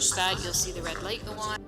push that, you'll see the red light go on.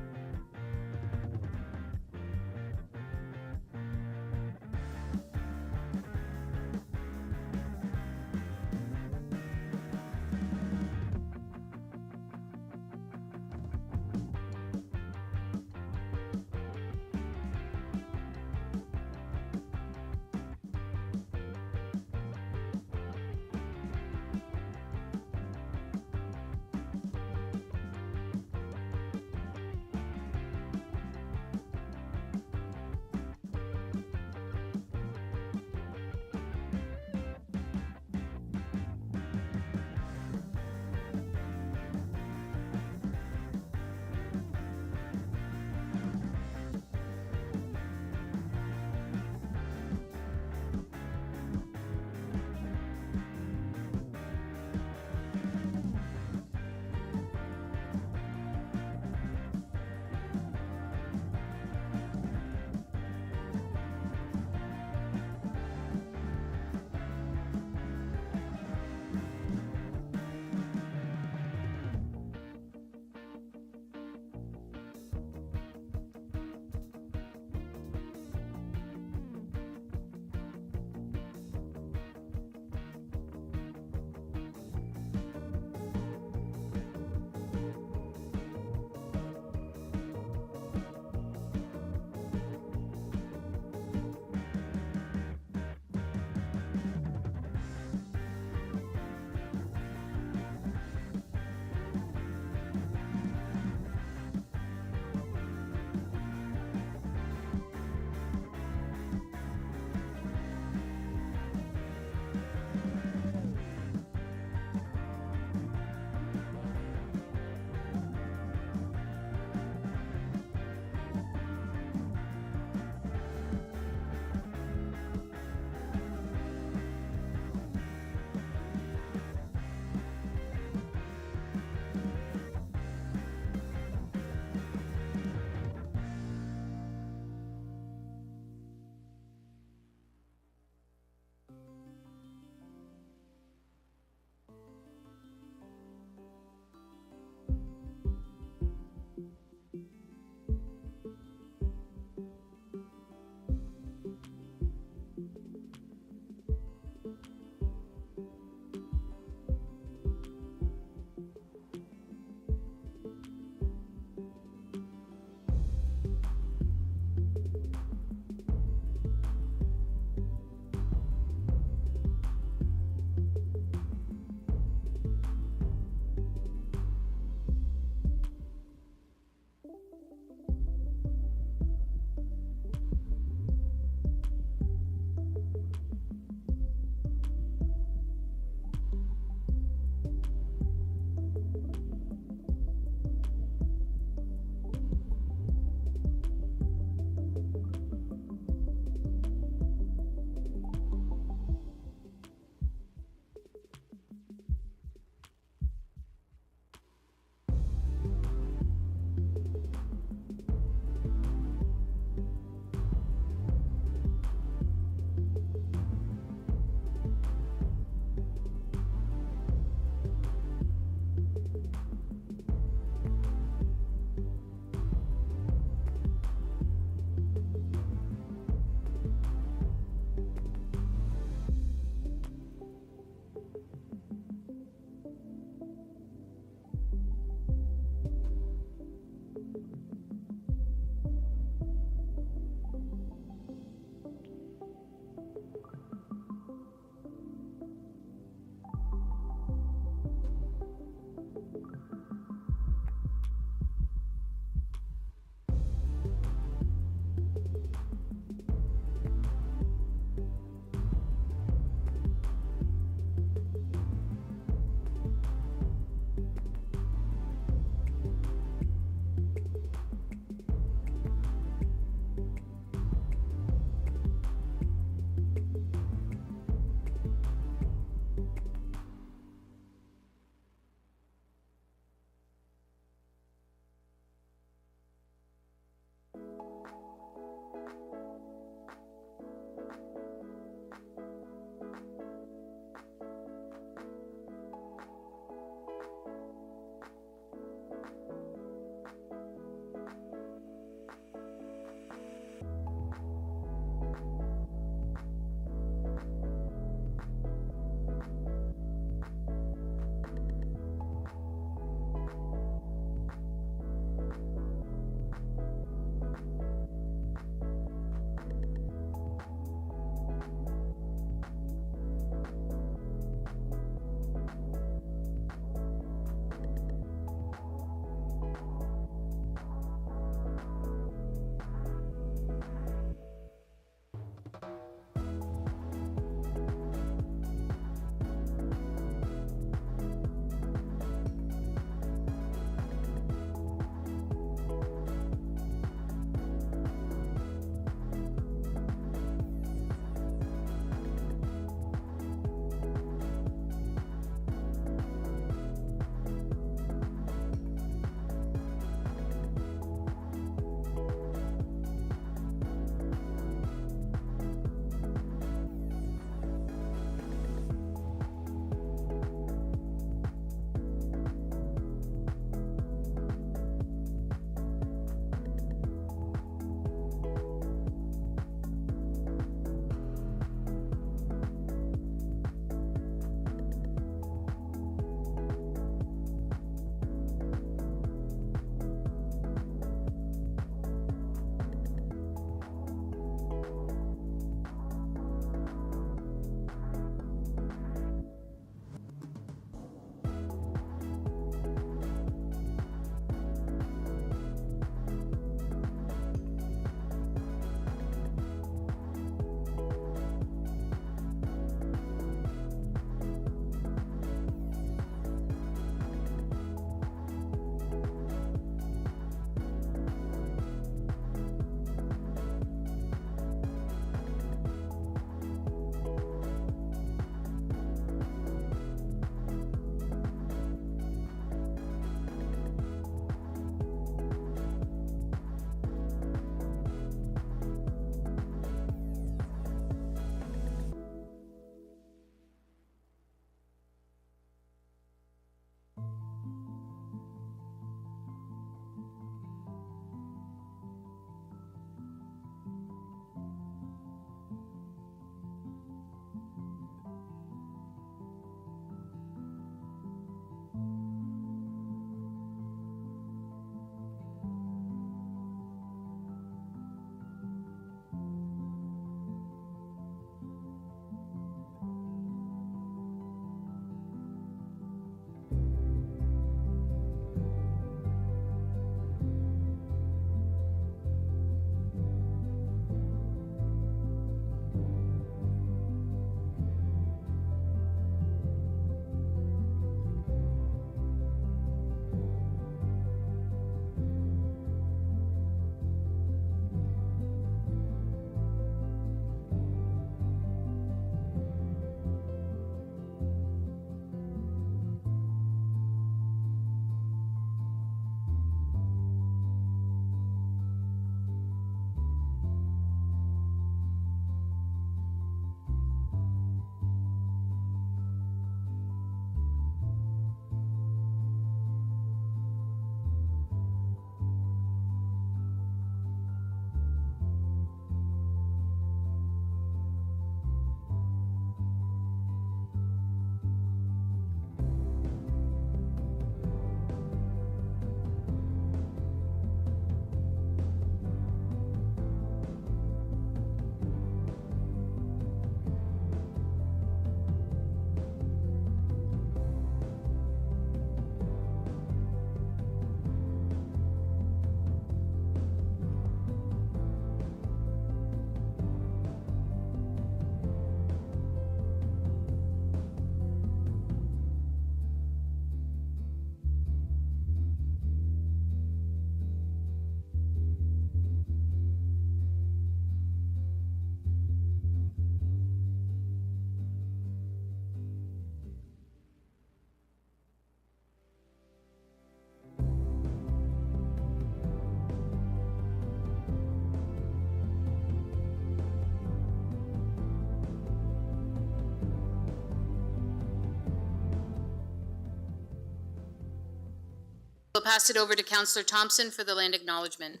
We'll pass it over to Councillor Thompson for the land acknowledgement.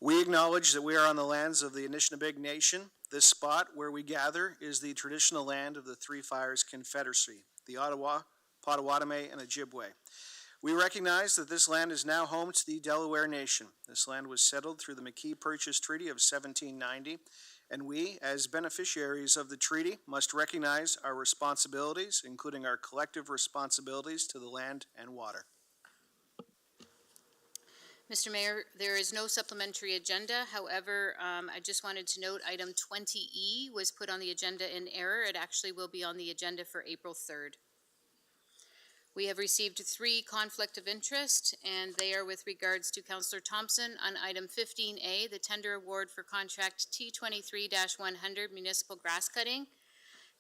We acknowledge that we are on the lands of the Anishinaabe Nation. This spot where we gather is the traditional land of the Three Fires Confederacy, the Ottawa, Potawatomi, and Ojibwe. We recognize that this land is now home to the Delaware Nation. This land was settled through the McKee Purchase Treaty of 1790, and we, as beneficiaries of the treaty, must recognize our responsibilities, including our collective responsibilities to the land and water. Mr. Mayor, there is no supplementary agenda. However, I just wanted to note item 20E was put on the agenda in error. It actually will be on the agenda for April 3rd. We have received 3 conflict of interest, and they are with regards to Councillor Thompson on item 15A, the tender award for contract T23-100 municipal grass cutting.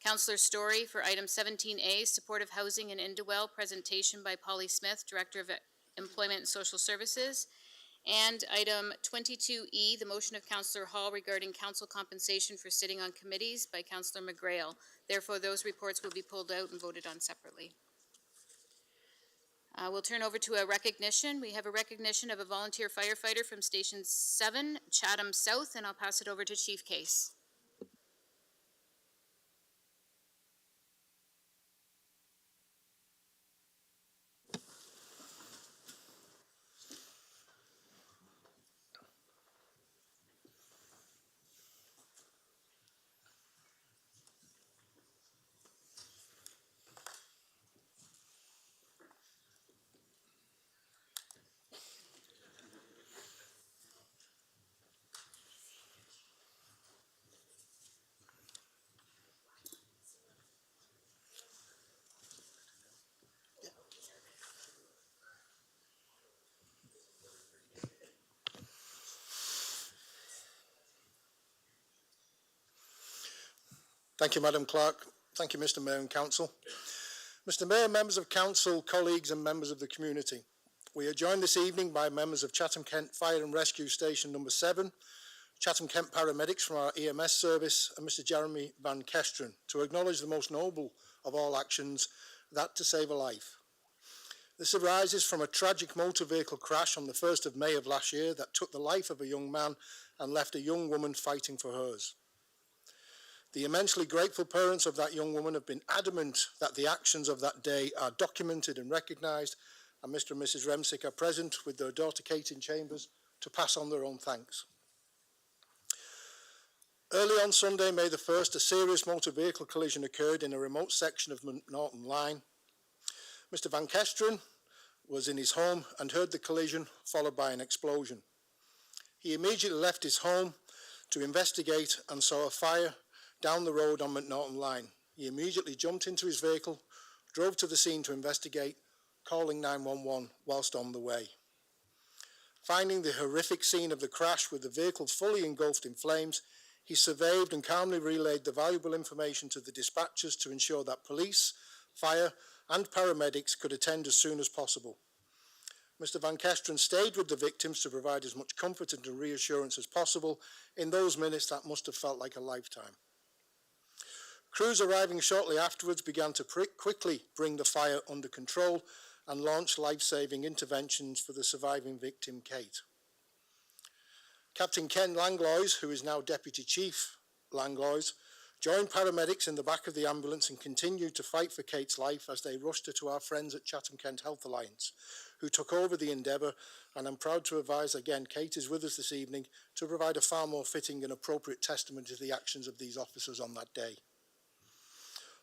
Councillor Story for item 17A, supportive housing in Indwell, presentation by Polly Smith, Director of Employment and Social Services. And item 22E, the motion of Councillor Hall regarding council compensation for sitting on committees by Councillor McGrail. Therefore, those reports will be pulled out and voted on separately. We'll turn over to a recognition. We have a recognition of a volunteer firefighter from Station 7, Chatham South, and I'll pass it over to Chief Case. Thank you, Madam Clerk. Thank you, Mr. Mayor and Council. Mr. Mayor, members of Council, colleagues and members of the community. We are joined this evening by members of Chatham-Kent Fire and Rescue Station number 7, Chatham-Kent paramedics from our EMS service, and Mr. Jeremy Van Kesteren to acknowledge the most noble of all actions, that to save a life. This arises from a tragic motor vehicle crash on the 1st of May of last year that took the life of a young man and left a young woman fighting for hers. The immensely grateful parents of that young woman have been adamant that the actions of that day are documented and recognised, and Mr. and Mrs. Remsick are present with their daughter Kate in chambers to pass on their own thanks. Early on Sunday, May the 1st, a serious motor vehicle collision occurred in a remote section of Norton Line. Mr. Van Kesteren was in his home and heard the collision followed by an explosion. He immediately left his home to investigate and saw a fire down the road on McNaughton Line. He immediately jumped into his vehicle, drove to the scene to investigate, calling 911 whilst on the way. Finding the horrific scene of the crash with the vehicle fully engulfed in flames, he surveyed and calmly relayed the valuable information to the dispatchers to ensure that police, fire and paramedics could attend as soon as possible. Mr. Van Kesteren stayed with the victims to provide as much comfort and reassurance as possible in those minutes that must have felt like a lifetime. Crews arriving shortly afterwards began to quickly bring the fire under control and launch life-saving interventions for the surviving victim, Kate. Captain Ken Langlois, who is now Deputy Chief Langlois, joined paramedics in the back of the ambulance and continued to fight for Kate's life as they rushed her to our friends at Chatham-Kent Health Alliance, who took over the endeavour, and I'm proud to advise again, Kate is with us this evening to provide a far more fitting and appropriate testament to the actions of these officers on that day.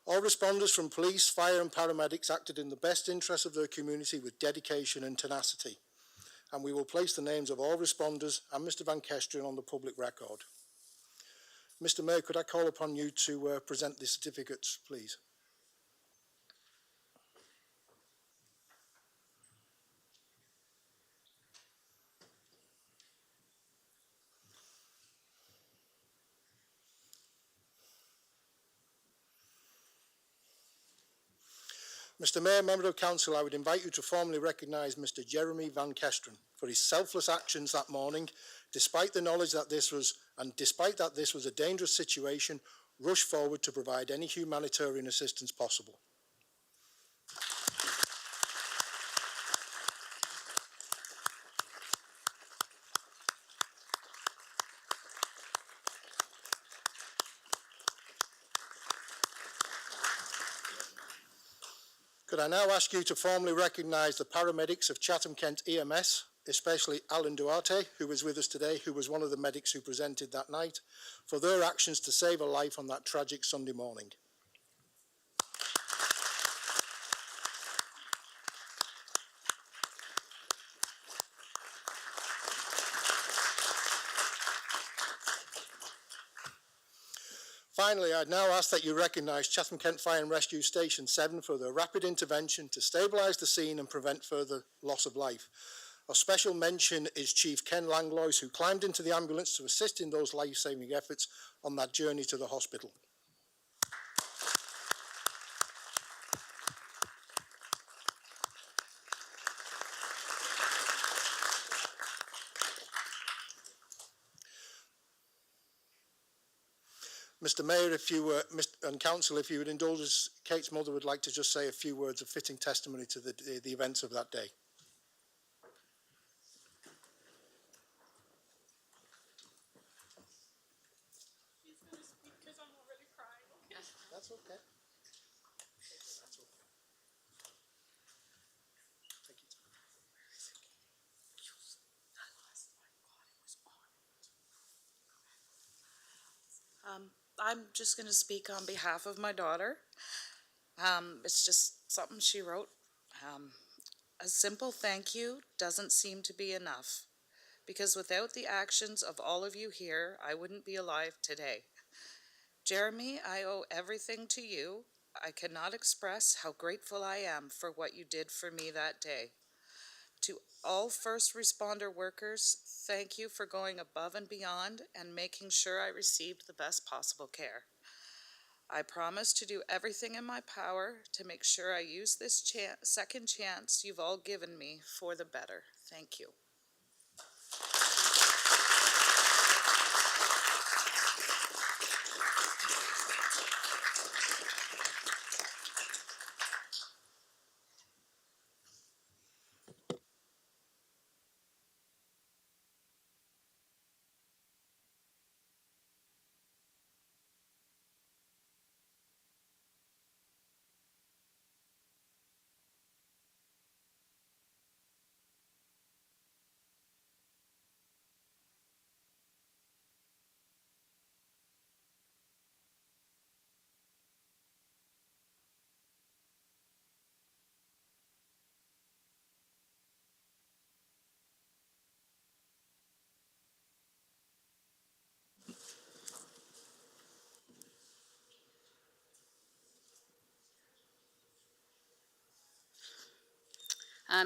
All responders from police, fire and paramedics acted in the best interest of their community with dedication and tenacity. And we will place the names of all responders and Mr. Van Kesteren on the public record. Mr. Mayor, could I call upon you to present the certificates, please? Mr. Mayor, Member of Council, I would invite you to formally recognise Mr. Jeremy Van Kesteren for his selfless actions that morning, despite the knowledge that this was a dangerous situation, rushed forward to provide any humanitarian assistance possible. Could I now ask you to formally recognise the paramedics of Chatham-Kent EMS, especially Alan Duarte, who is with us today, who was one of the medics who presented that night, for their actions to save a life on that tragic Sunday morning. Finally, I'd now ask that you recognise Chatham-Kent Fire and Rescue Station 7 for their rapid intervention to stabilise the scene and prevent further loss of life. Of special mention is Chief Ken Langlois, who climbed into the ambulance to assist in those life-saving efforts on that journey to the hospital. Mr. Mayor, and Council, if you would indulge us, Kate's mother would like to just say a few words of fitting testimony to the events of that day. He's going to speak because I'm already crying. Okay? That's okay. That's okay. Take your time. I'm just going to speak on behalf of my daughter. It's just something she wrote. A simple thank you doesn't seem to be enough, because without the actions of all of you here, I wouldn't be alive today. Jeremy, I owe everything to you. I cannot express how grateful I am for what you did for me that day. To all first responder workers, thank you for going above and beyond and making sure I received the best possible care. I promise to do everything in my power to make sure I use this second chance you've all given me for the better. Thank you.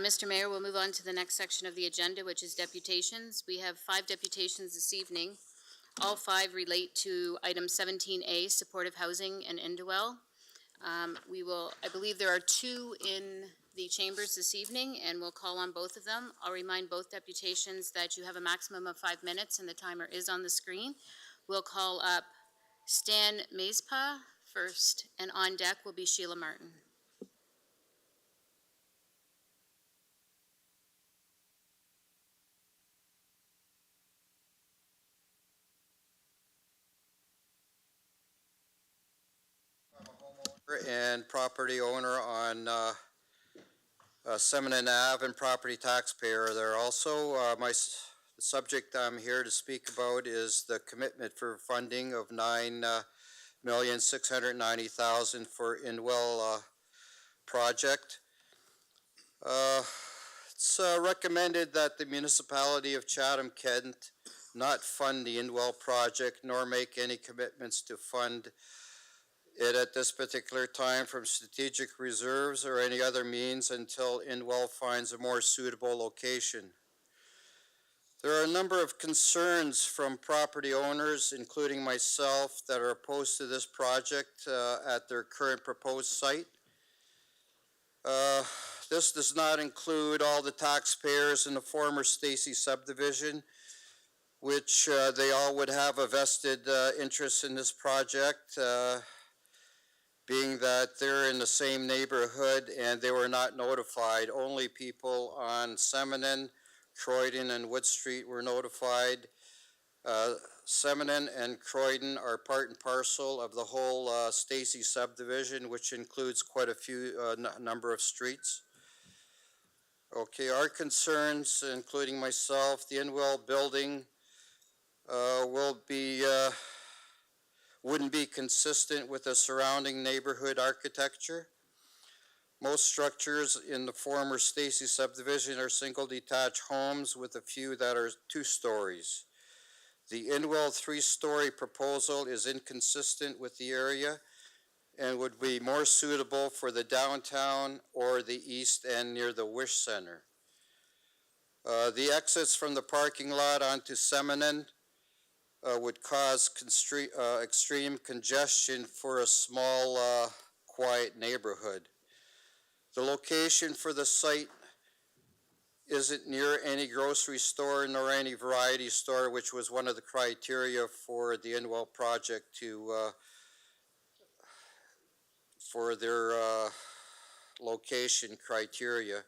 Mr. Mayor, we'll move on to the next section of the agenda, which is deputations. We have 5 deputations this evening. All 5 relate to item 17A, supportive housing and Indwell. I believe there are 2 in the chambers this evening, and we'll call on both of them. I'll remind both deputations that you have a maximum of 5 minutes, and the timer is on the screen. We'll call up Stan Mazpa first, and on deck will be Sheila Martin. And property owner on Seminole Ave and property taxpayer there also. The subject I'm here to speak about is the commitment for funding of $9,690,000 for Indwell project. It's recommended that the municipality of Chatham-Kent not fund the Indwell project nor make any commitments to fund it at this particular time from strategic reserves or any other means until Indwell finds a more suitable location. There are a number of concerns from property owners, including myself, that are opposed to this project at their current proposed site. This does not include all the taxpayers in the former Stacy subdivision, which they all would have a vested interest in this project. Being that they're in the same neighborhood and they were not notified. Only people on Seminole, Croydon, and Wood Street were notified. Semonin and Croydon are part and parcel of the whole Stacy subdivision, which includes quite a few number of streets. Okay, our concerns, including myself, the Inwell building wouldn't be consistent with the surrounding neighborhood architecture. Most structures in the former Stacy subdivision are single detached homes with a few that are 2 stories. The Inwell 3-story proposal is inconsistent with the area and would be more suitable for the downtown or the east end near the Wish Center. The exits from the parking lot onto Semonin would cause extreme congestion for a small, quiet neighborhood. The location for the site isn't near any grocery store nor any variety store, which was one of the criteria for the Inwell project for their location criteria.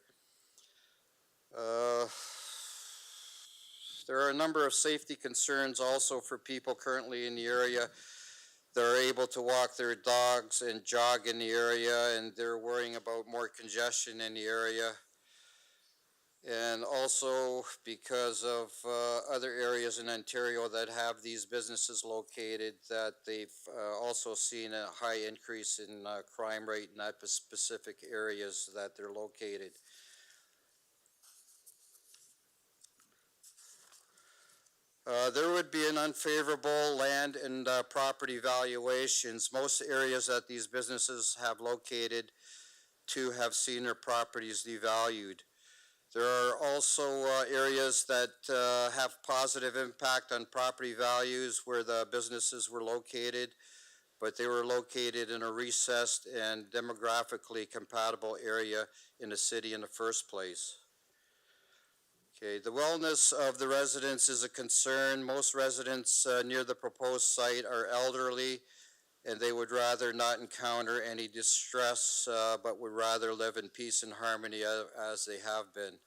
There are a number of safety concerns also for people currently in the area that are able to walk their dogs and jog in the area, and they're worrying about more congestion in the area. And also because of other areas in Ontario that have these businesses located, that they've also seen a high increase in crime rate in that specific areas that they're located. There would be an unfavorable land and property valuations. Most areas that these businesses have located to have seen their properties devalued. There are also areas that have positive impact on property values where the businesses were located, but they were located in a recessed and demographically compatible area in the city in the first place. Okay, the wellness of the residents is a concern. Most residents near the proposed site are elderly, and they would rather not encounter any distress, but would rather live in peace and harmony as they have been.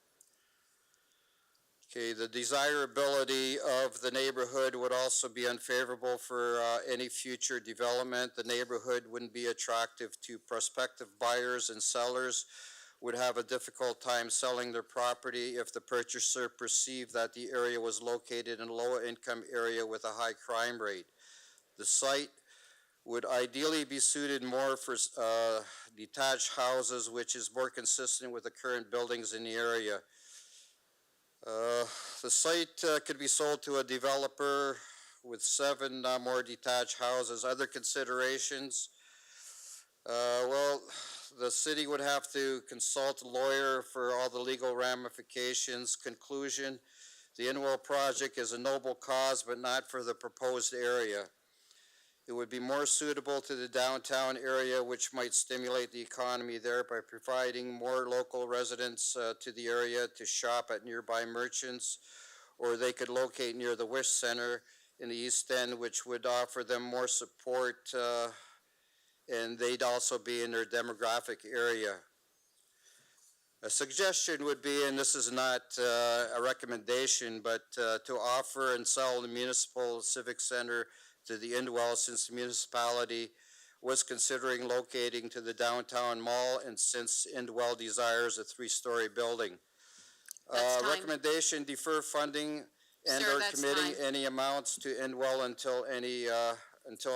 Okay, the desirability of the neighborhood would also be unfavorable for any future development. The neighborhood wouldn't be attractive to prospective buyers, and sellers would have a difficult time selling their property if the purchaser perceived that the area was located in a low-income area with a high crime rate. The site would ideally be suited more for detached houses, which is more consistent with the current buildings in the area. The site could be sold to a developer with 7 more detached houses. Other considerations, well, the city would have to consult a lawyer for all the legal ramifications. Conclusion, the Inwell project is a noble cause, but not for the proposed area. It would be more suitable to the downtown area, which might stimulate the economy there by providing more local residents to the area to shop at nearby merchants, or they could locate near the Wish Center in the East End, which would offer them more support, and they'd also be in their demographic area. A suggestion would be, and this is not a recommendation, but to offer and sell the municipal civic center to the Inwell, since the municipality was considering locating to the downtown mall, and since Inwell desires a 3-story building. That's time. Recommendation, defer funding and Sir, or that's committing time. any amounts to Inwell until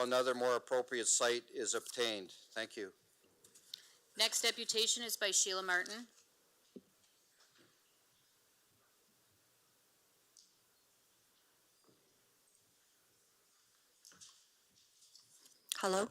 another more appropriate site is obtained. Thank you. Next deputation is by Sheila Martin. Hello.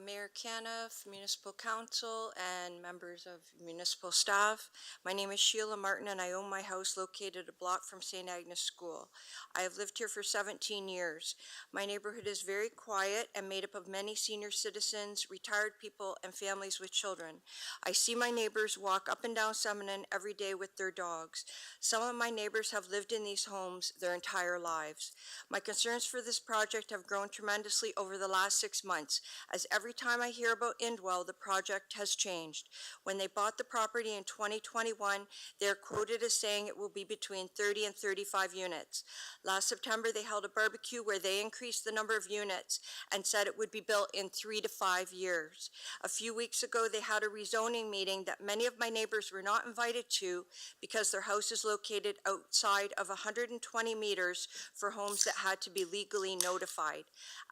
Mayor Caniff, Municipal Council, and members of municipal staff. My name is Sheila Martin, and I own my house located a block from St. Agnes School. I have lived here for 17 years. My neighborhood is very quiet and made up of many senior citizens, retired people, and families with children. I see my neighbors walk up and down Semonin every day with their dogs. Some of my neighbors have lived in these homes their entire lives. My concerns for this project have grown tremendously over the last 6 months, as every time I hear about Indwell, the project has changed. When they bought the property in 2021, they're quoted as saying it will be between 30 and 35 units. Last September, they held a barbecue where they increased the number of units and said it would be built in 3 to 5 years. A few weeks ago, they had a rezoning meeting that many of my neighbors were not invited to because their house is located outside of 120 meters for homes that had to be legally notified.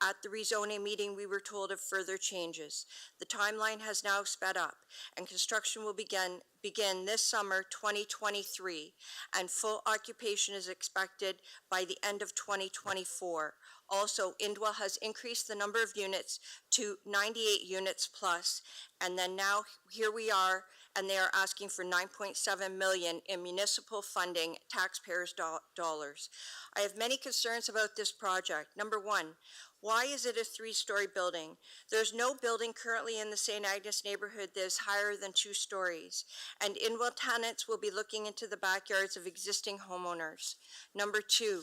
At the rezoning meeting, we were told of further changes. The timeline has now sped up, and construction will begin this summer 2023, and full occupation is expected by the end of 2024. Also, Indwell has increased the number of units to 98 units plus, and then now here we are, and they are asking for $9.7 million in municipal funding, taxpayers' dollars. I have many concerns about this project. Number one, why is it a 3-story building? There's no building currently in the St. Agnes neighborhood that is higher than 2 stories, and Indwell tenants will be looking into the backyards of existing homeowners. Number two,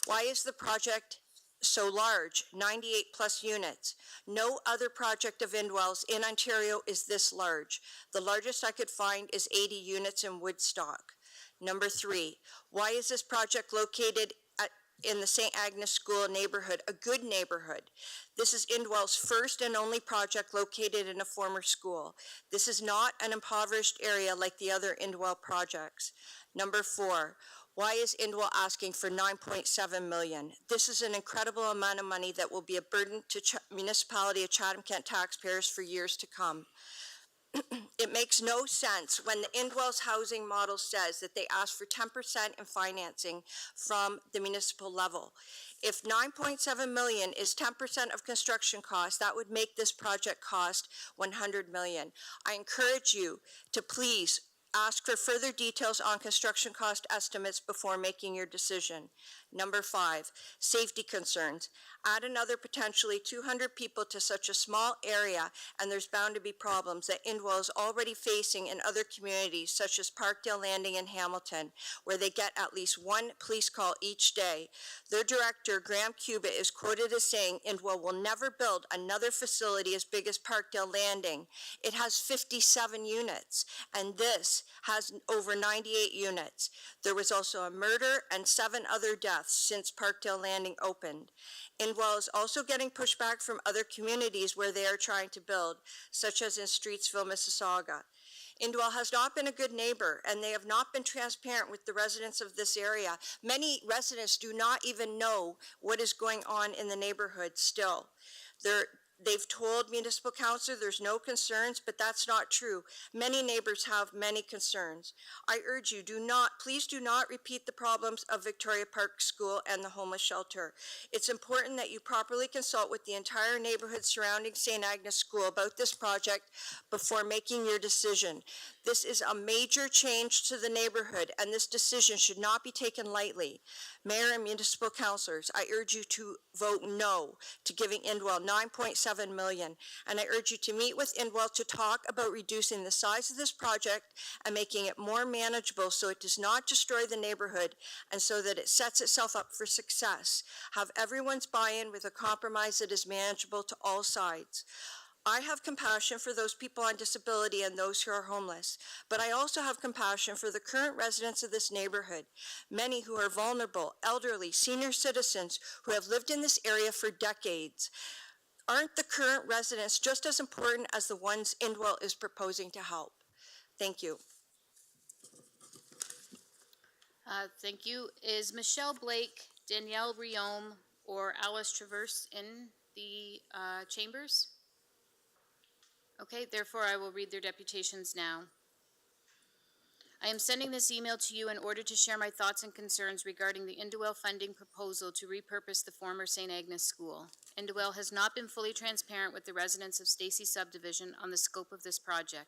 why is the project so large, 98 plus units? No other project of Indwell's in Ontario is this large. The largest I could find is 80 units in Woodstock. Number three, why is this project located in the St. Agnes School neighborhood, a good neighborhood? This is Indwell's first and only project located in a former school. This is not an impoverished area like the other Indwell projects. Number four, why is Indwell asking for $9.7 million? This is an incredible amount of money that will be a burden to municipality of Chatham-Kent taxpayers for years to come. It makes no sense when the Indwell's housing model says that they ask for 10% in financing from the municipal level. If $9.7 million is 10% of construction costs, that would make this project cost $100 million. I encourage you to please ask for further details on construction cost estimates before making your decision. Number five, safety concerns. Add another potentially 200 people to such a small area, and there's bound to be problems that Indwell is already facing in other communities, such as Parkdale Landing and Hamilton, where they get at least one police call each day. Their director, Graham Cubitt, is quoted as saying Indwell will never build another facility as big as Parkdale Landing. It has 57 units, and this has over 98 units. There was also a murder and 7 other deaths since Parkdale Landing opened. Indwell is also getting pushback from other communities where they are trying to build, such as in Streetsville, Mississauga. Indwell has not been a good neighbor, and they have not been transparent with the residents of this area. Many residents do not even know what is going on in the neighborhood still. They've told municipal council there's no concerns, but that's not true. Many neighbors have many concerns. I urge you, please do not repeat the problems of Victoria Park School and the homeless shelter. It's important that you properly consult with the entire neighborhood surrounding St. Agnes School about this project before making your decision. This is a major change to the neighborhood, and this decision should not be taken lightly. Mayor and municipal councilors, I urge you to vote no to giving Indwell $9.7 million, and I urge you to meet with Indwell to talk about reducing the size of this project and making it more manageable so it does not destroy the neighborhood and so that it sets itself up for success. Have everyone's buy-in with a compromise that is manageable to all sides. I have compassion for those people on disability and those who are homeless, but I also have compassion for the current residents of this neighborhood, many who are vulnerable, elderly, senior citizens who have lived in this area for decades. Aren't the current residents just as important as the ones Indwell is proposing to help? Thank you. Thank you. Is Michelle Blake, Danielle Riome, or Alice Traverse in the chambers? Okay, therefore I will read their deputations now. I am sending this email to you in order to share my thoughts and concerns regarding the Indwell funding proposal to repurpose the former St. Agnes School. Indwell has not been fully transparent with the residents of Stacy Subdivision on the scope of this project.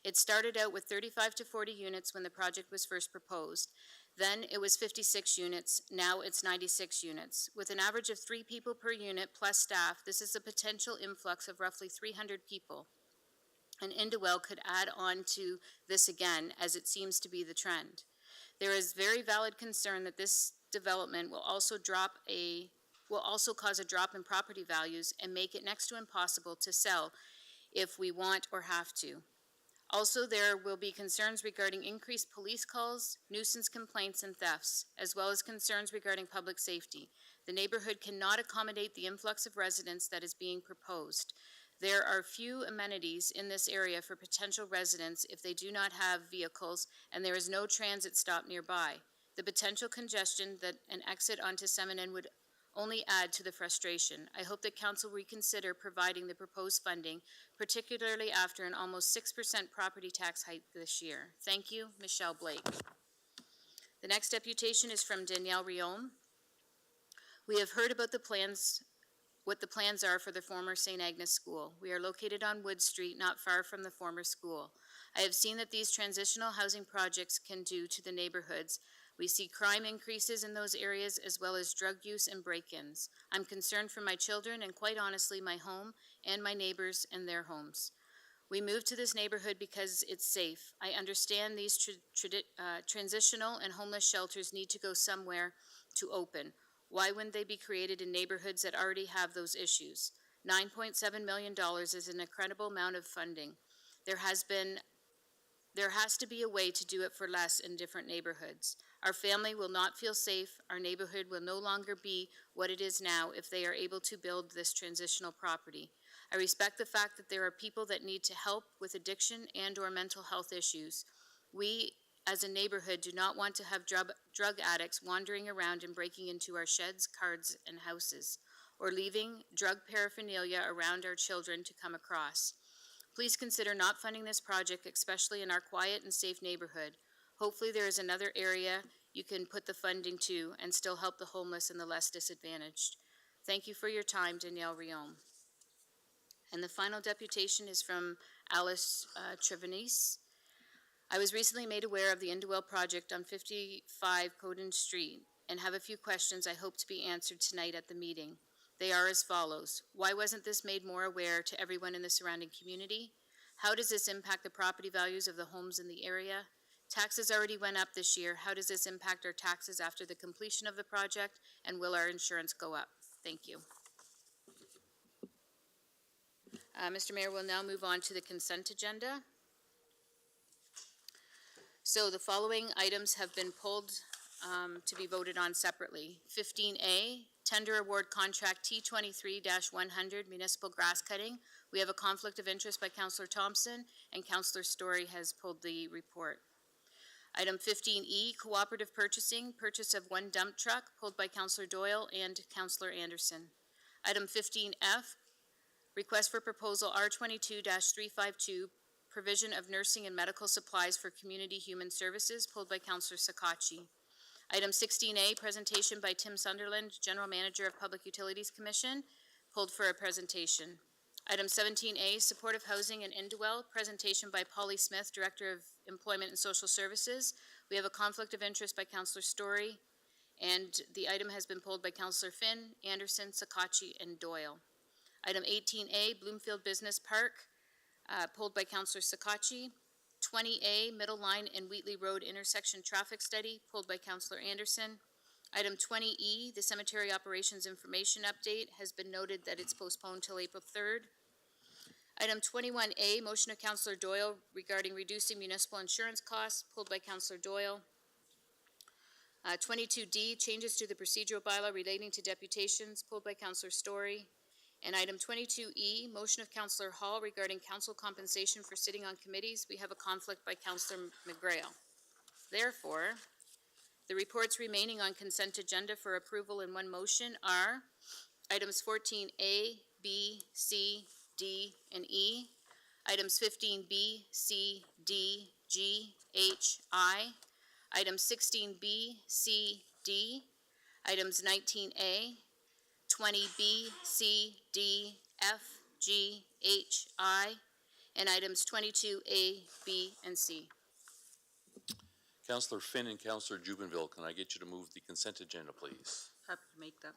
It started out with 35 to 40 units when the project was first proposed. Then it was 56 units, now it's 96 units. With an average of 3 people per unit plus staff, this is a potential influx of roughly 300 people. And Indwell could add on to this again, as it seems to be the trend. There is very valid concern that this development will will also cause a drop in property values and make it next to impossible to sell if we want or have to. Also, there will be concerns regarding increased police calls, nuisance complaints, and thefts, as well as concerns regarding public safety. The neighborhood cannot accommodate the influx of residents that is being proposed. There are few amenities in this area for potential residents if they do not have vehicles, and there is no transit stop nearby. The potential congestion that an exit onto Semonen would only add to the frustration. I hope that council reconsider providing the proposed funding, particularly after an almost 6% property tax hike this year. Thank you, Michelle Blake. The next deputation is from Danielle Riom. We have heard about what the plans are for the former St. Agnes School. We are located on Wood Street, not far from the former school. I have seen that these transitional housing projects can do to the neighborhoods. We see crime increases in those areas as well as drug use and break-ins. I'm concerned for my children and quite honestly my home and my neighbors and their homes. We moved to this neighborhood because it's safe. I understand these transitional and homeless shelters need to go somewhere to open. Why wouldn't they be created in neighborhoods that already have those issues? $9.7 million is an incredible amount of funding. There has to be a way to do it for less in different neighborhoods. Our family will not feel safe. Our neighborhood will no longer be what it is now if they are able to build this transitional property. I respect the fact that there are people that need to help with addiction and or mental health issues. We, as a neighborhood, do not want to have drug addicts wandering around and breaking into our sheds, cards, and houses, or leaving drug paraphernalia around our children to come across. Please consider not funding this project, especially in our quiet and safe neighborhood. Hopefully there is another area you can put the funding to and still help the homeless and the less disadvantaged. Thank you for your time, Danielle Riom. And the final deputation is from Alice Trevenise. I was recently made aware of the Indwell project on 55 Coden Street and have a few questions I hope to be answered tonight at the meeting. They are as follows. Why wasn't this made more aware to everyone in the surrounding community? How does this impact the property values of the homes in the area? Taxes already went up this year. How does this impact our taxes after the completion of the project? And will our insurance go up? Thank you. Mr. Mayor, we'll now move on to the consent agenda. So the following items have been pulled to be voted on separately. 15A, Tender Award Contract T23-100 Municipal Grass Cutting. We have a conflict of interest by Councillor Thompson, and Councillor Story has pulled the report. Item 15E, Cooperative Purchasing, purchase of one dump truck, pulled by Councillor Doyle and Councillor Anderson. Item 15F, Request for Proposal R22-352, Provision of Nursing and Medical Supplies for Community Human Services, pulled by Councillor Sakachi. Item 16A, Presentation by Tim Sunderland, General Manager of Public Utilities Commission, pulled for a presentation. Item 17A, Supportive Housing and Indwell, presentation by Polly Smith, Director of Employment and Social Services. We have a conflict of interest by Councillor Story, and the item has been pulled by Councillor Finn, Anderson, Sakachi, and Doyle. Item 18A, Bloomfield Business Park, pulled by Councillor Sakachi. 20A, Middle Line and Wheatley Road Intersection Traffic Study, pulled by Councillor Anderson. Item 20E, the Cemetery Operations Information Update, has been noted that it's postponed till April 3rd. Item 21A, Motion of Councillor Doyle regarding reducing municipal insurance costs, pulled by Councillor Doyle. 22D, Changes to the Procedural Bylaw relating to deputations, pulled by Councillor Story. And item 22E, Motion of Councillor Hall regarding council compensation for sitting on committees. We have a conflict by Councillor McGrail. Therefore, the reports remaining on consent agenda for approval in one motion are items 14A, B, C, D, and E, items 15B, C, D, G, H, I, items 16B, C, D, items 19A, 20B, C, D, F, G, H, I, and items 22A, B, and C. Councillor Finn and Councillor Jubenville, can I get you to move the consent agenda, please? Happy to make that.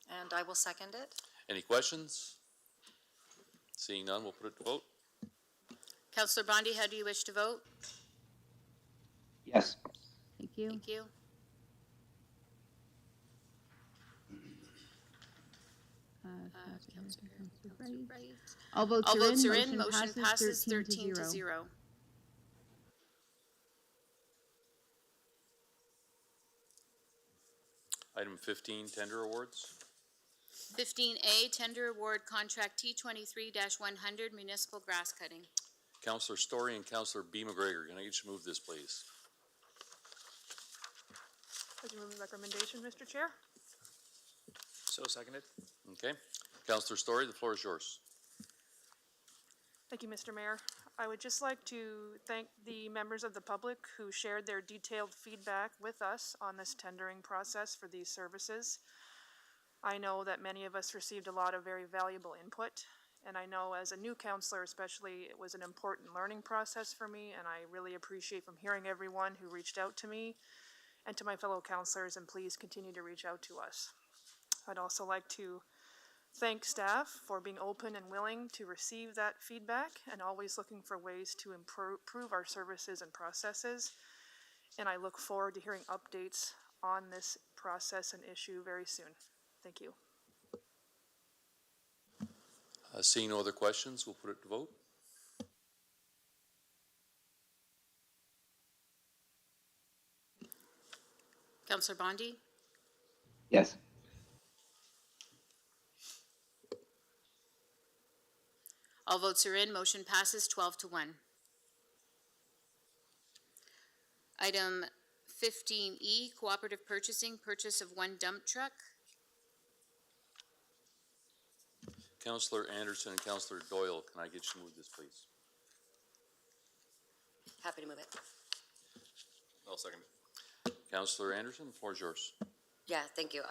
And I will second it. Any questions? Seeing none, we'll put it to vote. Councillor Bondi, how do you wish to vote? Yes. Thank you. Thank you. All votes All are votes in. are in. Motion passes 13 to 0. 0. Item 15, tender awards. 15A, tender award contract T23-100 municipal grass cutting. Councillor Story and Councillor B. McGregor, can I each move this, please? Would you move the recommendation, Mr. Chair? So seconded. Okay. Councillor Story, the floor is yours. Thank you, Mr. Mayor. I would just like to thank the members of the public who shared their detailed feedback with us on this tendering process for these services. I know that many of us received a lot of very valuable input, and I know as a new counselor especially, it was an important learning process for me, and I really appreciate from hearing everyone who reached out to me and to my fellow counselors, and please continue to reach out to us. I'd also like to thank staff for being open and willing to receive that feedback and always looking for ways to improve our services and processes. And I look forward to hearing updates on this process and issue very soon. Thank you. Seeing no other questions, we'll put it to vote. Councillor Bondi? Yes. All votes are in. Motion passes 12 to 1. Item 15E, cooperative purchasing, purchase of 1 dump truck. Councillor Anderson and Councillor Doyle, can I get you to move this, please? Happy to move it. I'll second it. Councillor Anderson, the floor is yours. Yeah, thank you.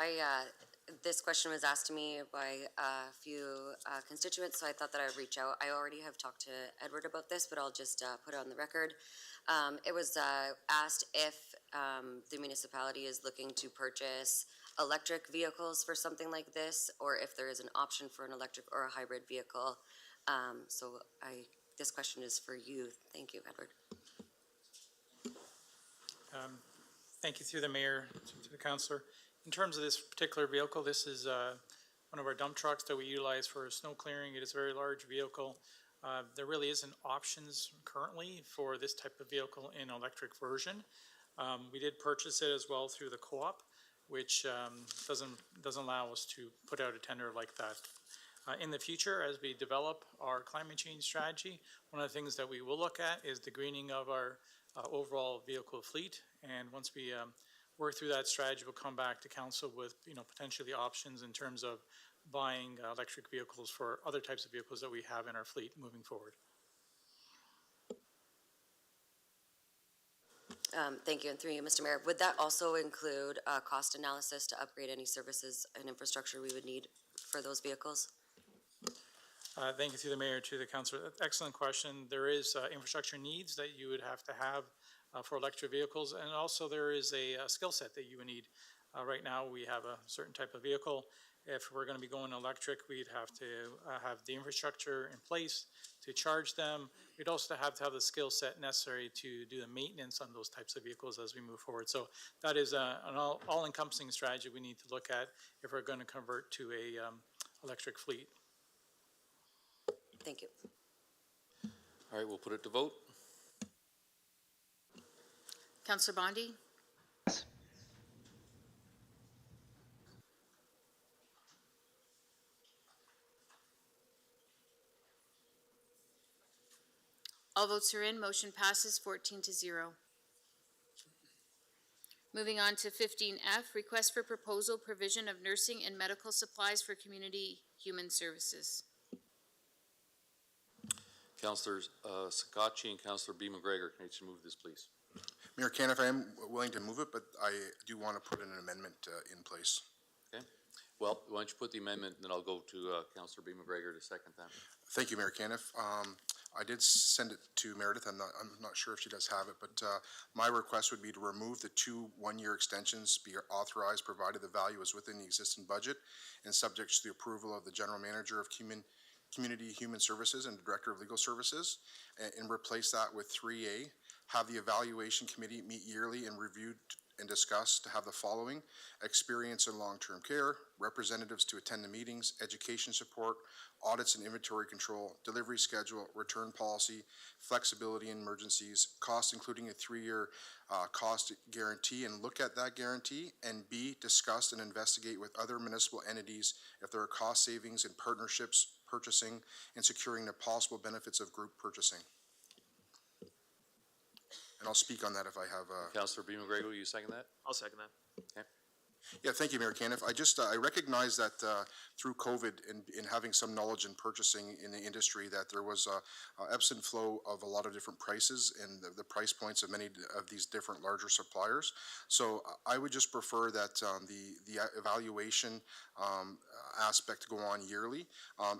This question was asked to me by a few constituents, so I thought that I would reach out. I already have talked to Edward about this, but I'll just put it on the record. It was asked if the municipality is looking to purchase electric vehicles for something like this, or if there is an option for an electric or a hybrid vehicle. This question is for you. Thank you, Edward. Thank you through the mayor to the councillor. In terms of this particular vehicle, this is one of our dump trucks that we utilize for snow clearing. It is a very large vehicle. There really isn't options currently for this type of vehicle in electric version. We did purchase it as well through the co-op, which doesn't allow us to put out a tender like that. In the future, as we develop our climate change strategy, one of the things that we will look at is the greening of our overall vehicle fleet. And once we work through that strategy, we'll come back to council with potentially options in terms of buying electric vehicles for other types of vehicles that we have in our fleet moving forward. Thank you, and through you, Mr. Mayor, would that also include a cost analysis to upgrade any services and infrastructure we would need for those vehicles? Thank you through the mayor to the councillor. Excellent question. There is infrastructure needs that you would have to have for electric vehicles, and also there is a skill set that you would need. Right now, we have a certain type of vehicle. If we're going to be going electric, we'd have to have the infrastructure in place to charge them. We'd also have to have the skill set necessary to do the maintenance on those types of vehicles as we move forward. So that is an all-encompassing strategy we need to look at if we're going to convert to a electric fleet. Thank you. All right, we'll put it to vote. Councillor Bondi? Yes. All votes are in. Motion passes 14 to 0. Moving on to 15F, request for proposal provision of nursing and medical supplies for community human services. Councillors Sakatchi and Councillor B. McGregor, can you move this, please? Mayor Caniff, I am willing to move it, but I do want to put an amendment in place. Okay. Well, why don't you put the amendment, and then I'll go to Councillor B. McGregor to second that. Thank you, Mayor Caniff. I did send it to Meredith. I'm not sure if she does have it, but my request would be to remove the 2 one-year extensions, be authorized provided the value is within the existing budget and subject to the approval of the General Manager of Community Human Services and Director of Legal Services, and replace that with 3A. Have the evaluation committee meet yearly and review and discuss to have the following: experience in long-term care, representatives to attend the meetings, education support, audits and inventory control, delivery schedule, return policy, flexibility in emergencies, cost including a 3-year cost guarantee, and look at that guarantee, and B, discuss and investigate with other municipal entities if there are cost savings in partnerships, purchasing, and securing the possible benefits of group purchasing. And I'll speak on that if I have Councillor B. McGregor, will you second that? I'll second that. Okay. Yeah, thank you, Mayor Caniff. I recognize that through COVID and in having some knowledge in purchasing in the industry, that there was a ebbs and flow of a lot of different prices and the price points of many of these different larger suppliers. So I would just prefer that the evaluation aspect go on yearly,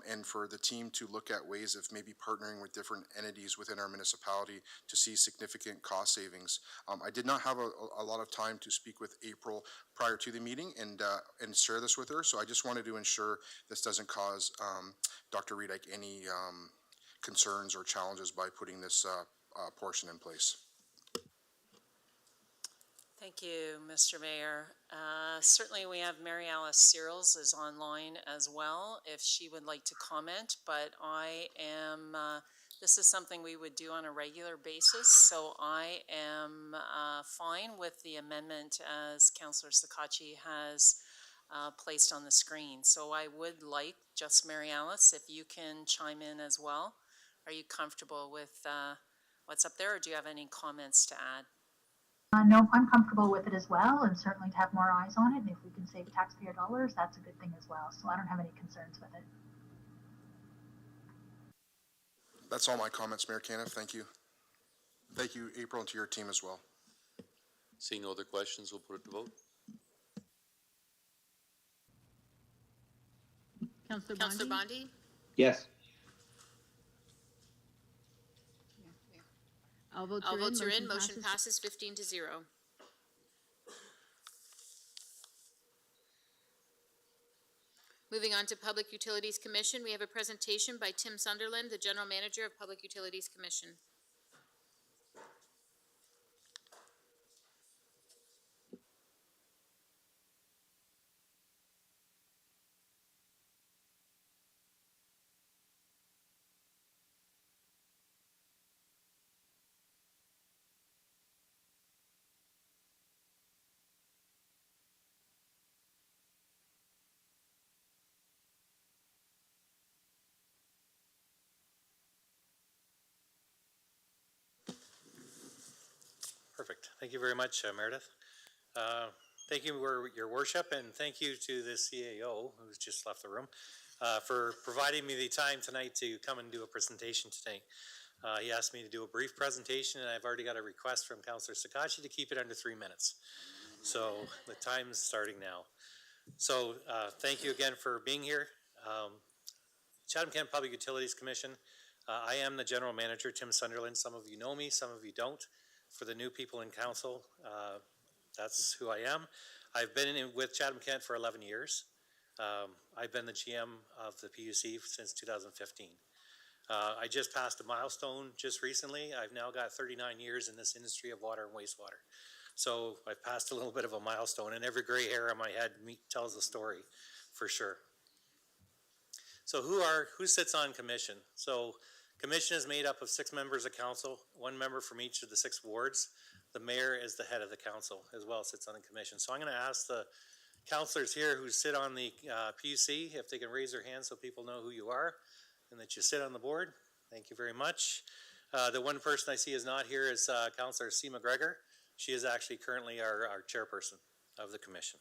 and for the team to look at ways of maybe partnering with different entities within our municipality to see significant cost savings. I did not have a lot of time to speak with April prior to the meeting and share this with her, so I just wanted to ensure this doesn't cause Dr. Redike any concerns or challenges by putting this portion in place. Thank you, Mr. Mayor. Certainly we have Mary Alice Searles is online as well if she would like to comment, but I am, this is something we would do on a regular basis, so I am fine with the amendment as Councillor Sakachi has placed on the screen. So I would like, just Mary Alice, if you can chime in as well. Are you comfortable with what's up there, or do you have any comments to add? No, I'm comfortable with it as well, and certainly to have more eyes on it, and if we can save taxpayer dollars, that's a good thing as well, so I don't have any concerns with it. That's all my comments, Mayor Caniff. Thank you. Thank you, April, and to your team as well. Seeing no other questions, we'll put it to vote. Councillor Bondi? Yes. All votes are in. Motion passes 15-0. Moving on to Public Utilities Commission, we have a presentation by Tim Sunderland, the General Manager of Public Utilities Commission. Perfect. Thank you very much, Meredith. Thank you, Your Worship, and thank you to the CAO, who's just left the room, for providing me the time tonight to come and do a presentation today. He asked me to do a brief presentation, and I've already got a request from Councillor Sakachi to keep it under 3 minutes. So the time's starting now. So thank you again for being here. Chatham-Kent Public Utilities Commission. I am the General Manager, Tim Sunderland. Some of you know me, some of you don't. For the new people in council, that's who I am. I've been with Chatham-Kent for 11 years. I've been the GM of the PUC since 2015. I just passed a milestone just recently. I've now got 39 years in this industry of water and wastewater. So I've passed a little bit of a milestone, and every gray hair on my head tells the story, for sure. So who sits on commission? So commission is made up of 6 members of council, 1 member from each of the 6 wards. The mayor is the head of the council as well, sits on the commission. So I'm going to ask the councillors here who sit on the PUC if they can raise their hands so people know who you are and that you sit on the board. Thank you very much. The one person I see is not here is Councillor C. McGregor. She is actually currently our chairperson of the commission.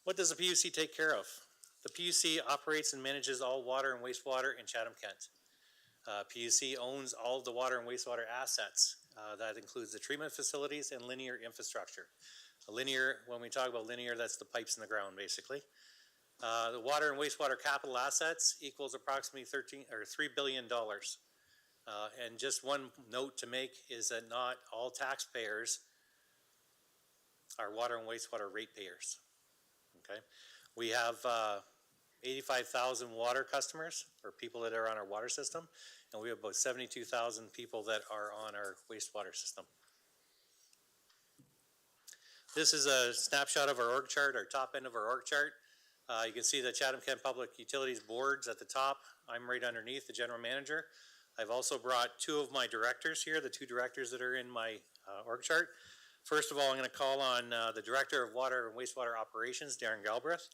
What does the PUC take care of? The PUC operates and manages all water and wastewater in Chatham-Kent. PUC owns all of the water and wastewater assets. That includes the treatment facilities and linear infrastructure. Linear, when we talk about linear, that's the pipes in the ground, basically. The water and wastewater capital assets equals approximately $3 billion. And just one note to make is that not all taxpayers are water and wastewater ratepayers. Okay, we have 85,000 water customers, or people that are on our water system, and we have about 72,000 people that are on our wastewater system. This is a snapshot of our org chart, our top end of our org chart. You can see the Chatham-Kent Public Utilities boards at the top. I'm right underneath the general manager. I've also brought two of my directors here, the two directors that are in my org chart. First of all, I'm going to call on the Director of Water and Wastewater Operations, Darren Galbraith.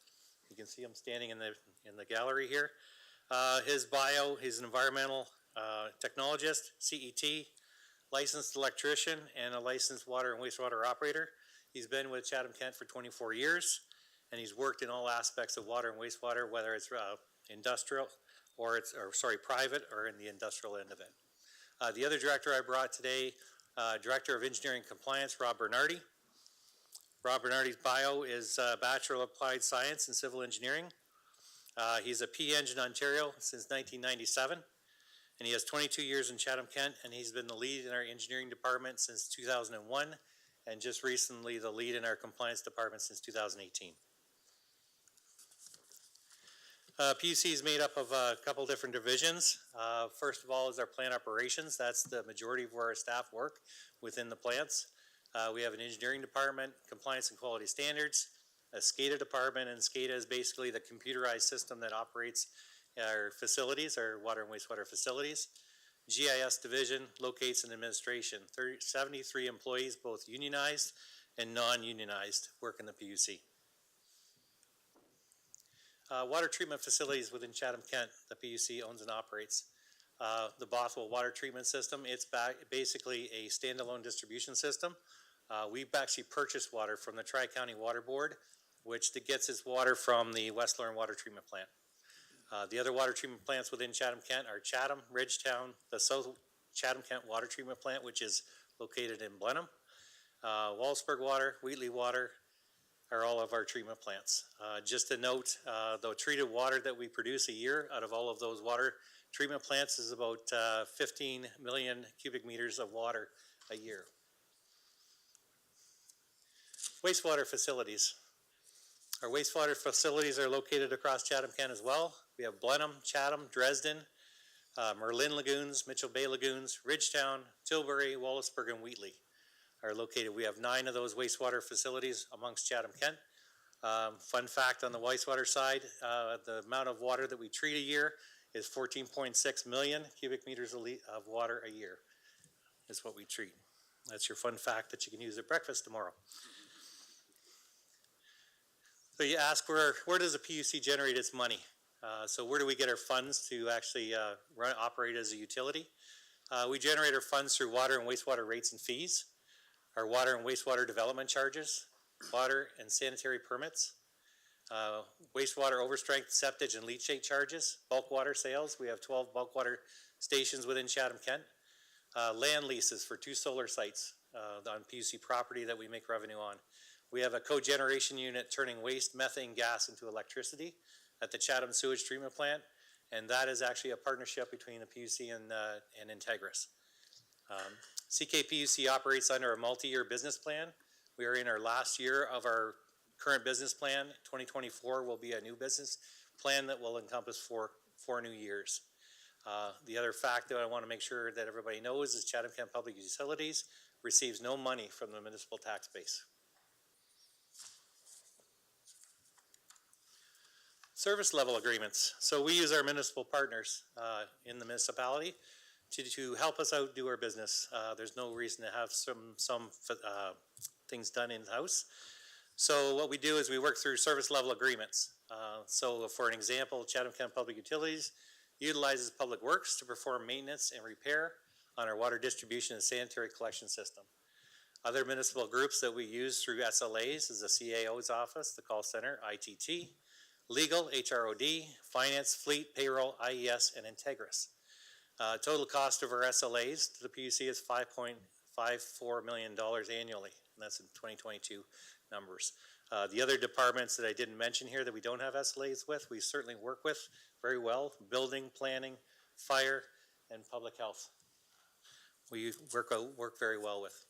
You can see him standing in the gallery here. His bio, he's an environmental technologist, CET, licensed electrician, and a licensed water and wastewater operator. He's been with Chatham-Kent for 24 years, and he's worked in all aspects of water and wastewater, whether it's industrial or private or in the industrial end of it. The other director I brought today, Director of Engineering Compliance, Rob Bernardi. Rob Bernardi's bio is Bachelor of Applied Science in Civil Engineering. He's a PEng in Ontario since 1997, and he has 22 years in Chatham-Kent, and he's been the lead in our engineering department since 2001, and just recently the lead in our compliance department since 2018. PUC is made up of a couple different divisions. First of all is our plant operations. That's the majority of where our staff work within the plants. We have an engineering department, compliance and quality standards, a SCADA department, and SCADA is basically the computerized system that operates our facilities, our water and wastewater facilities. GIS division, locates and administration. 73 employees, both unionized and non-unionized, work in the PUC. Water treatment facilities within Chatham-Kent, the PUC owns and operates. The Bothwell Water Treatment System, it's basically a standalone distribution system. We've actually purchased water from the Tri-County Water Board, which gets its water from the West Lorne Water Treatment Plant. The other water treatment plants within Chatham-Kent are Chatham, Ridgetown, the South Chatham-Kent Water Treatment Plant, which is located in Blenheim. Wallsburg Water, Wheatley Water are all of our treatment plants. Just to note, the treated water that we produce a year out of all of those water treatment plants is about 15 million cubic meters of water a year. Wastewater facilities. Our wastewater facilities are located across Chatham-Kent as well. We have Blenheim, Chatham, Dresden, Merlin Lagoons, Mitchell Bay Lagoons, Ridgetown, Tilbury, Wallaceburg, and Wheatley are located. We have 9 of those wastewater facilities amongst Chatham-Kent. Fun fact on the wastewater side, the amount of water that we treat a year is 14.6 million cubic meters of water a year is what we treat. That's your fun fact that you can use at breakfast tomorrow. So you ask, where does the PUC generate its money? So where do we get our funds to actually operate as a utility? We generate our funds through water and wastewater rates and fees, our water and wastewater development charges, water and sanitary permits, wastewater overstrength, septage, and leachate charges, bulk water sales. We have 12 bulk water stations within Chatham-Kent. Land leases for 2 solar sites on PUC property that we make revenue on. We have a cogeneration unit turning waste methane gas into electricity at the Chatham Sewage Treatment Plant, and that is actually a partnership between the PUC and Integris. CKPUC operates under a multi-year business plan. We are in our last year of our current business plan. 2024 will be a new business plan that will encompass four new years. The other fact that I want to make sure that everybody knows is Chatham-Kent Public Utilities receives no money from the municipal tax base. Service level agreements. So we use our municipal partners in the municipality to help us out do our business. There's no reason to have some things done in-house. So what we do is we work through service level agreements. So for an example, Chatham-Kent Public Utilities utilizes Public Works to perform maintenance and repair on our water distribution and sanitary collection system. Other municipal groups that we use through SLAs is the CAO's office, the call center, ITT, Legal, HROD, Finance, Fleet, Payroll, IES, and Integris. Total cost of our SLAs to the PUC is $5.54 million annually, and that's in 2022 numbers. The other departments that I didn't mention here that we don't have SLAs with, we certainly work with very well: building, planning, fire, and public health. We work very well with.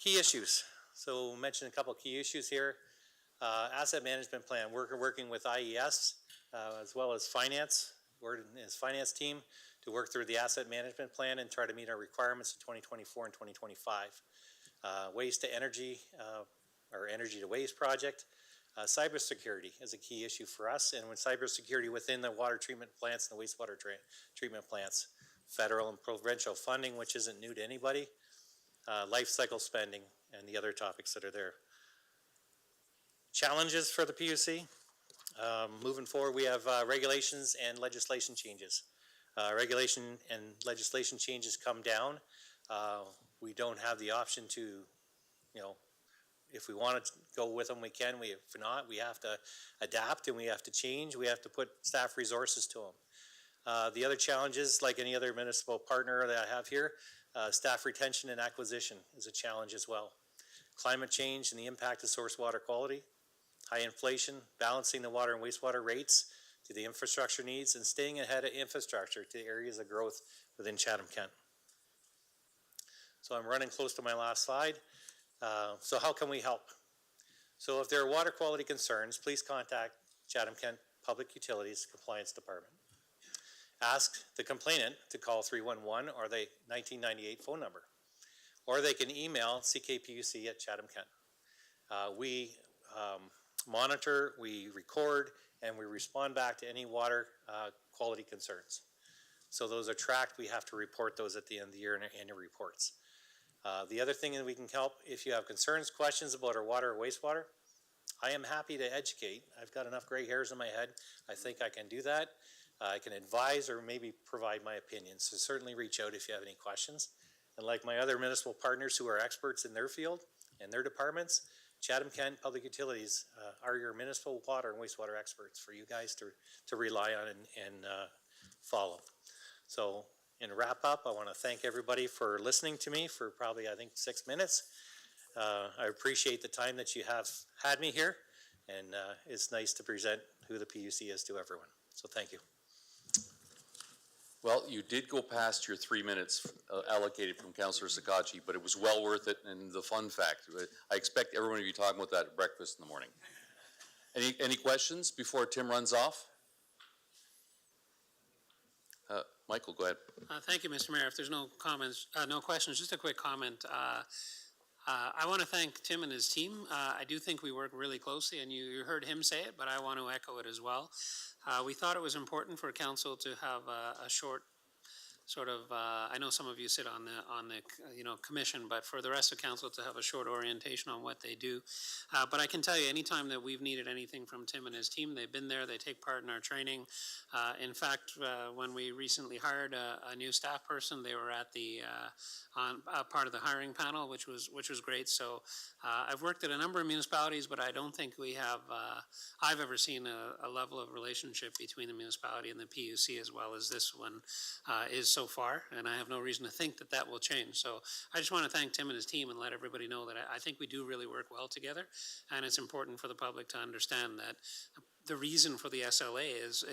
Key issues. So we'll mention a couple key issues here. Asset management plan, working with IES as well as finance, we're in his finance team to work through the asset management plan and try to meet our requirements in 2024 and 2025. Waste to energy, or energy to waste project. Cybersecurity is a key issue for us, and when cybersecurity within the water treatment plants and the wastewater treatment plants, federal and provincial funding, which isn't new to anybody, life cycle spending, and the other topics that are there. Challenges for the PUC. Moving forward, we have regulations and legislation changes. Regulation and legislation changes come down. We don't have the option to, if we want to go with them, we can. If not, we have to adapt and we have to change. We have to put staff resources to them. The other challenges, like any other municipal partner that I have here, staff retention and acquisition is a challenge as well. Climate change and the impact of source water quality. High inflation, balancing the water and wastewater rates to the infrastructure needs, and staying ahead of infrastructure to the areas of growth within Chatham-Kent. So I'm running close to my last slide. So how can we help? So if there are water quality concerns, please contact Chatham-Kent Public Utilities Compliance Department. Ask the complainant to call 311 or the 1998 phone number, or they can email ckpuc@Chatham-Kent. We monitor, we record, and we respond back to any water quality concerns. So those are tracked. We have to report those at the end of the year in our annual reports. The other thing that we can help, if you have concerns, questions about our water or wastewater, I am happy to educate. I've got enough gray hairs in my head. I think I can do that. I can advise or maybe provide my opinions. So certainly reach out if you have any questions. And like my other municipal partners who are experts in their field and their departments, Chatham-Kent Public Utilities are your municipal water and wastewater experts for you guys to rely on and follow. So in wrap up, I want to thank everybody for listening to me for probably, I think, 6 minutes. I appreciate the time that you have had me here, and it's nice to present who the PUC is to everyone. So thank you. Well, you did go past your 3 minutes allocated from Councillor Sakachi, but it was well worth it. And the fun fact, I expect everyone to be talking about that at breakfast in the morning. Any questions before Tim runs off? Michael, go ahead. Thank you, Mr. Mayor. If there's no comments, no questions, just a quick comment. I want to thank Tim and his team. I do think we work really closely, and you heard him say it, but I want to echo it as well. We thought it was important for council to have a short sort of, I know some of you sit on the commission, but for the rest of council to have a short orientation on what they do. But I can tell you, anytime that we've needed anything from Tim and his team, they've been there, they take part in our training. In fact, when we recently hired a new staff person, they were at the part of the hiring panel, which was great. So I've worked at a number of municipalities, but I don't think we have, I've ever seen a level of relationship between the municipality and the PUC as well as this one is so far, and I have no reason to think that that will change. So I just want to thank Tim and his team and let everybody know that I think we do really work well together, and it's important for the public to understand that the reason for the SLA is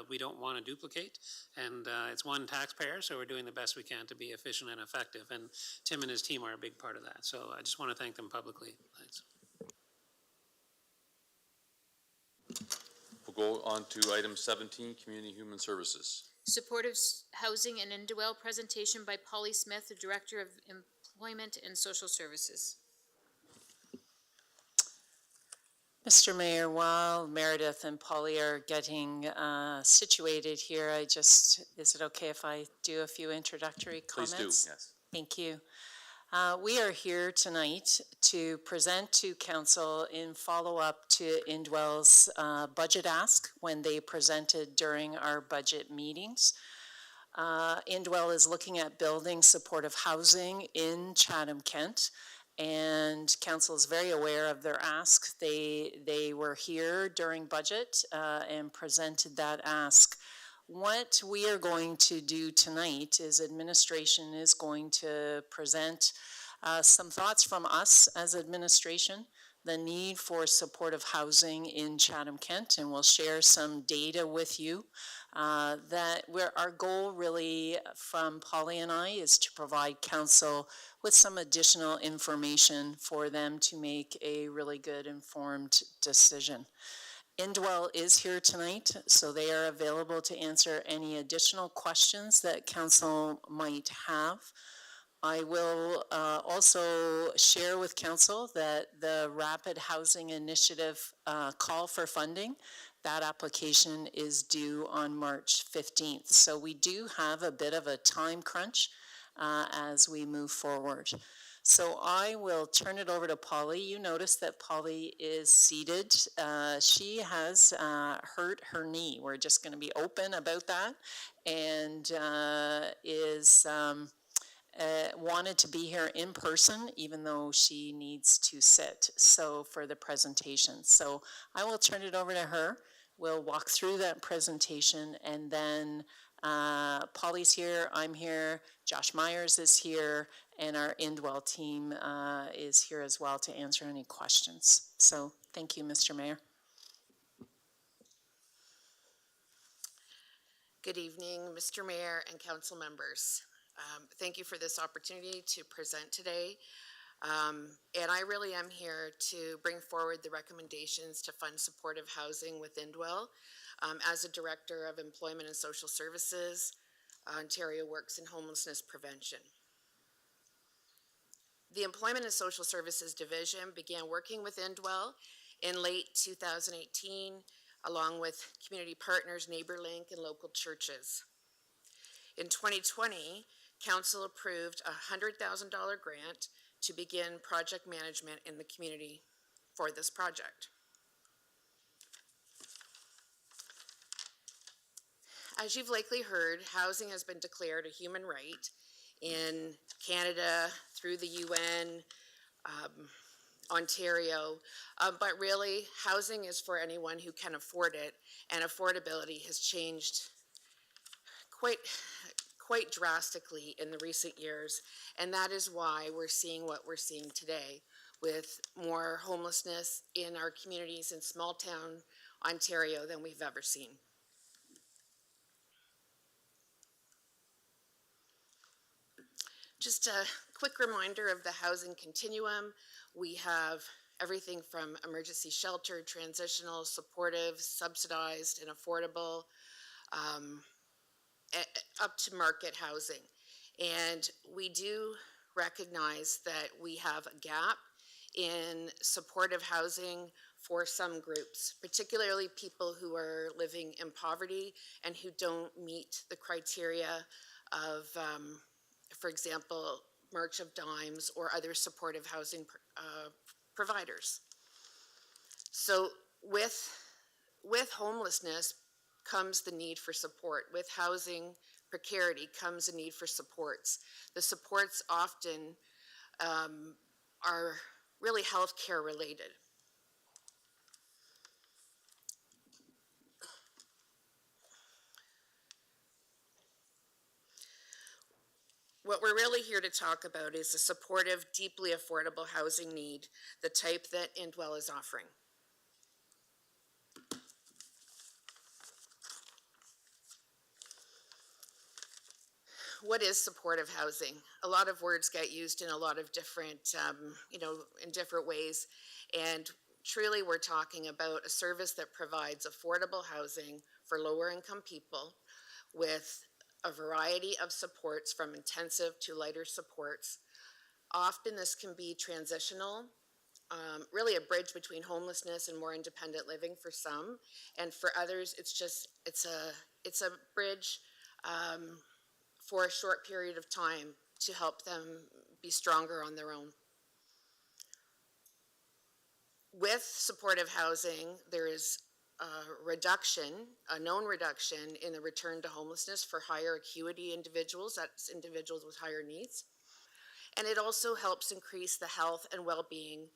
we don't want to duplicate, and it's one taxpayer, so we're doing the best we can to be efficient and effective, and Tim and his team are a big part of that. So I just want to thank them publicly. Thanks. We'll go on to item 17, Community Human Services. Supportive Housing and Indwell presentation by Polly Smith, the Director of Employment and Social Services. Mr. Mayor, while Meredith and Polly are getting situated here, is it okay if I do a few introductory comments? Please do, yes. Thank you. We are here tonight to present to Council in follow-up to Indwell's budget ask when they presented during our budget meetings. Indwell is looking at building supportive housing in Chatham-Kent, and Council is very aware of their ask. They were here during budget and presented that ask. What we are going to do tonight is administration is going to present some thoughts from us as administration the need for supportive housing in Chatham-Kent, and we'll share some data with you. Our goal really from Polly and I is to provide council with some additional information for them to make a really good informed decision. Indwell is here tonight, so they are available to answer any additional questions that council might have. I will also share with council that the Rapid Housing Initiative call for funding, that application is due on March 15th. So we do have a bit of a time crunch as we move forward. So I will turn it over to Polly. You notice that Polly is seated. She has hurt her knee. We're just going to be open about that, and is wanted to be here in person, even though she needs to sit for the presentation. So I will turn it over to her. We'll walk through that presentation, and then Polly's here, I'm here, Josh Myers is here, and our Indwell team is here as well to answer any questions. So thank you, Mr. Mayor. Good evening, Mr. Mayor and council members. Thank you for this opportunity to present today. And I really am here to bring forward the recommendations to fund supportive housing with Indwell. As a Director of Employment and Social Services, Ontario works in homelessness prevention. The Employment and Social Services Division began working with Indwell in late 2018, along with community partners, NeighborLink, and local churches. In 2020, Council approved a $100,000 grant to begin project management in the community for this project. As you've likely heard, housing has been declared a human right in Canada, through the UN, Ontario, but really housing is for anyone who can afford it, and affordability has changed quite drastically in the recent years, and that is why we're seeing what we're seeing today, with more homelessness in our communities in small town Ontario than we've ever seen. Just a quick reminder of the housing continuum. We have everything from emergency shelter, transitional, supportive, subsidized, and affordable, up to market housing. And we do recognize that we have a gap in supportive housing for some groups, particularly people who are living in poverty and who don't meet the criteria of, for example, March of Dimes or other supportive housing providers. So with homelessness comes the need for support. With housing precarity comes a need for supports. The supports often are really healthcare related. What we're really here to talk about is a supportive, deeply affordable housing need, the type that Indwell is offering. What is supportive housing? A lot of words get used in a lot of different, in different ways. And truly we're talking about a service that provides affordable housing for lower income people with a variety of supports, from intensive to lighter supports. Often this can be transitional, really a bridge between homelessness and more independent living for some. And for others, it's a bridge for a short period of time to help them be stronger on their own. With supportive housing, there is a known reduction in the return to homelessness for higher acuity individuals, that's individuals with higher needs. And it also helps increase the health and well-being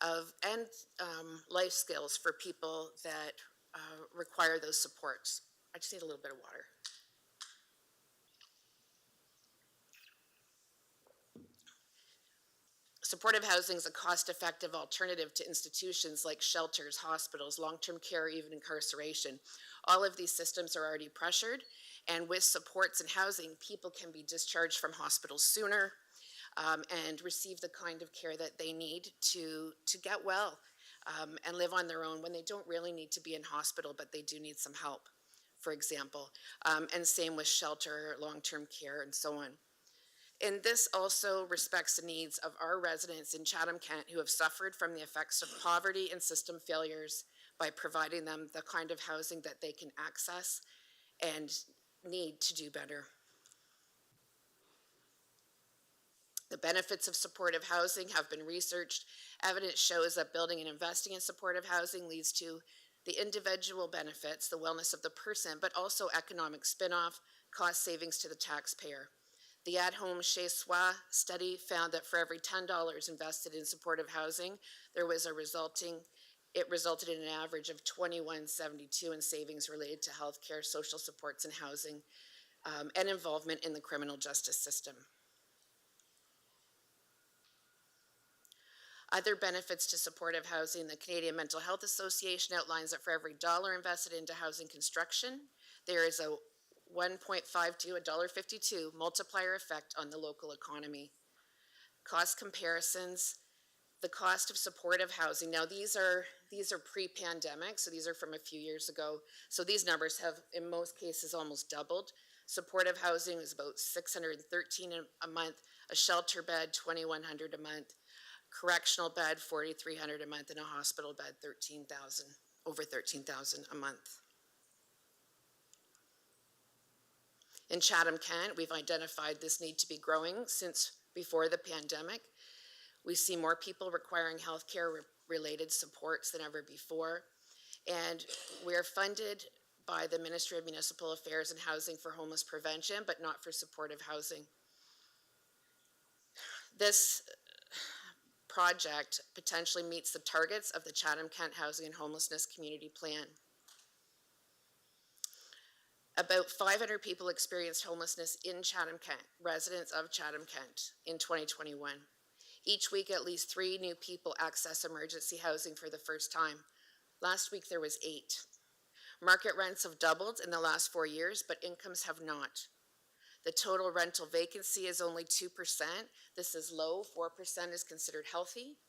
and life skills for people that require those supports. I just need a little bit of water. Supportive housing is a cost-effective alternative to institutions like shelters, hospitals, long-term care, even incarceration. All of these systems are already pressured, and with supports and housing, people can be discharged from hospitals sooner and receive the kind of care that they need to get well and live on their own when they don't really need to be in hospital, but they do need some help, for example. And same with shelter, long-term care, and so on. And this also respects the needs of our residents in Chatham-Kent who have suffered from the effects of poverty and system failures by providing them the kind of housing that they can access and need to do better. The benefits of supportive housing have been researched. Evidence shows that building and investing in supportive housing leads to the individual benefits, the wellness of the person, but also economic spin-off, cost savings to the taxpayer. The At Home Chez Soi study found that for every $10 invested in supportive housing, it resulted in an average of $21.72 in savings related to healthcare, social supports, and housing, and involvement in the criminal justice system. Other benefits to supportive housing, the Canadian Mental Health Association outlines that for every dollar invested into housing construction, there is a $1.52 multiplier effect on the local economy. Cost comparisons, the cost of supportive housing. Now these are pre-pandemic, so these are from a few years ago. So these numbers have, in most cases, almost doubled. Supportive housing is about $613 a month, a shelter bed $2,100 a month, correctional bed $4,300 a month, and a hospital bed over $13,000 a month. In Chatham-Kent, we've identified this need to be growing since before the pandemic. We see more people requiring healthcare related supports than ever before. And we're funded by the Ministry of Municipal Affairs and Housing for homeless prevention, but not for supportive housing. This project potentially meets the targets of the Chatham-Kent Housing and Homelessness Community Plan. About 500 people experienced homelessness in Chatham-Kent, residents of Chatham-Kent, in 2021. Each week, at least 3 new people access emergency housing for the first time. Last week, there was 8. Market rents have doubled in the last 4 years, but incomes have not. The total rental vacancy is only 2%. This is low. 4% is considered healthy.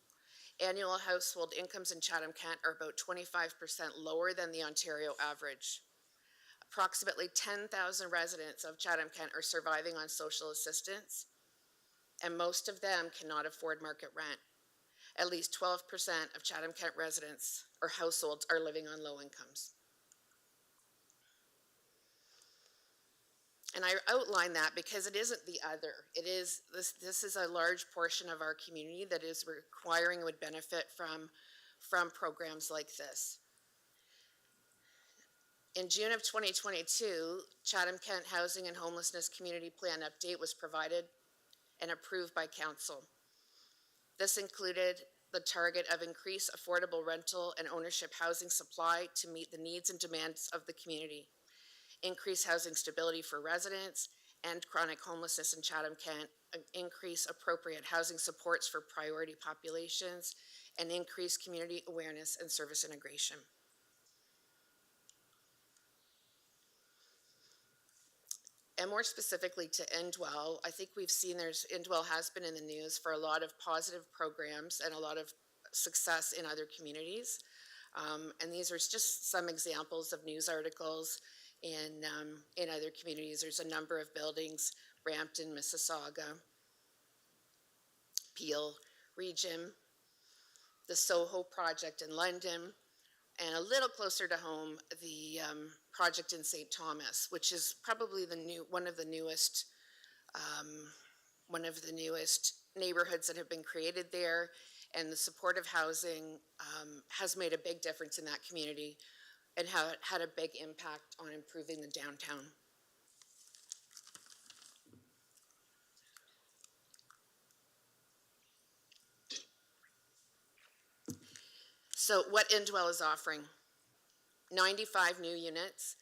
Annual household incomes in Chatham-Kent are about 25% lower than the Ontario average. Approximately 10,000 residents of Chatham-Kent are surviving on social assistance, and most of them cannot afford market rent. At least 12% of Chatham-Kent residents or households are living on low incomes. And I outline that because it isn't the other. It is, this is a large portion of our community that is requiring, would benefit from programs like this. In June of 2022, Chatham-Kent Housing and Homelessness Community Plan Update was provided and approved by Council. This included the target of increased affordable rental and ownership housing supply to meet the needs and demands of the community, increase housing stability for residents and chronic homelessness in Chatham-Kent, increase appropriate housing supports for priority populations, and increase community awareness and service integration. And more specifically to Indwell, I think we've seen Indwell has been in the news for a lot of positive programs and a lot of success in other communities. And these are just some examples of news articles in other communities. There's a number of buildings, Brampton, Mississauga, Peel region, the Soho project in London, and a little closer to home, the project in St. Thomas, which is probably one of the newest neighborhoods that have been created there, and the supportive housing has made a big difference in that community and had a big impact on improving the downtown. So what Indwell is offering: 95 new units,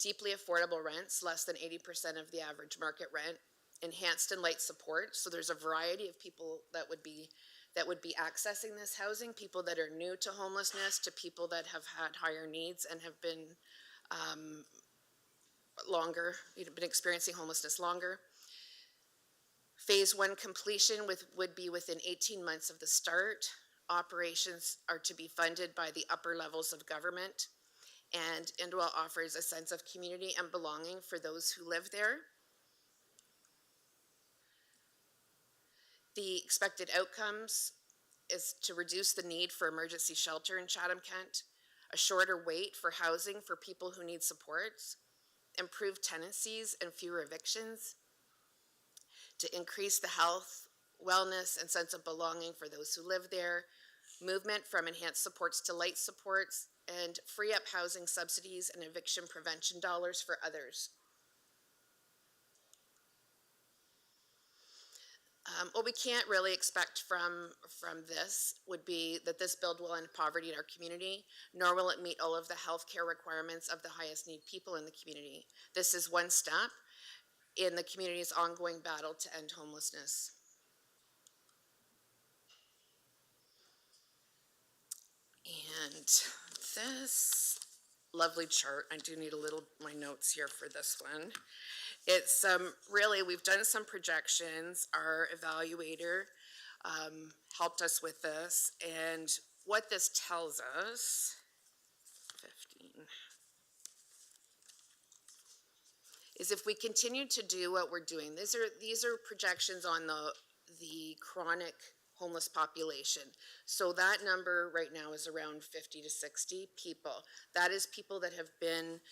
deeply affordable rents, less than 80% of the average market rent, enhanced and light support. So there's a variety of people that would be accessing this housing, people that are new to homelessness, to people that have had higher needs and have been been experiencing homelessness longer. Phase 1 completion would be within 18 months of the start. Operations are to be funded by the upper levels of government, and Indwell offers a sense of community and belonging for those who live there. The expected outcomes is to reduce the need for emergency shelter in Chatham-Kent, a shorter wait for housing for people who need supports, improved tenancies and fewer evictions, to increase the health, wellness, and sense of belonging for those who live there, movement from enhanced supports to light supports, and free up housing subsidies and eviction prevention dollars for others. What we can't really expect from this would be that this bill will end poverty in our community, nor will it meet all of the healthcare requirements of the highest need people in the community. This is one step in the community's ongoing battle to end homelessness. And this lovely chart, I do need my notes here for this one. It's really, we've done some projections. Our evaluator helped us with this, and what this tells us, 15, is if we continue to do what we're doing, these are projections on the chronic homeless population. So that number right now is around 50 to 60 people. That is people that have been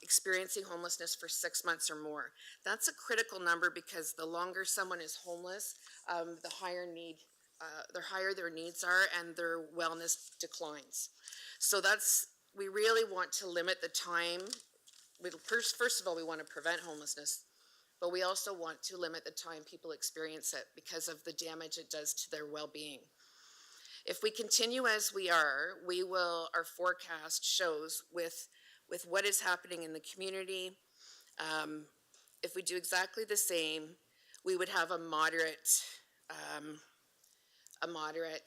experiencing homelessness for 6 months or more. That's a critical number because the longer someone is homeless, the higher their needs are and their wellness declines. So we really want to limit the time. First of all, we want to prevent homelessness, but we also want to limit the time people experience it because of the damage it does to their well-being. If we continue as we are, our forecast shows with what is happening in the community, if we do exactly the same, we would have a moderate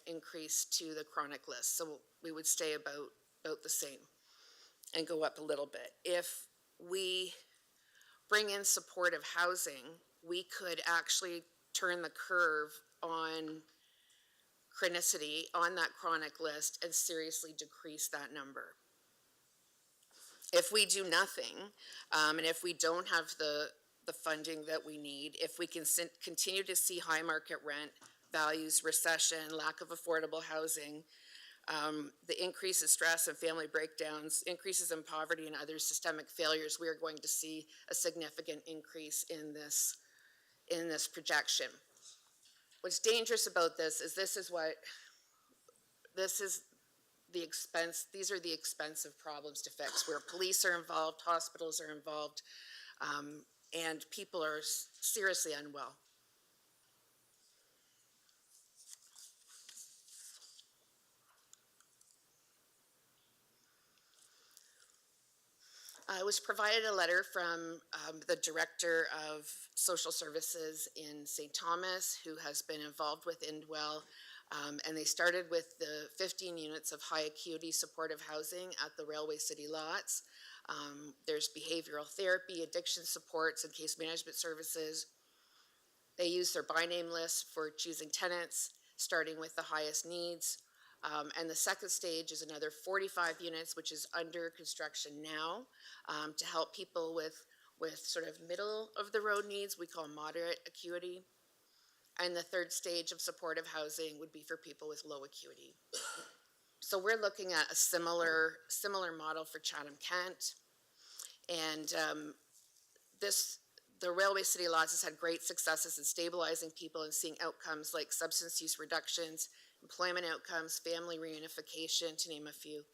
increase to the chronic list. So we would stay about the same and go up a little bit. If we bring in supportive housing, we could actually turn the curve on chronicity on that chronic list and seriously decrease that number. If we do nothing, and if we don't have the funding that we need, if we can continue to see high market rent values, recession, lack of affordable housing, the increase in stress and family breakdowns, increases in poverty and other systemic failures, we are going to see a significant increase in this projection. What's dangerous about this is these are the expensive problems to fix, where police are involved, hospitals are involved, and people are seriously unwell. I was provided a letter from the Director of Social Services in St. Thomas, who has been involved with Indwell, and they started with the 15 units of high acuity supportive housing at the Railway City lots. There's behavioral therapy, addiction supports, and case management services. They use their by name list for choosing tenants, starting with the highest needs. And the second stage is another 45 units, which is under construction now, to help people with sort of middle of the road needs, we call moderate acuity. And the third stage of supportive housing would be for people with low acuity. So we're looking at a similar model for Chatham-Kent. And the Railway City lots has had great successes in stabilizing people and seeing outcomes like substance use reductions, employment outcomes, family reunification, to name a few.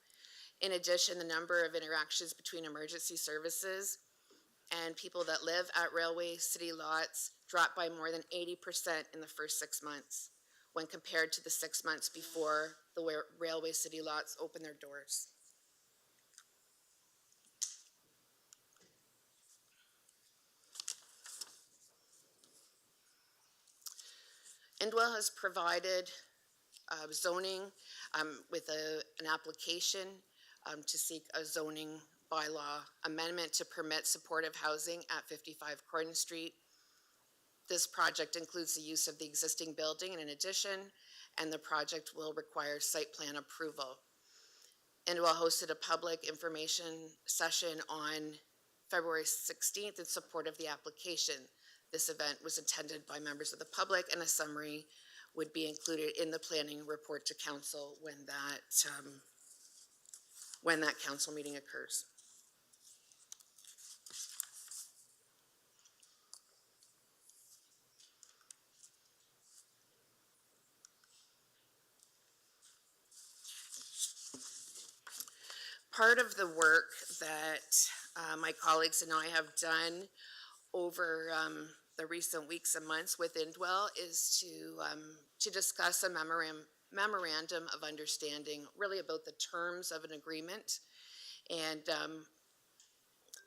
In addition, the number of interactions between emergency services and people that live at Railway City lots dropped by more than 80% in the first 6 months when compared to the 6 months before the Railway City lots opened their doors. Indwell has provided zoning with an application to seek a zoning bylaw amendment to permit supportive housing at 55 Croydon Street. This project includes the use of the existing building and an addition, and the project will require site plan approval. Indwell hosted a public information session on February 16th in support of the application. This event was attended by members of the public, and a summary would be included in the planning report to council when that council meeting occurs. Part of the work that my colleagues and I have done over the recent weeks and months with Indwell is to discuss a memorandum of understanding, really about the terms of an agreement. And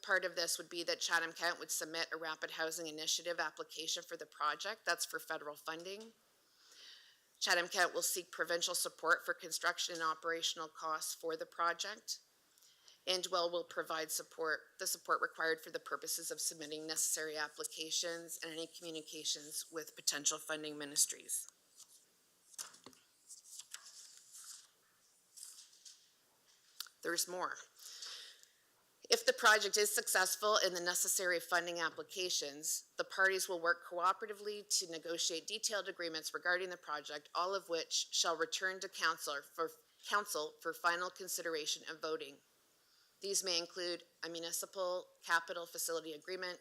part of this would be that Chatham-Kent would submit a rapid housing initiative application for the project. That's for federal funding. Chatham-Kent will seek provincial support for construction and operational costs for the project. Indwell will provide the support required for the purposes of submitting necessary applications and any communications with potential funding ministries. There's more. If the project is successful in the necessary funding applications, the parties will work cooperatively to negotiate detailed agreements regarding the project, all of which shall return to council for final consideration and voting. These may include a municipal capital facility agreement,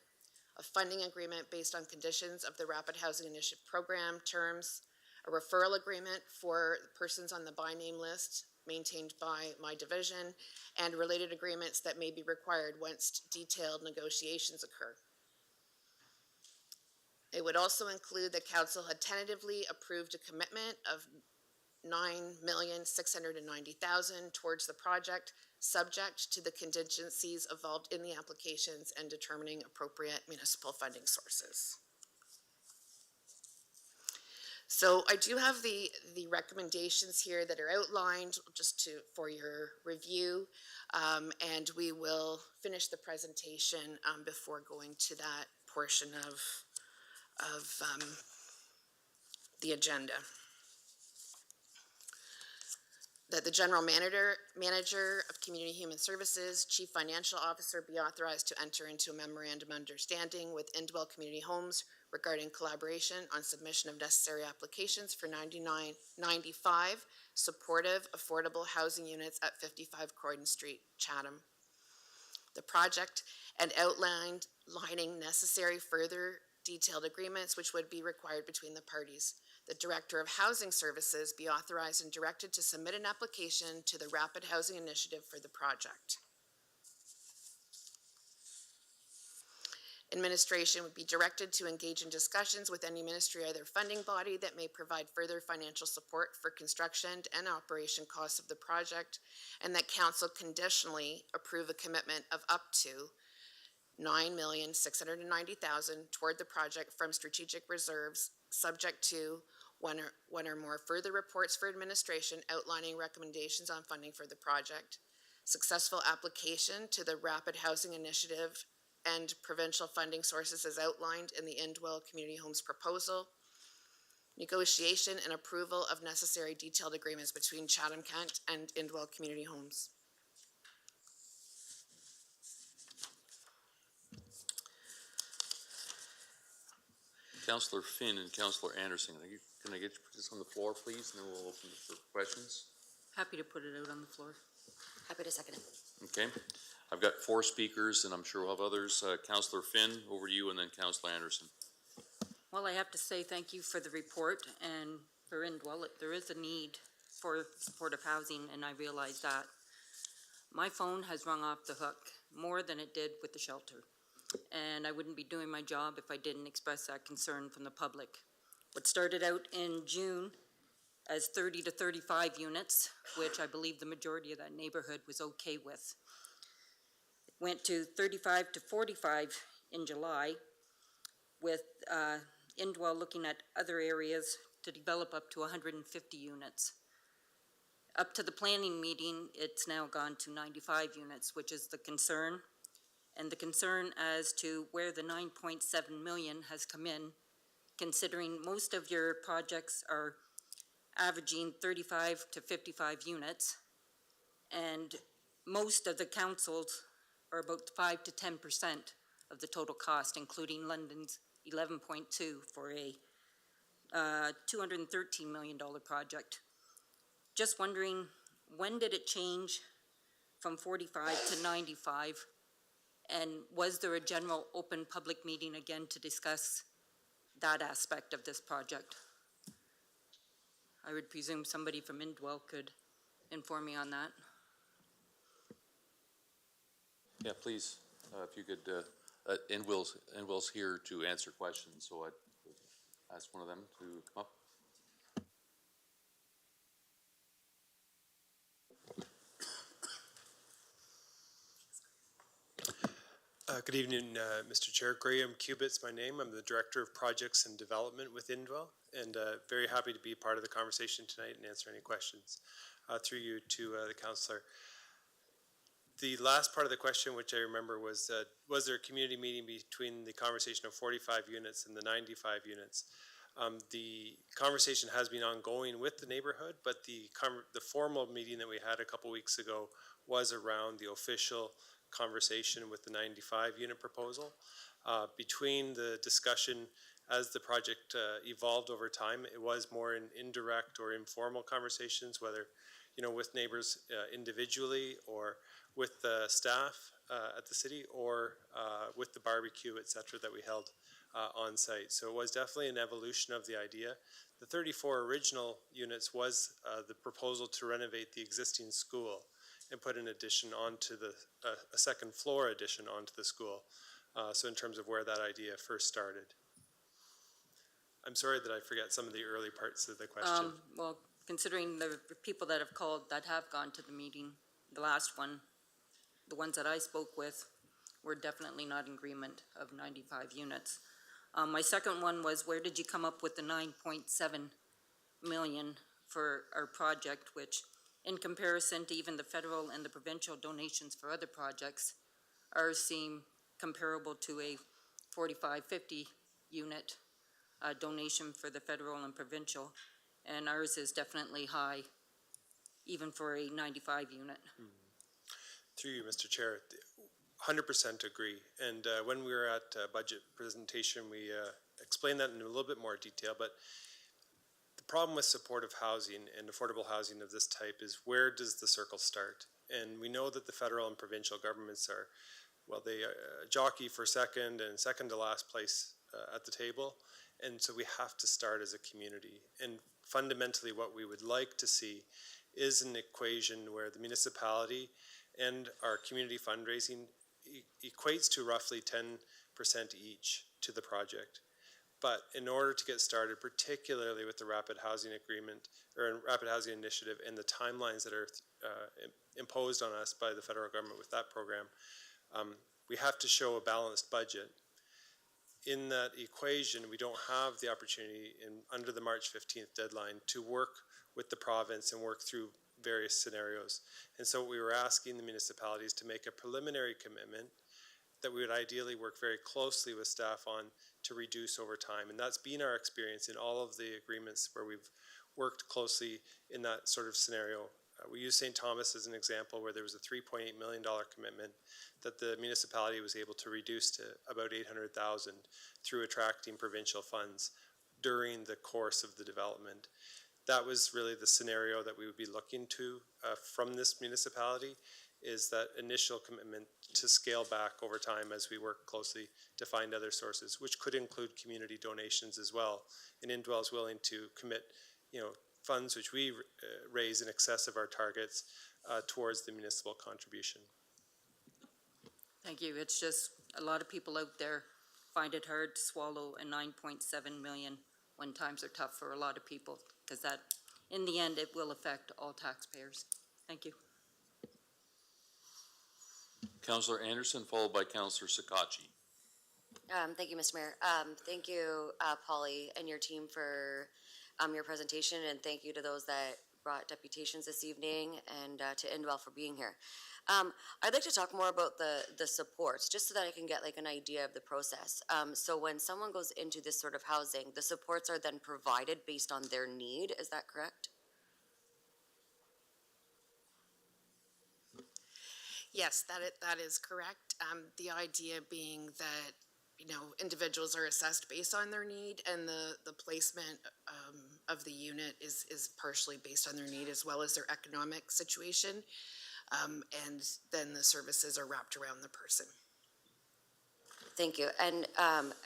a funding agreement based on conditions of the Rapid Housing Initiative Program terms, a referral agreement for persons on the by name list maintained by my division, and related agreements that may be required once detailed negotiations occur. It would also include that council had tentatively approved a commitment of $9,690,000 towards the project, subject to the contingencies involved in the applications and determining appropriate municipal funding sources. So I do have the recommendations here that are outlined just for your review, and we will finish the presentation before going to that portion of the agenda. That the General Manager of Community Human Services, Chief Financial Officer be authorized to enter into a memorandum of understanding with Indwell Community Homes regarding collaboration on submission of necessary applications for 95 supportive, affordable housing units at 55 Croydon Street, Chatham. The project and outlining necessary further detailed agreements which would be required between the parties. The Director of Housing Services be authorized and directed to submit an application to the Rapid Housing Initiative for the project. Administration would be directed to engage in discussions with any ministry or other funding body that may provide further financial support for construction and operation costs of the project, and that council conditionally approve a commitment of up to $9,690,000 toward the project from strategic reserves, subject to one or more further reports for administration outlining recommendations on funding for the project, successful application to the Rapid Housing Initiative and provincial funding sources as outlined in the Indwell Community Homes proposal, negotiation and approval of necessary detailed agreements between Chatham-Kent and Indwell Community Homes. Councillor Finn and Councillor Anderson, can I get this on the floor, please, and then we'll open it for questions? Happy to put it out on the floor. Happy to second it. Okay. I've got 4 speakers, and I'm sure we'll have others. Councillor Finn, over to you, and then Councillor Anderson. Well, I have to say thank you for the report, and for Indwell, there is a need for supportive housing, and I realize that. My phone has rung off the hook more than it did with the shelter, and I wouldn't be doing my job if I didn't express that concern from the public. What started out in June as 30 to 35 units, which I believe the majority of that neighborhood was okay with, went to 35 to 45 in July, with Indwell looking at other areas to develop up to 150 units. Up to the planning meeting, it's now gone to 95 units, which is the concern. And the concern as to where the 9.7 million has come in, considering most of your projects are averaging 35 to 55 units, and most of the councils are about 5 to 10% of the total cost, including London's 11.2 for a $213 million project. Just wondering, when did it change from 45 to 95? And was there a general open public meeting again to discuss that aspect of this project? I would presume somebody from Indwell could inform me on that. Yeah, please, if you could, Inwell's here to answer questions, so I'd ask one of them to come up. Good evening, Mr. Chair. Graham Cubit's my name. I'm the Director of Projects and Development with Indwell, and very happy to be part of the conversation tonight and answer any questions through you to the councillor. The last part of the question, which I remember, was there a community meeting between the conversation of 45 units and the 95 units? The conversation has been ongoing with the neighborhood, but the formal meeting that we had a couple weeks ago was around the official conversation with the 95 unit proposal. Between the discussion as the project evolved over time, it was more in indirect or informal conversations, whether with neighbors individually or with the staff at the city or with the barbecue, et cetera, that we held on site. So it was definitely an evolution of the idea. The 34 original units was the proposal to renovate the existing school and put an addition onto a second floor addition onto the school. So in terms of where that idea first started. I'm sorry that I forget some of the early parts of the question. Well, considering the people that have called that have gone to the meeting, the last one, the ones that I spoke with were definitely not in agreement of 95 units. My second one was, where did you come up with the 9.7 million for our project, which in comparison to even the federal and the provincial donations for other projects, ours seem comparable to a 45, 50 unit donation for the federal and provincial, and ours is definitely high, even for a 95 unit. Through you, Mr. Chair, 100% agree. And when we were at budget presentation, we explained that in a little bit more detail, but the problem with supportive housing and affordable housing of this type is, where does the circle start? And we know that the federal and provincial governments are, well, they jockey for second and second to last place at the table. And so we have to start as a community. And fundamentally what we would like to see is an equation where the municipality and our community fundraising equates to roughly 10% each to the project. But in order to get started, particularly with the Rapid Housing Agreement or Rapid Housing Initiative and the timelines that are imposed on us by the federal government with that program, we have to show a balanced budget. In that equation, we don't have the opportunity under the March 15th deadline to work with the province and work through various scenarios. And so we were asking the municipalities to make a preliminary commitment that we would ideally work very closely with staff on to reduce over time. And that's been our experience in all of the agreements where we've worked closely in that sort of scenario. We use St. Thomas as an example, where there was a $3.8 million commitment that the municipality was able to reduce to about $800,000 through attracting provincial funds during the course of the development. That was really the scenario that we would be looking to from this municipality, is that initial commitment to scale back over time as we work closely to find other sources, which could include community donations as well. And Indwell is willing to commit, funds which we raise in excess of our targets towards the municipal contribution. Thank you. It's just a lot of people out there find it hard to swallow a 9.7 million when times are tough for a lot of people, because that, in the end, it will affect all taxpayers. Thank you. Councillor Anderson, followed by Councillor Sakachi. Thank you, Mr. Mayor. Thank you, Polly, and your team for your presentation, and thank you to those that brought deputations this evening, and to Indwell for being here. I'd like to talk more about the supports, just so that I can get like an idea of the process. So when someone goes into this sort of housing, the supports are then provided based on their need, is that correct? Yes, that is correct. The idea being that, you know, individuals are assessed based on their need, and the placement of the unit is partially based on their need as well as their economic situation. And then the services are wrapped around the person. Thank you. And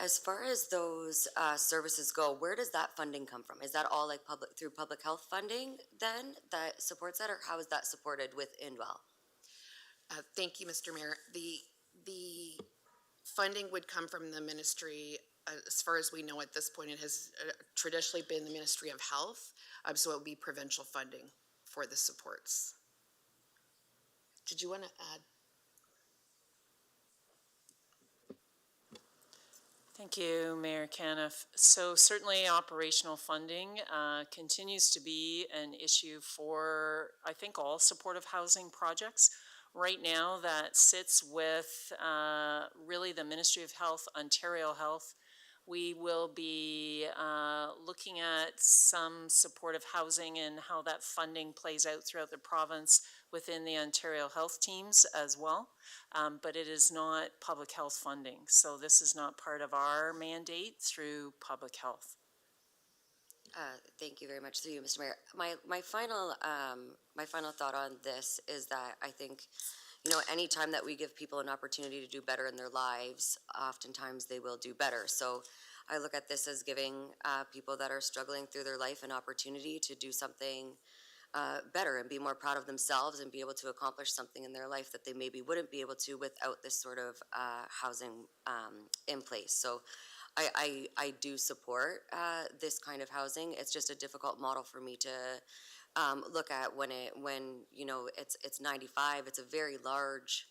as far as those services go, where does that funding come from? Is that all like through public health funding then that supports that, or how is that supported with Indwell? Thank you, Mr. Mayor. The funding would come from the ministry. As far as we know at this point, it has traditionally been the Ministry of Health, so it would be provincial funding for the supports. Did you want to add? Thank you, Mayor Caniff. So certainly operational funding continues to be an issue for, I think, all supportive housing projects. Right now that sits with really the Ministry of Health, Ontario Health. We will be looking at some supportive housing and how that funding plays out throughout the province within the Ontario Health teams as well. But it is not public health funding. So this is not part of our mandate through public health. Thank you very much through you, Mr. Mayor. My final thought on this is that I think, you know, anytime that we give people an opportunity to do better in their lives, oftentimes they will do better. So I look at this as giving people that are struggling through their life an opportunity to do something better and be more proud of themselves and be able to accomplish something in their life that they maybe wouldn't be able to without this sort of housing in place. So I do support this kind of housing. It's just a difficult model for me to look at when you know it's 95. It's a very large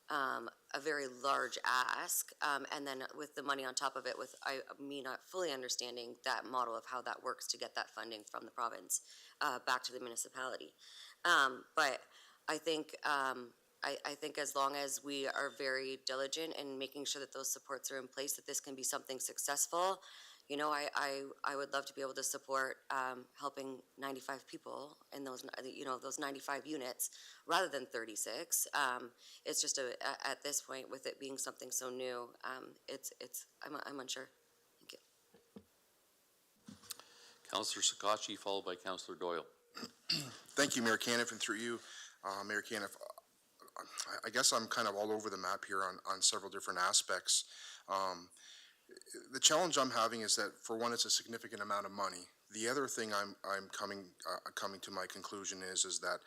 ask, and then with the money on top of it, with me not fully understanding that model of how that works to get that funding from the province back to the municipality. But I think I think as long as we are very diligent in making sure that those supports are in place, that this can be something successful. You know, I would love to be able to support helping 95 people in those, you know, those 95 units rather than 36. It's just at this point, with it being something so new, I'm unsure. Thank you. Councillor Sakachi, followed by Councillor Doyle. Thank you, Mayor Caniff, and through you, Mayor Caniff. I guess I'm kind of all over the map here on several different aspects. The challenge I'm having is that, for one, it's a significant amount of money. The other thing I'm coming to my conclusion is that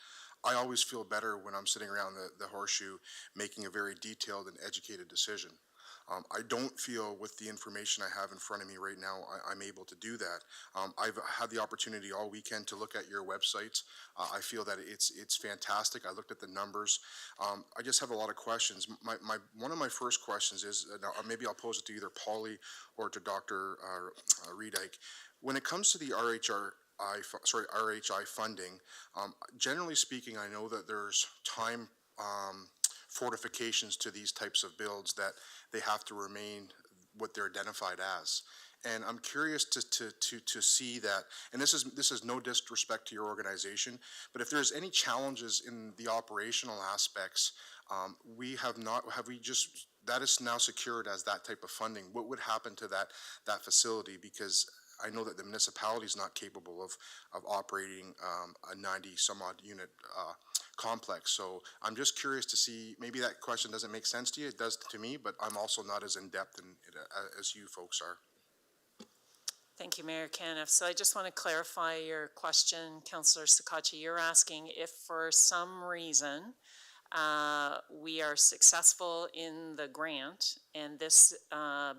I always feel better when I'm sitting around the horseshoe making a very detailed and educated decision. I don't feel, with the information I have in front of me right now, I'm able to do that. I've had the opportunity all weekend to look at your websites. I feel that it's fantastic. I looked at the numbers. I just have a lot of questions. One of my first questions is, maybe I'll pose it to either Polly or to Dr. Redike. When it comes to the RHI funding, generally speaking, I know that there's time fortifications to these types of builds, that they have to remain what they're identified as. And I'm curious to see that, and this is no disrespect to your organization, but if there's any challenges in the operational aspects, that is now secured as that type of funding. What would happen to that facility? Because I know that the municipality is not capable of operating a 90 some odd unit complex. So I'm just curious to see, maybe that question doesn't make sense to you. It does to me, but I'm also not as in depth as you folks are. Thank you, Mayor Caniff. So I just want to clarify your question, Councillor Sakachi. You're asking if for some reason we are successful in the grant and this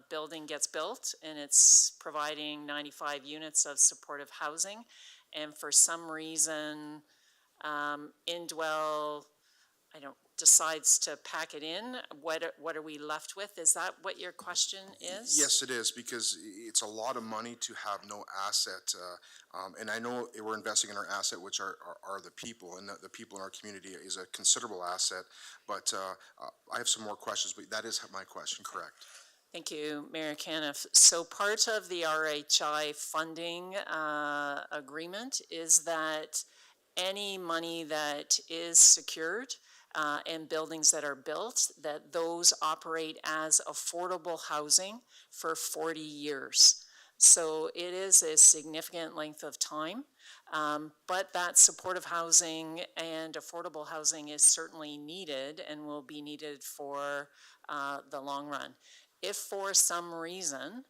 building gets built and it's providing 95 units of supportive housing, and for some reason Indwell, decides to pack it in, what are we left with? Is that what your question is? Yes, it is, because it's a lot of money to have no asset. And I know we're investing in our asset, which are the people, and the people in our community is a considerable asset. But I have some more questions, but that is my question, correct? Thank you, Mayor Caniff. So part of the RHI funding agreement is that any money that is secured and buildings that are built, that those operate as affordable housing for 40 years. So it is a significant length of time, but that supportive housing and affordable housing is certainly needed and will be needed for the long run. If for some reason,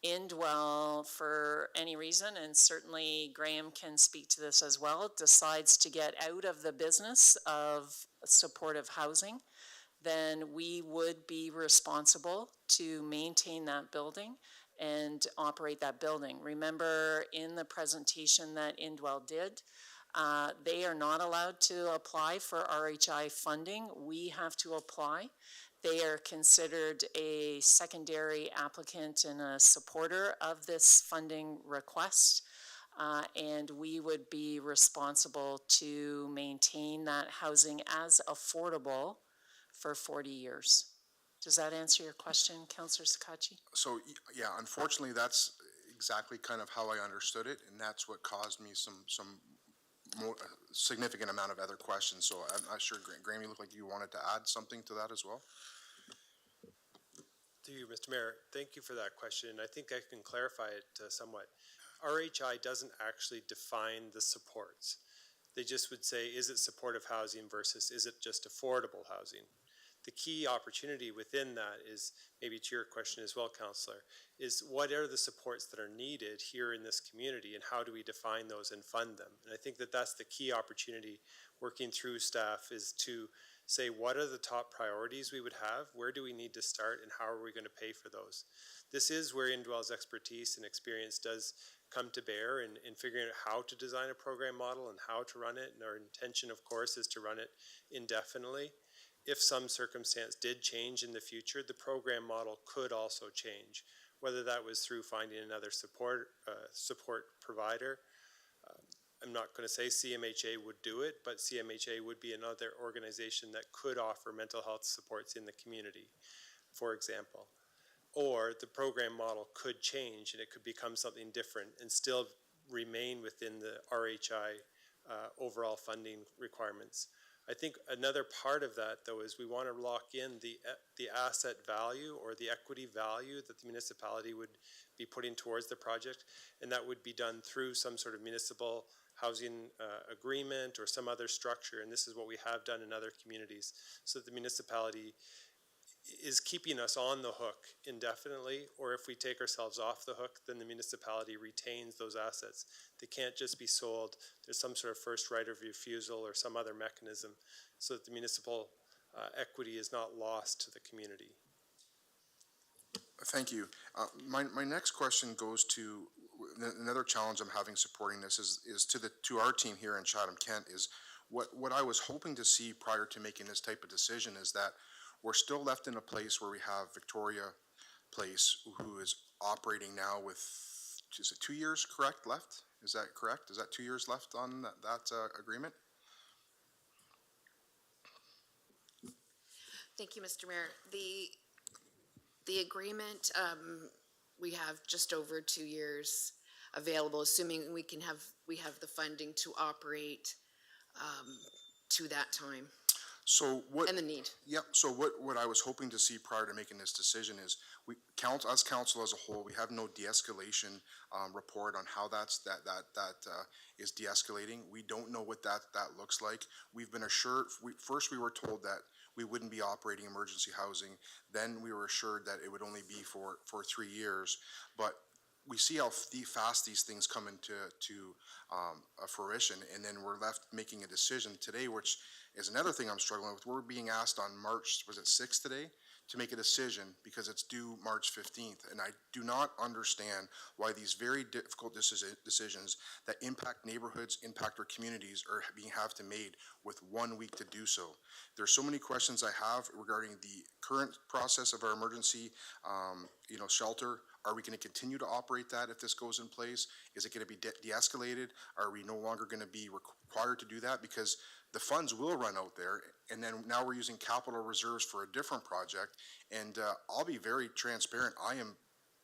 Indwell, for any reason, and certainly Graham can speak to this as well, decides to get out of the business of supportive housing, then we would be responsible to maintain that building and operate that building. Remember in the presentation that Indwell did, they are not allowed to apply for RHI funding. We have to apply. They are considered a secondary applicant and a supporter of this funding request. And we would be responsible to maintain that housing as affordable for 40 years. Does that answer your question, Councillor Sakachi? So, yeah, unfortunately, that's exactly kind of how I understood it, and that's what caused me some more significant amount of other questions. So I'm not sure, Graham, you look like you wanted to add something to that as well? Through you, Mr. Mayor, thank you for that question. I think I can clarify it somewhat. RHI doesn't actually define the supports. They just would say, is it supportive housing versus is it just affordable housing? The key opportunity within that is, maybe to your question as well, Councillor, is what are the supports that are needed here in this community and how do we define those and fund them? And I think that that's the key opportunity working through staff, is to say what are the top priorities we would have, where do we need to start, and how are we going to pay for those? This is where Indwell's expertise and experience does come to bear in figuring out how to design a program model and how to run it. And our intention, of course, is to run it indefinitely. If some circumstance did change in the future, the program model could also change, whether that was through finding another support provider. I'm not going to say CMHA would do it, but CMHA would be another organization that could offer mental health supports in the community, for example. Or the program model could change and it could become something different and still remain within the RHI overall funding requirements. I think another part of that, though, is we want to lock in the asset value or the equity value that the municipality would be putting towards the project, and that would be done through some sort of municipal housing agreement or some other structure, and this is what we have done in other communities, so that the municipality is keeping us on the hook indefinitely, or if we take ourselves off the hook, then the municipality retains those assets. They can't just be sold. There's some sort of first right of refusal or some other mechanism so that the municipal equity is not lost to the community. Thank you. My next question goes to another challenge I'm having supporting this is to our team here in Chatham-Kent is what I was hoping to see prior to making this type of decision is that we're still left in a place where we have Victoria Place, who is operating now with, is it 2 years correct left? Is that correct? Is that 2 years left on that agreement? Thank you, Mr. Mayor. The agreement, we have just over 2 years available, assuming we have the funding to operate to that time. So what? And the need. Yep. So what I was hoping to see prior to making this decision is as council as a whole, we have no de-escalation report on how that is de-escalating. We don't know what that looks like. We've been assured. First, we were told that we wouldn't be operating emergency housing. Then we were assured that it would only be for 3 years. But we see how fast these things come into fruition, and then we're left making a decision today, which is another thing I'm struggling with. We're being asked on March, was it 6th today, to make a decision because it's due March 15th. And I do not understand why these very difficult decisions that impact neighborhoods, impact our communities are being have to made with 1 week to do so. There's so many questions I have regarding the current process of our emergency, shelter. Are we going to continue to operate that if this goes in place? Is it going to be de-escalated? Are we no longer going to be required to do that? Because the funds will run out there, and then now we're using capital reserves for a different project. And I'll be very transparent. I am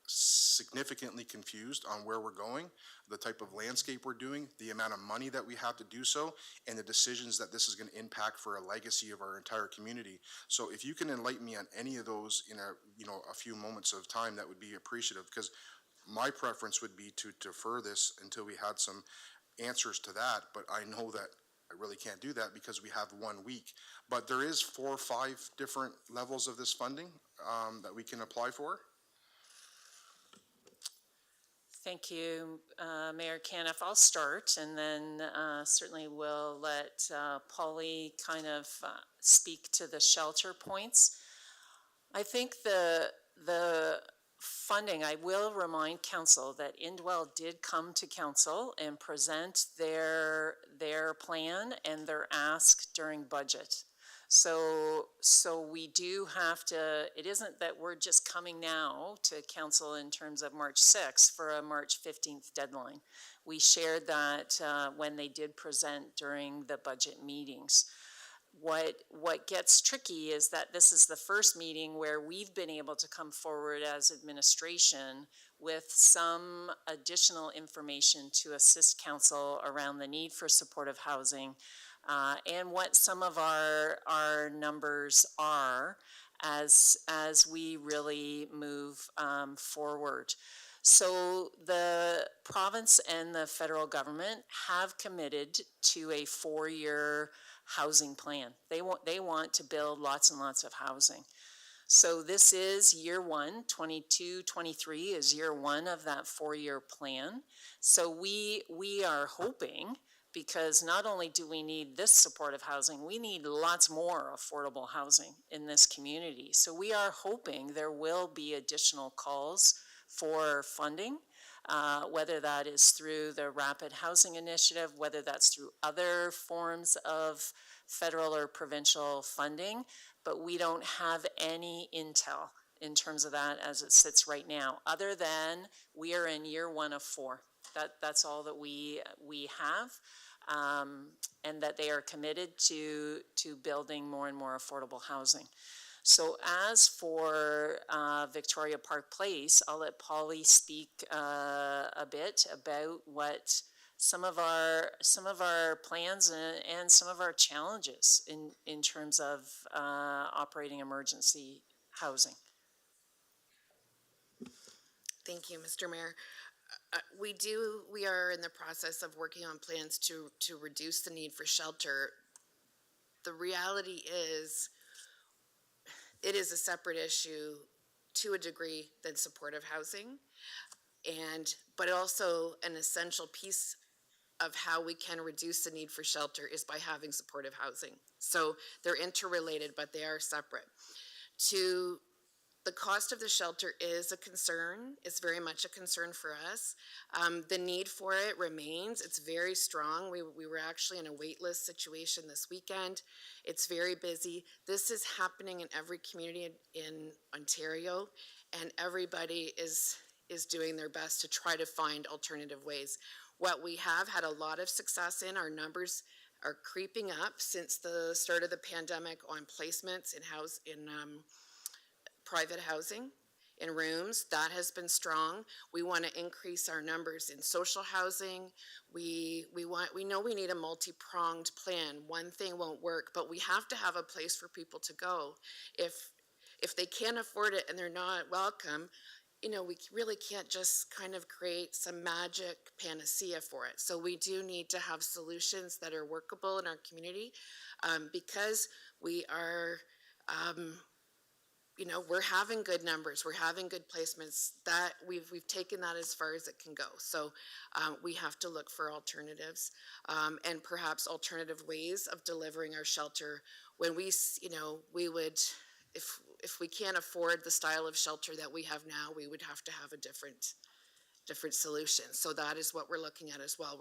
significantly confused on where we're going, the type of landscape we're doing, the amount of money that we have to do so, and the decisions that this is going to impact for a legacy of our entire community. So if you can enlighten me on any of those in a few moments of time, that would be appreciative, because my preference would be to defer this until we had some answers to that. But I know that I really can't do that because we have 1 week. But there is 4 or 5 different levels of this funding that we can apply for. Thank you, Mayor Caniff. I'll start, and then certainly we'll let Polly kind of speak to the shelter points. I think the funding, I will remind council that Indwell did come to council and present their plan and their ask during budget. So we do have to, it isn't that we're just coming now to council in terms of March 6th for a March 15th deadline. We shared that when they did present during the budget meetings. What gets tricky is that this is the first meeting where we've been able to come forward as administration with some additional information to assist council around the need for supportive housing, and what some of our numbers are as we really move forward. So the province and the federal government have committed to a 4-year housing plan. They want to build lots and lots of housing. So this is year 1, 22-23 is year 1 of that 4-year plan. So we are hoping, because not only do we need this supportive housing, we need lots more affordable housing in this community. So we are hoping there will be additional calls for funding, whether that is through the Rapid Housing Initiative, whether that's through other forms of federal or provincial funding, but we don't have any intel in terms of that as it sits right now, other than we are in year 1 of 4. That's all that we have, and that they are committed to building more and more affordable housing. So as for Victoria Park Place, I'll let Polly speak a bit about what some of our plans and some of our challenges in terms of operating emergency housing. Thank you, Mr. Mayor. We are in the process of working on plans to reduce the need for shelter. The reality is, it is a separate issue to a degree than supportive housing, but also an essential piece of how we can reduce the need for shelter is by having supportive housing. So they're interrelated, but they are separate. The cost of the shelter is a concern. It's very much a concern for us. The need for it remains. It's very strong. We were actually in a wait list situation this weekend. It's very busy. This is happening in every community in Ontario, and everybody is doing their best to try to find alternative ways. What we have had a lot of success in, our numbers are creeping up since the start of the pandemic on placements in private housing, in rooms. That has been strong. We want to increase our numbers in social housing. We know we need a multi-pronged plan. One thing won't work, but we have to have a place for people to go. If they can't afford it and they're not welcome, we really can't just kind of create some magic panacea for it. So we do need to have solutions that are workable in our community, because we are, we're having good numbers, we're having good placements, that we've taken that as far as it can go. So we have to look for alternatives, and perhaps alternative ways of delivering our shelter. When we would if we can't afford the style of shelter that we have now, we would have to have a different solution. So that is what we're looking at as well.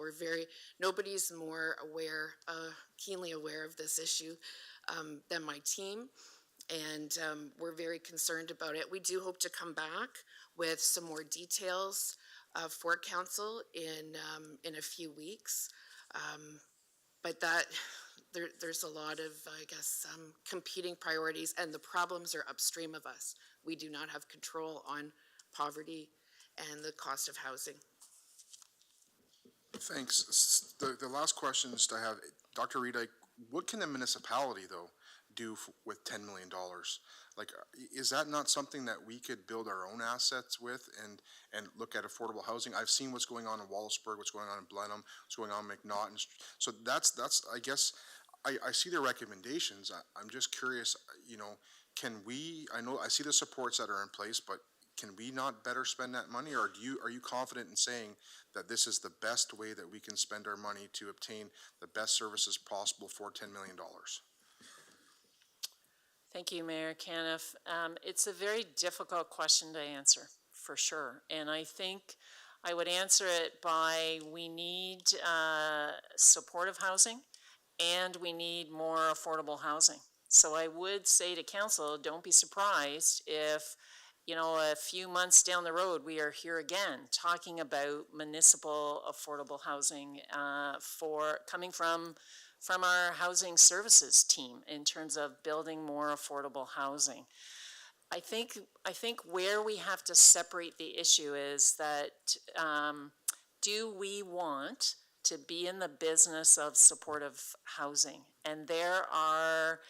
Nobody's more aware, keenly aware of this issue than my team. And we're very concerned about it. We do hope to come back with some more details for council in a few weeks. But there's a lot of, I guess, competing priorities, and the problems are upstream of us. We do not have control on poverty and the cost of housing. Thanks. The last question just I have, Dr. Reed, what can the municipality, though, do with $10 million? Like, is that not something that we could build our own assets with and look at affordable housing? I've seen what's going on in Wallaceburg, what's going on in Blenheim, what's going on in McNaughton. So that's I guess, I see their recommendations. I'm just curious, can we, I see the supports that are in place, but can we not better spend that money? Or are you confident in saying that this is the best way that we can spend our money to obtain the best services possible for $10 million? Thank you, Mayor Caniff. It's a very difficult question to answer, for sure. And I think I would answer it by we need supportive housing and we need more affordable housing. So I would say to council, don't be surprised if, a few months down the road, we are here again talking about municipal affordable housing coming from our housing services team in terms of building more affordable housing. I think where we have to separate the issue is that do we want to be in the business of supportive housing? And there are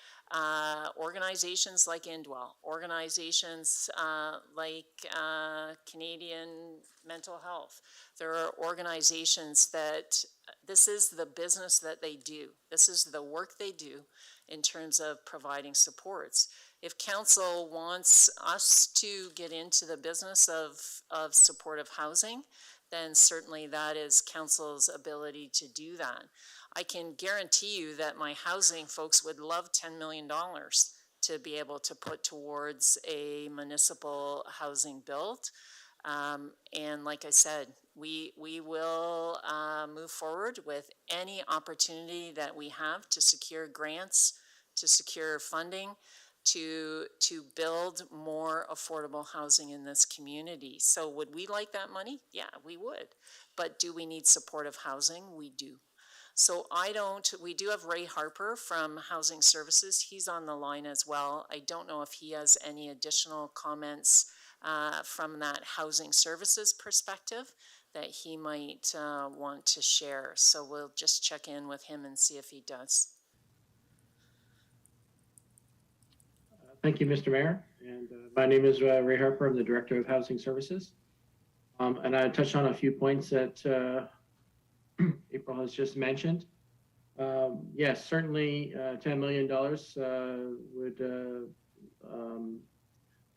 organizations like Indwell, organizations like Canadian Mental Health. There are organizations that this is the business that they do. This is the work they do in terms of providing supports. If council wants us to get into the business of supportive housing, then certainly that is council's ability to do that. I can guarantee you that my housing folks would love $10 million to be able to put towards a municipal housing build. And like I said, we will move forward with any opportunity that we have to secure grants, to secure funding, to build more affordable housing in this community. So would we like that money? Yeah, we would. But do we need supportive housing? We do. So we do have Ray Harper from Housing Services. He's on the line as well. I don't know if he has any additional comments from that housing services perspective that he might want to share. So we'll just check in with him and see if he does. Thank you, Mr. Mayor. And my name is Ray Harper. I'm the Director of Housing Services. And I touched on a few points that April has just mentioned. Yes, certainly $10 million would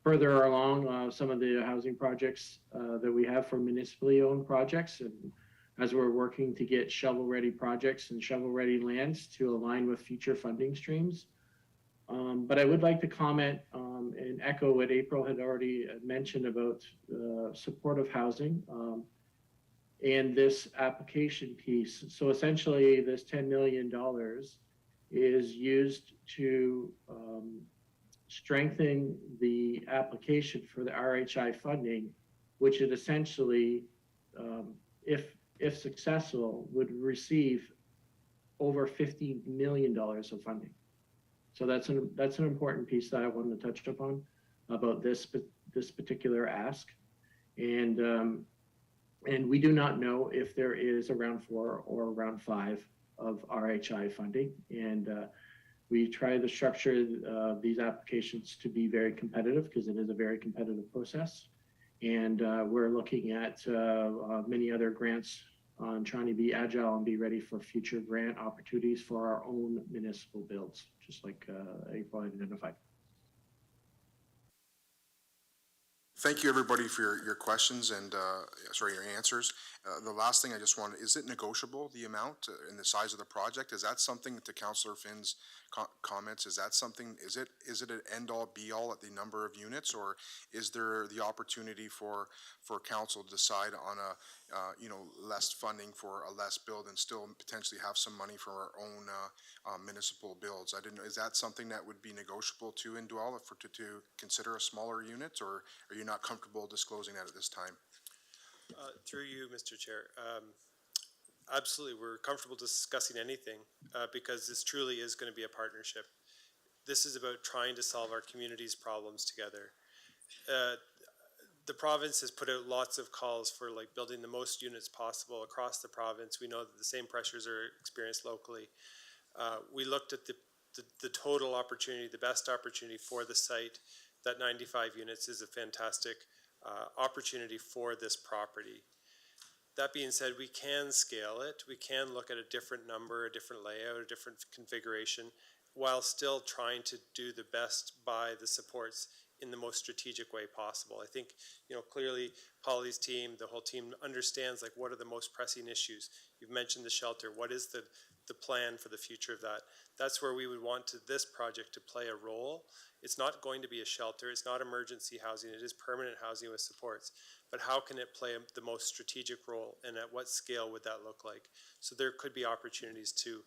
further along some of the housing projects that we have for municipally owned projects. And as we're working to get shovel-ready projects and shovel-ready lands to align with future funding streams. But I would like to comment and echo what April had already mentioned about supportive housing and this application piece. So essentially this $10 million is used to strengthen the application for the RHI funding, which it essentially, if successful, would receive over $50 million of funding. So that's an important piece that I wanted to touch upon about this particular ask, and we do not know if there is a round 4 or round 5 of RHI funding, and we try to structure these applications to be very competitive because it is a very competitive process, and we're looking at many other grants on trying to be agile and be ready for future grant opportunities for our own municipal builds, just like April identified. Thank you, everybody, for your questions and, sorry, your answers. The last thing I just wanted, is it negotiable, the amount and the size of the project? Is that something, to Councillor Finn's comments, is that something, is it an end-all, be-all at the number of units? Or is there the opportunity for council to decide on a, less funding for a less build and still potentially have some money for our own municipal builds? I didn't know, is that something that would be negotiable to indwell to consider a smaller unit, or are you not comfortable disclosing that at this time? Through you, Mr. Chair. Absolutely, we're comfortable discussing anything because this truly is going to be a partnership. This is about trying to solve our community's problems together. The province has put out lots of calls for like building the most units possible across the province. We know that the same pressures are experienced locally. We looked at the total opportunity, the best opportunity for the site. That 95 units is a fantastic opportunity for this property. That being said, we can scale it. We can look at a different number, a different layout, a different configuration, while still trying to do the best by the supports in the most strategic way possible. I think, clearly Polly's team, the whole team understands like what are the most pressing issues. You've mentioned the shelter. What is the plan for the future of that? That's where we would want this project to play a role. It's not going to be a shelter. It's not emergency housing. It is permanent housing with supports. But how can it play the most strategic role, and at what scale would that look like? So there could be opportunities to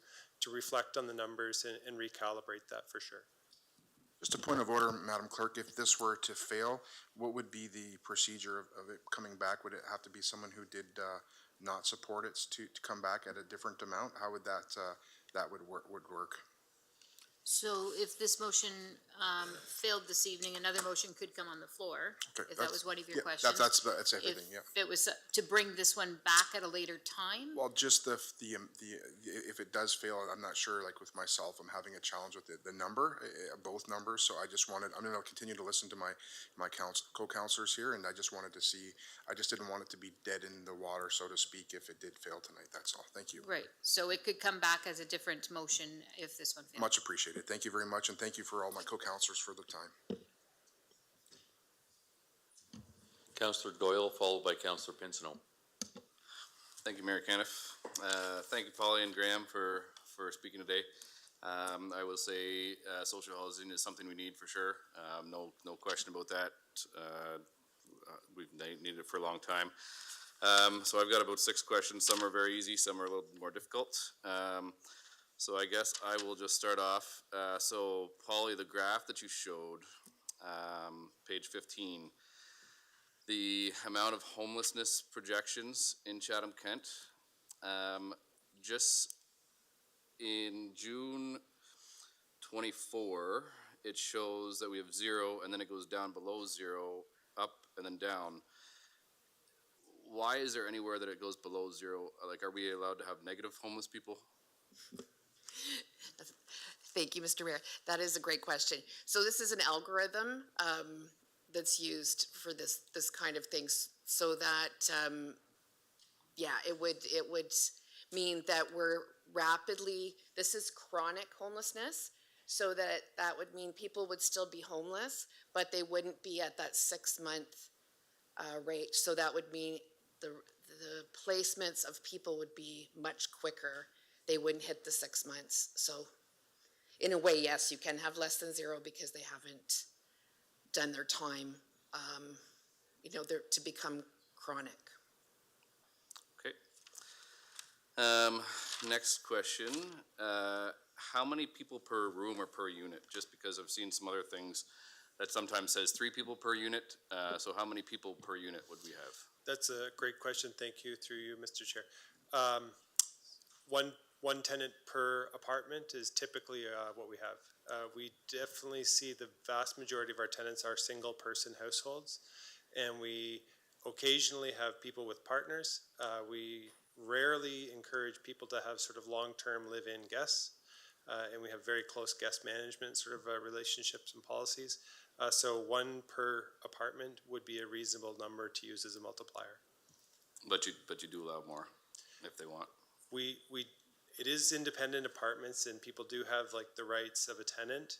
reflect on the numbers and recalibrate that for sure. Just a point of order, Madam Clerk, if this were to fail, what would be the procedure of it coming back? Would it have to be someone who did not support it to come back at a different amount? How would that would work? So if this motion failed this evening, another motion could come on the floor, Okay, if that was one of your yeah, questions. that's everything, yeah. If it was to bring this one back at a later time? Well, just if it does fail, I'm not sure, like with myself, I'm having a challenge with the number, both numbers, so I'm going to continue to listen to my co-councilors here, and I just wanted to see, I just didn't want it to be dead in the water, so to speak, if it did fail tonight, that's all. Thank you. Right, so it could come back as a different motion if this one fails. Much appreciated. Thank you very much, and thank you for all my co-councilors for the time. Councillor Doyle, followed by Councillor Pinsino. Thank you, Mayor Caniff. Thank you, Polly and Graham, for speaking today. I will say social housing is something we need for sure. No question about that. We've needed it for a long time. So I've got about 6 questions. Some are very easy, some are a little more difficult. So I guess I will just start off. So Polly, the graph that you showed, page 15, the amount of homelessness projections in Chatham-Kent, just in June 24, it shows that we have 0, and then it goes down below 0, up and then down. Why is there anywhere that it goes below 0? Like, are we allowed to have negative homeless people? Thank you, Mr. Mayor. That is a great question. So this is an algorithm that's used for this kind of things, so that it would mean that we're rapidly, this is chronic homelessness, so that would mean people would still be homeless, but they wouldn't be at that 6-month rate. So that would mean the placements of people would be much quicker. They wouldn't hit the 6 months. So in a way, yes, you can have less than 0 because they haven't done their time, to become chronic. Okay. Next question. How many people per room or per unit? Just because I've seen some other things that sometimes says 3 people per unit. So how many people per unit would we have? That's a great question. Thank you, through you, Mr. Chair. One tenant per apartment is typically what we have. We definitely see the vast majority of our tenants are single-person households, and we occasionally have people with partners. We rarely encourage people to have sort of long-term live-in guests, and we have very close guest management sort of relationships and policies. So 1 per apartment would be a reasonable number to use as a multiplier. But you do allow more if they want. It is independent apartments, and people do have like the rights of a tenant.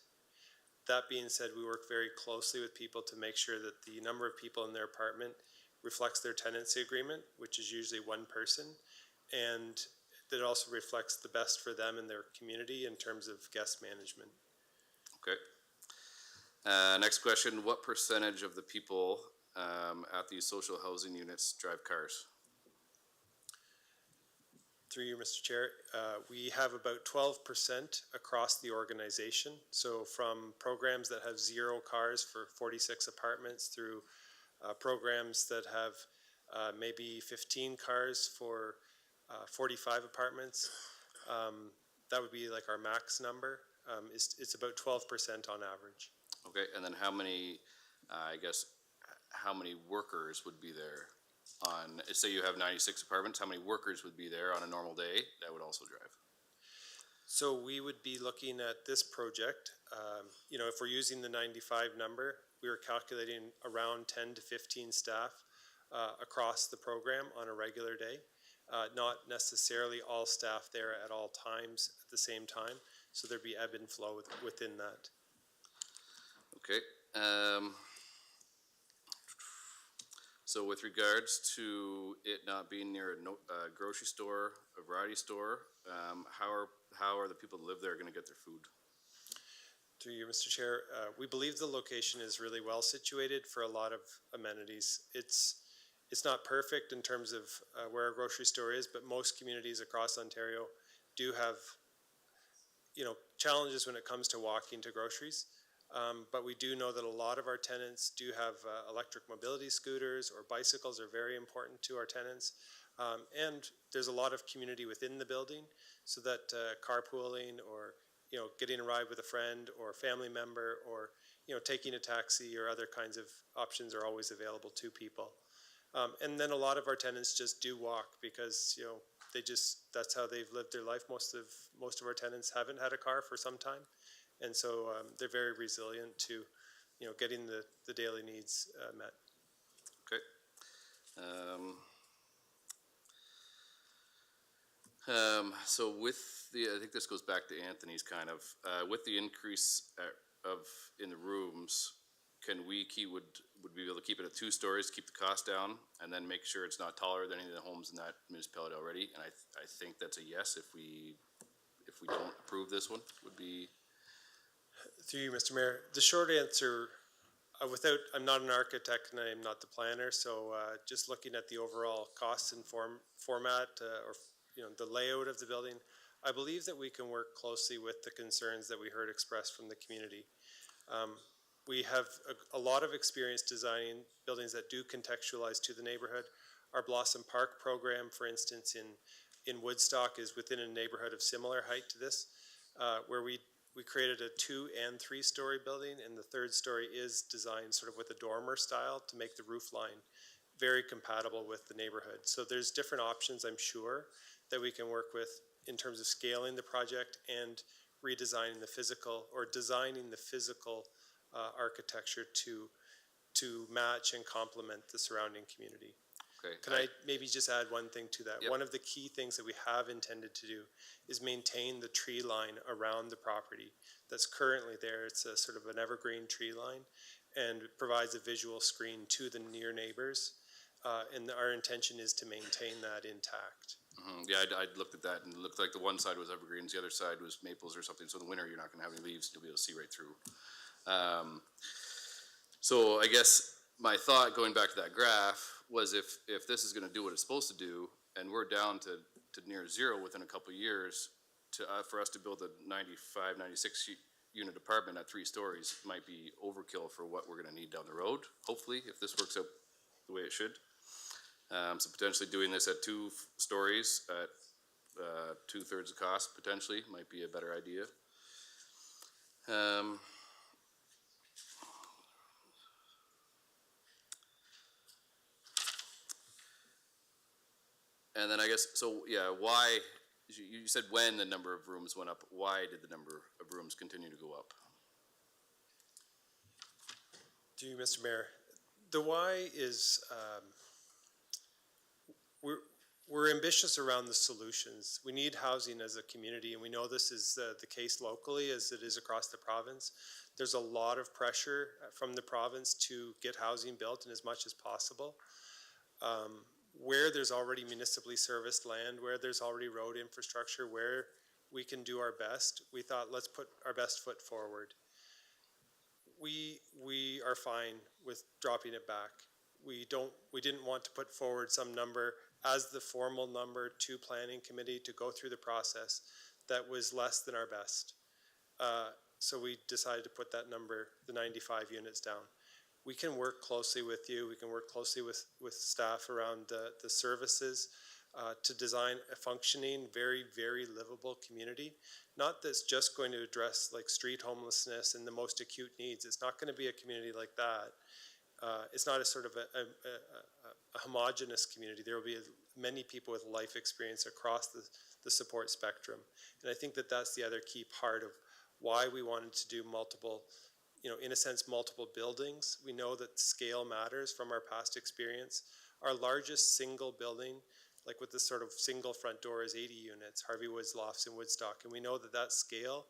That being said, we work very closely with people to make sure that the number of people in their apartment reflects their tenancy agreement, which is usually one person, and that also reflects the best for them and their community in terms of guest management. Okay. Next question, what percentage of the people at these social housing units drive cars? Through you, Mr. Chair, we have about 12% across the organization. So from programs that have 0 cars for 46 apartments through programs that have maybe 15 cars for 45 apartments. That would be like our max number. It's about 12% on average. Okay, and then how many, I guess, how many workers would be there on, say you have 96 apartments, how many workers would be there on a normal day that would also drive? So we would be looking at this project, you know, if we're using the 95 number, we were calculating around 10 to 15 staff across the program on a regular day. Not necessarily all staff there at all times at the same time, so there'd be ebb and flow within that. Okay. So with regards to it not being near a grocery store, a variety store, how are the people that live there going to get their food? Through you, Mr. Chair, we believe the location is really well situated for a lot of amenities. It's not perfect in terms of where a grocery store is, but most communities across Ontario do have, you know, challenges when it comes to walking to groceries. But we do know that a lot of our tenants do have electric mobility scooters, or bicycles are very important to our tenants. And there's a lot of community within the building, so that carpooling, or, you know, getting a ride with a friend or family member, or, you know, taking a taxi or other kinds of options are always available to people. And then a lot of our tenants just do walk because, you know, that's how they've lived their life. Most of our tenants haven't had a car for some time. And so they're very resilient to, you know, getting the daily needs met. Okay. So with I think this goes back to Anthony's kind of, with the increase in the rooms, can we would we be able to keep it at 2 stories, keep the cost down, and then make sure it's not taller than any of the homes in that municipality already? And I think that's a yes if we don't approve this one, would be. Through you, Mr. Mayor, the short answer, I'm not an architect and I'm not the planner, so just looking at the overall cost and format, or, you know, the layout of the building, I believe that we can work closely with the concerns that we heard expressed from the community. We have a lot of experience designing buildings that do contextualize to the neighborhood. Our Blossom Park program, for instance, in Woodstock, is within a neighborhood of similar height to this, where we created a 2- and 3-story building, and the 3rd story is designed sort of with a dormer style to make the roof line very compatible with the neighborhood. So there's different options, I'm sure, that we can work with in terms of scaling the project and redesigning the physical, or designing the physical architecture to match and complement the surrounding community. Okay. Can I maybe just add one thing to that? Yep. One of the key things that we have intended to do is maintain the tree line around the property that's currently there. It's a sort of an evergreen tree line, and it provides a visual screen to the near neighbors. And our intention is to maintain that intact. Mm-hmm. Yeah, I looked at that, and it looked like the one side was evergreens, the other side was maples or something. So in the winter, you're not going to have any leaves, you'll be able to see right through. So I guess my thought going back to that graph was if this is going to do what it's supposed to do, and we're down to near 0 within a couple of years, for us to build a 95, 96 unit apartment at 3 stories might be overkill for what we're going to need down the road, hopefully, if this works out the way it should. So potentially doing this at 2 stories at 2/3 the cost potentially might be a better idea. And then I guess, so yeah, why, you said when the number of rooms went up, why did the number of rooms continue to go up? To you, Mr. Mayor, the why is, we're ambitious around the solutions. We need housing as a community, and we know this is the case locally as it is across the province. There's a lot of pressure from the province to get housing built in as much as possible. Where there's already municipally serviced land, where there's already road infrastructure, where we can do our best, we thought let's put our best foot forward. We are fine with dropping it back. We didn't want to put forward some number as the formal number to planning committee to go through the process that was less than our best. So we decided to put that number, the 95 units, down. We can work closely with you. We can work closely with staff around the services to design a functioning, very, very livable community. Not that's just going to address like street homelessness and the most acute needs. It's not going to be a community like that. It's not a sort of a homogenous community. There will be many people with life experience across the support spectrum. And I think that that's the other key part of why we wanted to do multiple, in a sense, multiple buildings. We know that scale matters from our past experience. Our largest single building, like with this sort of single front door, is 80 units, Harvey Woods Lofts in Woodstock. And we know that that scale,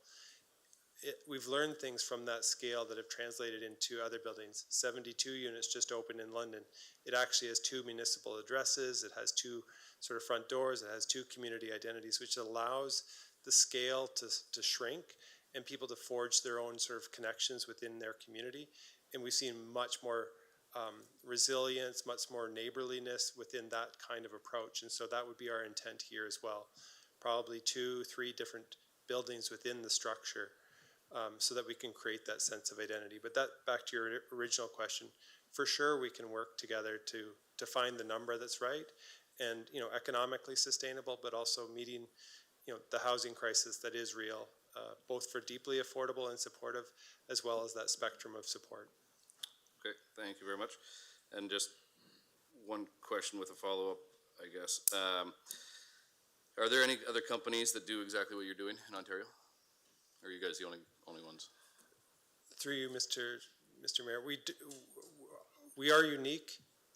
we've learned things from that scale that have translated into other buildings. 72 units just opened in London. It actually has 2 municipal addresses. It has 2 sort of front doors. It has 2 community identities, which allows the scale to shrink and people to forge their own sort of connections within their community. And we've seen much more resilience, much more neighborliness within that kind of approach. And so that would be our intent here as well. Probably 2, 3 different buildings within the structure so that we can create that sense of identity. But that, back to your original question, for sure we can work together to find the number that's right and, economically sustainable, but also meeting, the housing crisis that is real, both for deeply affordable and supportive, as well as that spectrum of support. Okay, thank you very much. And just one question with a follow-up, I guess. Are there any other companies that do exactly what you're doing in Ontario? Or are you guys the only ones? Through you, Mr. Mayor, we are unique.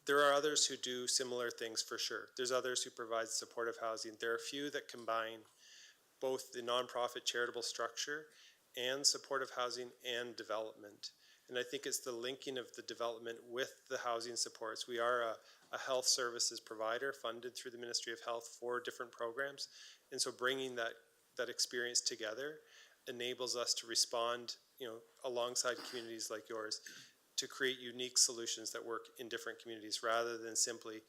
There are others who do similar things for sure. There's others who provide supportive housing. There are a few that combine both the nonprofit charitable structure and supportive housing and development. And I think it's the linking of the development with the housing supports. We are a health services provider funded through the Ministry of Health for different programs. And so bringing that experience together enables us to respond, alongside communities like yours to create unique solutions that work in different communities rather than simply,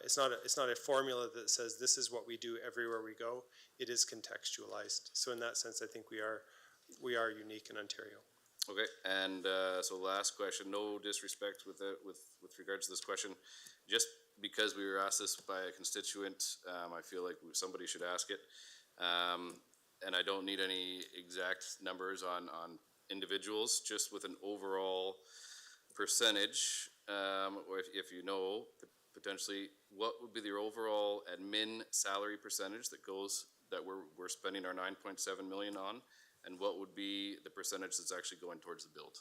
it's not a formula that says this is what we do everywhere we go. It is contextualized. So in that sense, I think we are unique in Ontario. Okay, and so last question, no disrespect with regards to this question, just because we were asked this by a constituent, I feel like somebody should ask it. And I don't need any exact numbers on individuals, just with an overall percentage, or if you know, potentially, what would be the overall admin salary percentage that we're spending our 9.7 million on, and what would be the percentage that's actually going towards the build?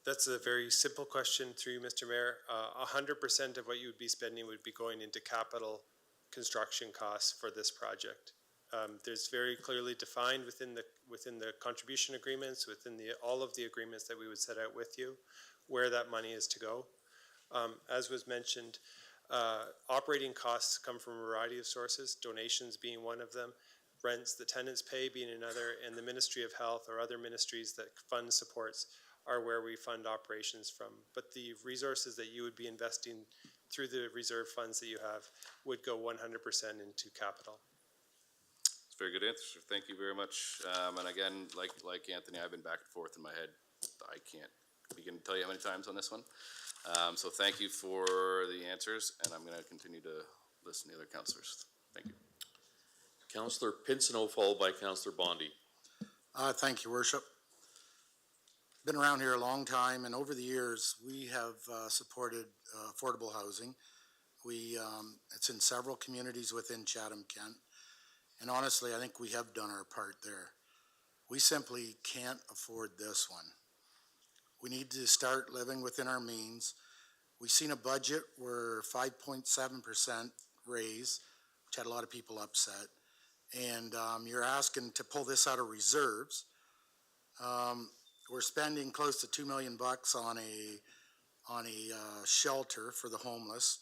That's a very simple question through you, Mr. Mayor. 100% of what you would be spending would be going into capital construction costs for this project. There's very clearly defined within the contribution agreements, within all of the agreements that we would set out with you, where that money is to go. As was mentioned, operating costs come from a variety of sources, donations being one of them, rents the tenants pay being another, and the Ministry of Health or other ministries that fund supports are where we fund operations from. But the resources that you would be investing through the reserve funds that you have would go 100% into capital. It's a very good answer. Thank you very much. And again, like Anthony, I've been back and forth in my head. I can't begin to tell you how many times on this one. So thank you for the answers, and I'm going to continue to listen to the other councillors. Thank you. Councillor Pinsonneau, followed by Councillor Bondi. Thank you, Worship. Been around here a long time, and over the years, we have supported affordable housing. It's in several communities within Chatham-Kent, and honestly, I think we have done our part there. We simply can't afford this one. We need to start living within our means. We seen a budget where 5.7% raise, which had a lot of people upset. And you're asking to pull this out of reserves. We're spending close to $2 million on a shelter for the homeless.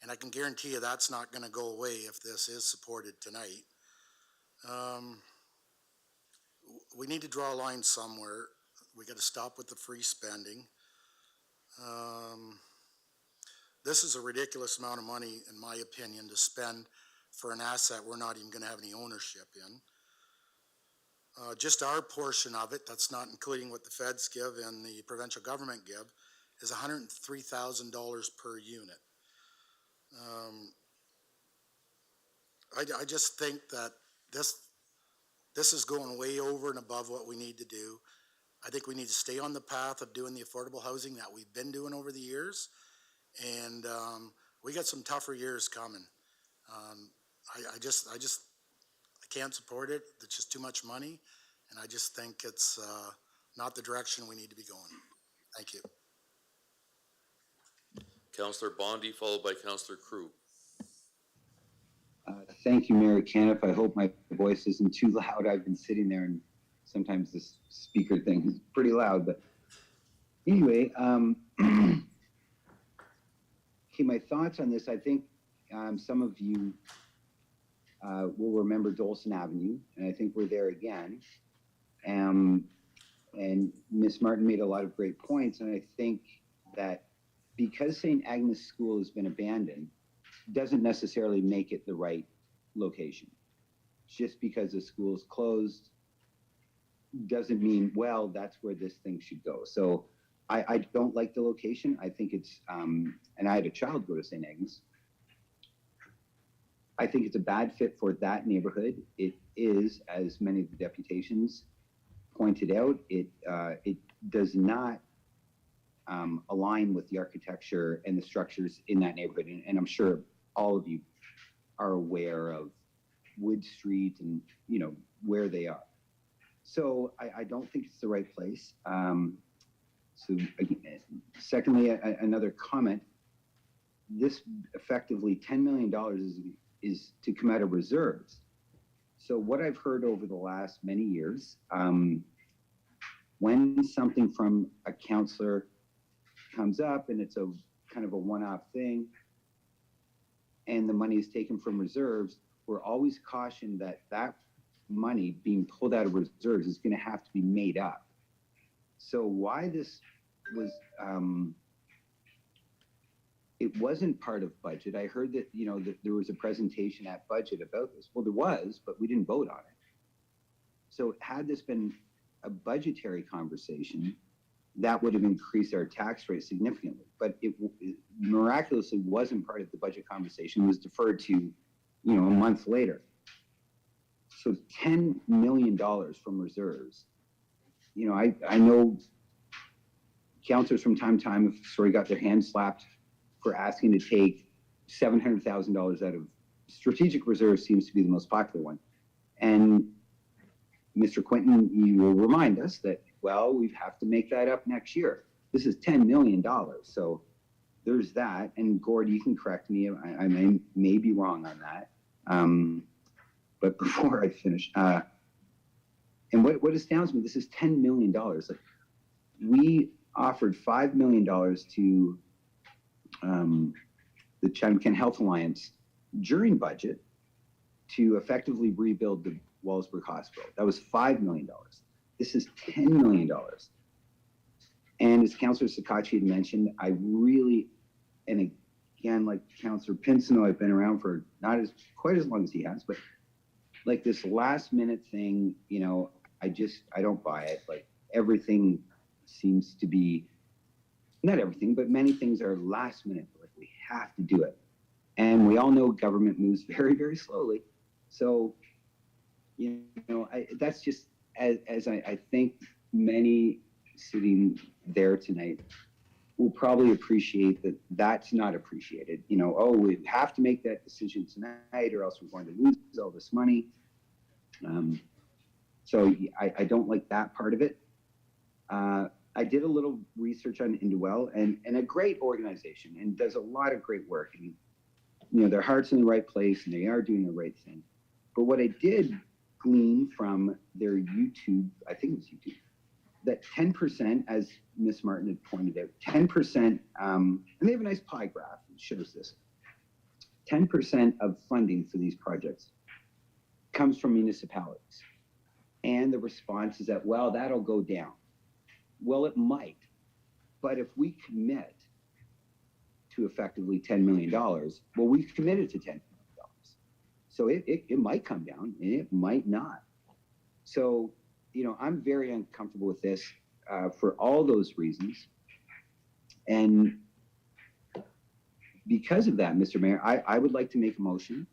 And I can guarantee you that's not going to go away if this is supported tonight. We need to draw a line somewhere. We got to stop with the free spending. This is a ridiculous amount of money, in my opinion, to spend for an asset we're not even going to have any ownership in. Just our portion of it, that's not including what the feds give and the provincial government give, is $103,000 per unit. I just think that this is going way over and above what we need to do. I think we need to stay on the path of doing the affordable housing that we've been doing over the years. And we got some tougher years coming. I can't support it. It's just too much money. And I just think it's not the direction we need to be going. Thank you. Councillor Bondi, followed by Councillor Crew. Thank you, Mayor Caniff. I hope my voice isn't too loud. I've been sitting there and sometimes this speaker thing is pretty loud, but anyway, okay, my thoughts on this. I think some of you will remember Dolson Avenue, and I think we're there again. And Ms. Martin made a lot of great points, and I think that because St. Agnes School has been abandoned, doesn't necessarily make it the right location. Just because the school is closed doesn't mean, well, that's where this thing should go. So I don't like the location. I think it's, and I had a child go to St. Agnes. I think it's a bad fit for that neighborhood. It is, as many of the deputations pointed out, it does not align with the architecture and the structures in that neighborhood. And I'm sure all of you are aware of Wood Street and, you know, where they are. So I don't think it's the right place. So secondly, another comment, this effectively $10 million is to come out of reserves. So what I've heard over the last many years, when something from a councillor comes up and it's a kind of a one-off thing and the money is taken from reserves, we're always cautioned that that money being pulled out of reserves is going to have to be made up. So why this was, it wasn't part of budget. I heard that, you know, that there was a presentation at budget about this. Well, there was, but we didn't vote on it. So had this been a budgetary conversation, that would have increased our tax rate significantly. But it miraculously wasn't part of the budget conversation. It was deferred to, you know, a month later. So $10 million from reserves. You know, I know councillors from time to time have sort of got their hands slapped for asking to take $700,000 out of strategic reserves. Seems to be the most popular one. And Mr. Quinton, you will remind us that, well, we have to make that up next year. This is $10 million. So there's that. And Gord, you can correct me. I may be wrong on that. But before I finish, and what astounds me, this is $10 million. Like, we offered $5 million to the Chatham-Kent Health Alliance during budget to effectively rebuild the Wellsburg Hospital. That was $5 million. This is $10 million. And as Councillor Sakachi had mentioned, I really, and again, like Councillor Pinsino, I've been around for not quite as long as he has, but like this last minute thing, you know, I don't buy it. Like everything seems to be, not everything, but many things are last minute. Like we have to do it. And we all know government moves very, very slowly. So, you know, that's just, as I think many sitting there tonight will probably appreciate that that's not appreciated. You know, oh, we have to make that decision tonight or else we're going to lose all this money. So I don't like that part of it. I did a little research on Indwell, and a great organization, and does a lot of great work. And, you know, their heart's in the right place, and they are doing the right thing. But what I did glean from their YouTube, I think it was YouTube, that 10%, as Ms. Martin had pointed out, 10%, and they have a nice pie graph that shows this, 10% of funding for these projects comes from municipalities. And the response is that, well, that'll go down. Well, it might, but if we commit to effectively $10 million, well, we've committed to $10 million. So it might come down and it might not. So, you know, I'm very uncomfortable with this for all those reasons. And because of that, Mr. Mayor, I would like to make a motion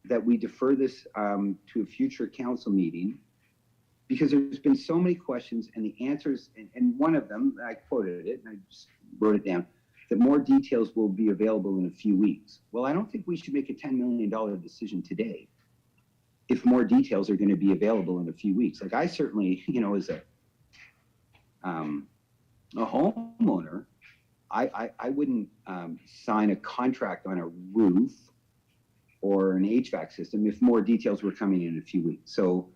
that we defer this to a future council meeting, because there's been so many questions and the answers, and one of them, I quoted it and I just wrote it down, that more details will be available in a few weeks. Well, I don't think we should make a $10 million decision today if more details are going to be available in a few weeks. Like, I certainly, you know, as a homeowner, I wouldn't sign a contract on a roof or an HVAC system if more details were coming in a few weeks. So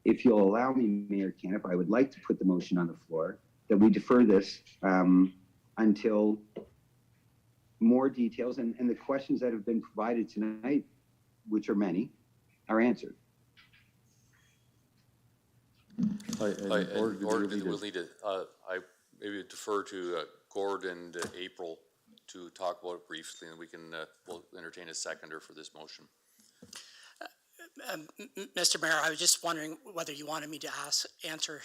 if you'll allow me, Mayor Caniff, I would like to put the motion on the floor that we defer this until more details and the questions that have been provided tonight, which are many, are answered. Or we'll need to, I maybe defer to Gord and April to talk about it briefly, and we can, we'll entertain a seconder for this motion. Mr. Mayor, I was just wondering whether you wanted me to answer,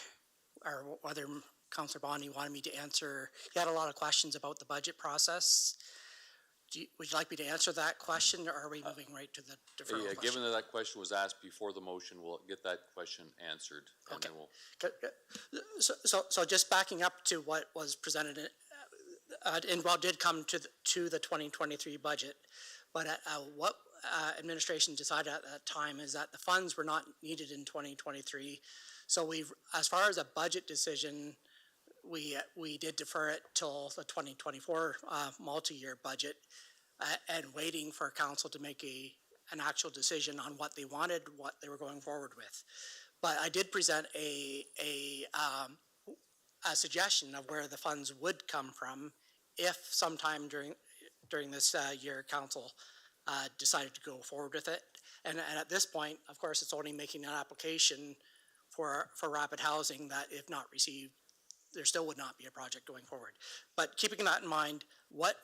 or whether Councillor Bonnie wanted me to answer. You had a lot of questions about the budget process. Would you like me to answer that question, or are we moving right to the deferral question? Given that that question was asked before the motion, we'll get that question answered, and then we'll. So just backing up to what was presented, Indwell did come to the 2023 budget, but what administration decided at that time is that the funds were not needed in 2023. So as far as a budget decision, we did defer it till the 2024 multi-year budget, and waiting for council to make an actual decision on what they wanted, what they were going forward with. But I did present a suggestion of where the funds would come from if sometime during this year council decided to go forward with it. And at this point, of course, it's only making an application for rapid housing that, if not received, there still would not be a project going forward. But keeping that in mind, where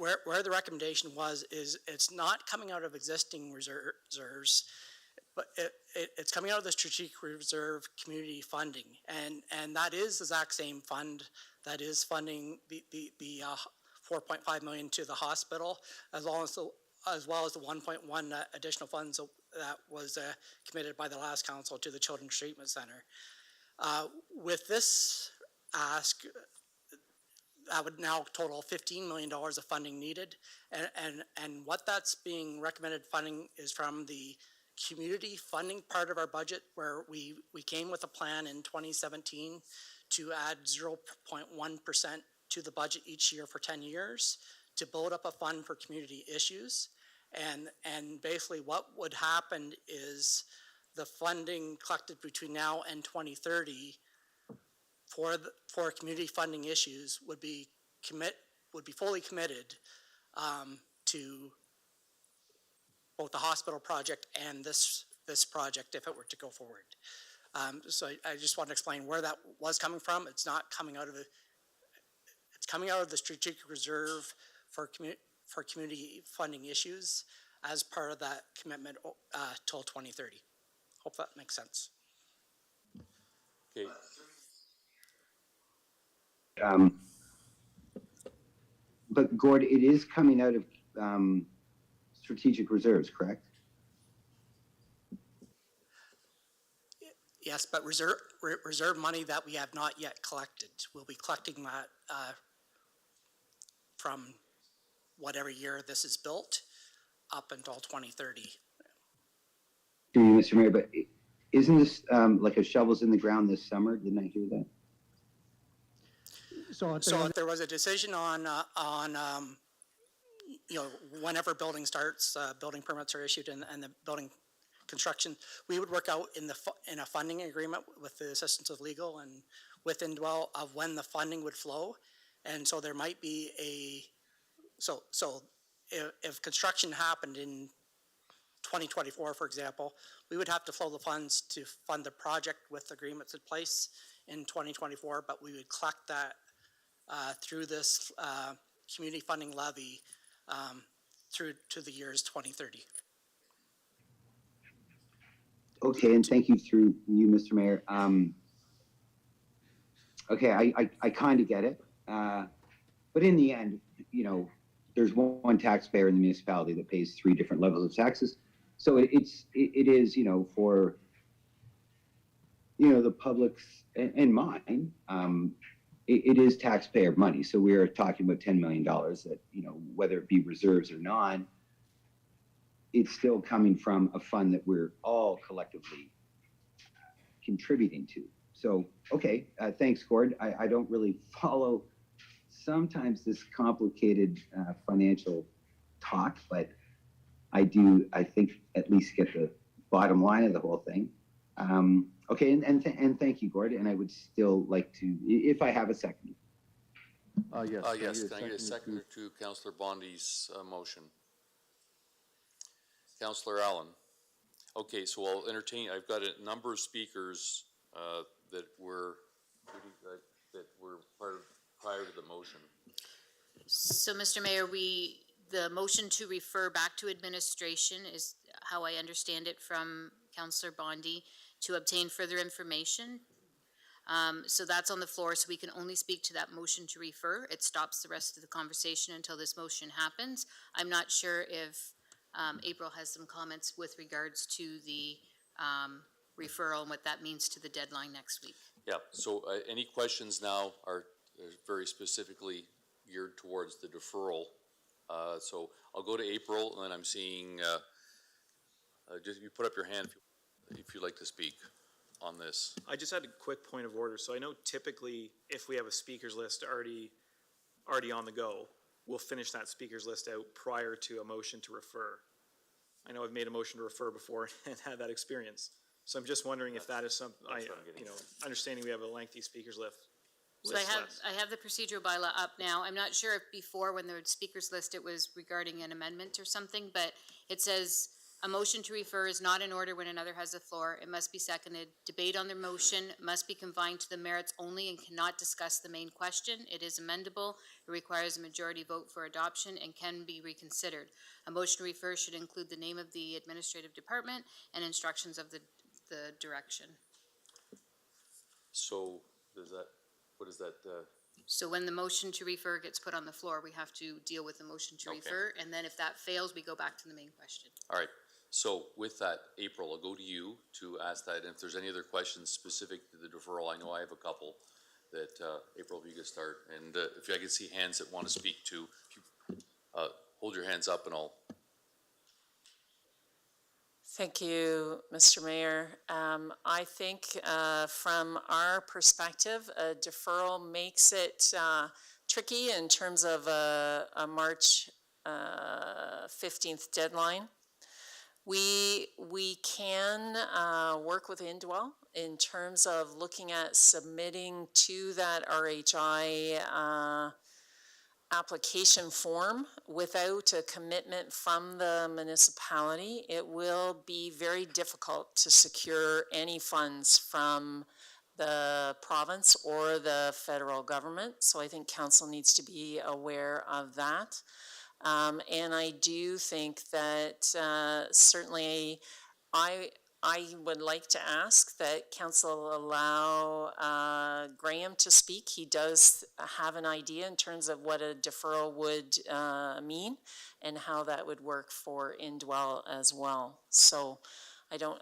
the recommendation was is it's not coming out of existing reserves, but it's coming out of the strategic reserve community funding, and that is the exact same fund that is funding the 4.5 million to the hospital, as well as the 1.1 additional funds that was committed by the last council to the Children's Treatment Center. With this ask, that would now total $15 million of funding needed, and what that's being recommended funding is from the community funding part of our budget, where we came with a plan in 2017 to add 0.1% to the budget each year for 10 years to build up a fund for community issues. And basically what would happen is the funding collected between now and 2030 for community funding issues would be fully committed to both the hospital project and this project if it were to go forward. So I just want to explain where that was coming from. It's not coming out of it's coming out of the strategic reserve for community funding issues as part of that commitment till 2030. Hope that makes sense. Okay. But Gord, it is coming out of strategic reserves, correct? Yes, but reserve money that we have not yet collected. We'll be collecting that from whatever year this is built up until 2030. Mr. Mayor, but isn't this like a shovels in the ground this summer? Didn't I hear that? So if there was a decision on, whenever building starts, building permits are issued and the building construction, we would work out in a funding agreement with the assistance of legal and with Indwell of when the funding would flow. And so there might be if construction happened in 2024, for example, we would have to flow the funds to fund the project with agreements in place in 2024, but we would collect that through this community funding levy through to the years 2030. Okay, and thank you through you, Mr. Mayor. Okay, I kind of get it. But in the end, there's one taxpayer in the municipality that pays 3 different levels of taxes. So it is, for, the public's and mine, it is taxpayer money. So we are talking about $10 million that, whether it be reserves or not, it's still coming from a fund that we're all collectively contributing to. So, okay, thanks, Gord. I don't really follow sometimes this complicated financial talk, but I think at least get the bottom line of the whole thing. Okay, and thank you, Gord. And I would still like to, if I have a second. Yes. Can I get a second to Councillor Bondi's motion? Councillor Allen. Okay, so I'll entertain, I've got a number of speakers that were prior to the motion. So, Mr. Mayor, the motion to refer back to administration is how I understand it from Councillor Bondi, to obtain further information. So that's on the floor, so we can only speak to that motion to refer. It stops the rest of the conversation until this motion happens. I'm not sure if April has some comments with regards to the referral and what that means to the deadline next week. Yeah, so any questions now are very specifically geared towards the deferral. So I'll go to April, and then I'm seeing, just you put up your hand if you'd like to speak on this. I just had a quick point of order. So I know typically if we have a speakers list already on the go, we'll finish that speakers list out prior to a motion to refer. I know I've made a motion to refer before and had that experience. So I'm just wondering if that is something, understanding we have a lengthy speakers list. So I have the procedural bylaw up now. I'm not sure if before, when the speakers list, it was regarding an amendment or something, but it says a motion to refer is not in order when another has the floor. It must be seconded. Debate on the motion must be confined to the merits only and cannot discuss the main question. It is amendable. It requires a majority vote for adoption and can be reconsidered. A motion to refer should include the name of the administrative department and instructions of the direction. So what is that? So when the motion to refer gets put on the floor, we have to deal with the motion to refer, and then if that fails, we go back to the main question. All right. So with that, April, I'll go to you to ask that. And if there's any other questions specific to the deferral, I know I have a couple that, April, if you could start. And if I can see hands that want to speak to, if you, hold your hands up and I'll. Thank you, Mr. Mayor. I think from our perspective, a deferral makes it tricky in terms of a March 15th deadline. We can work with Indwell in terms of looking at submitting to that RHI application form without a commitment from the municipality. It will be very difficult to secure any funds from the province or the federal government. So I think council needs to be aware of that. And I do think that certainly I would like to ask that council allow Graham to speak. He does have an idea in terms of what a deferral would mean and how that would work for Indwell as well. So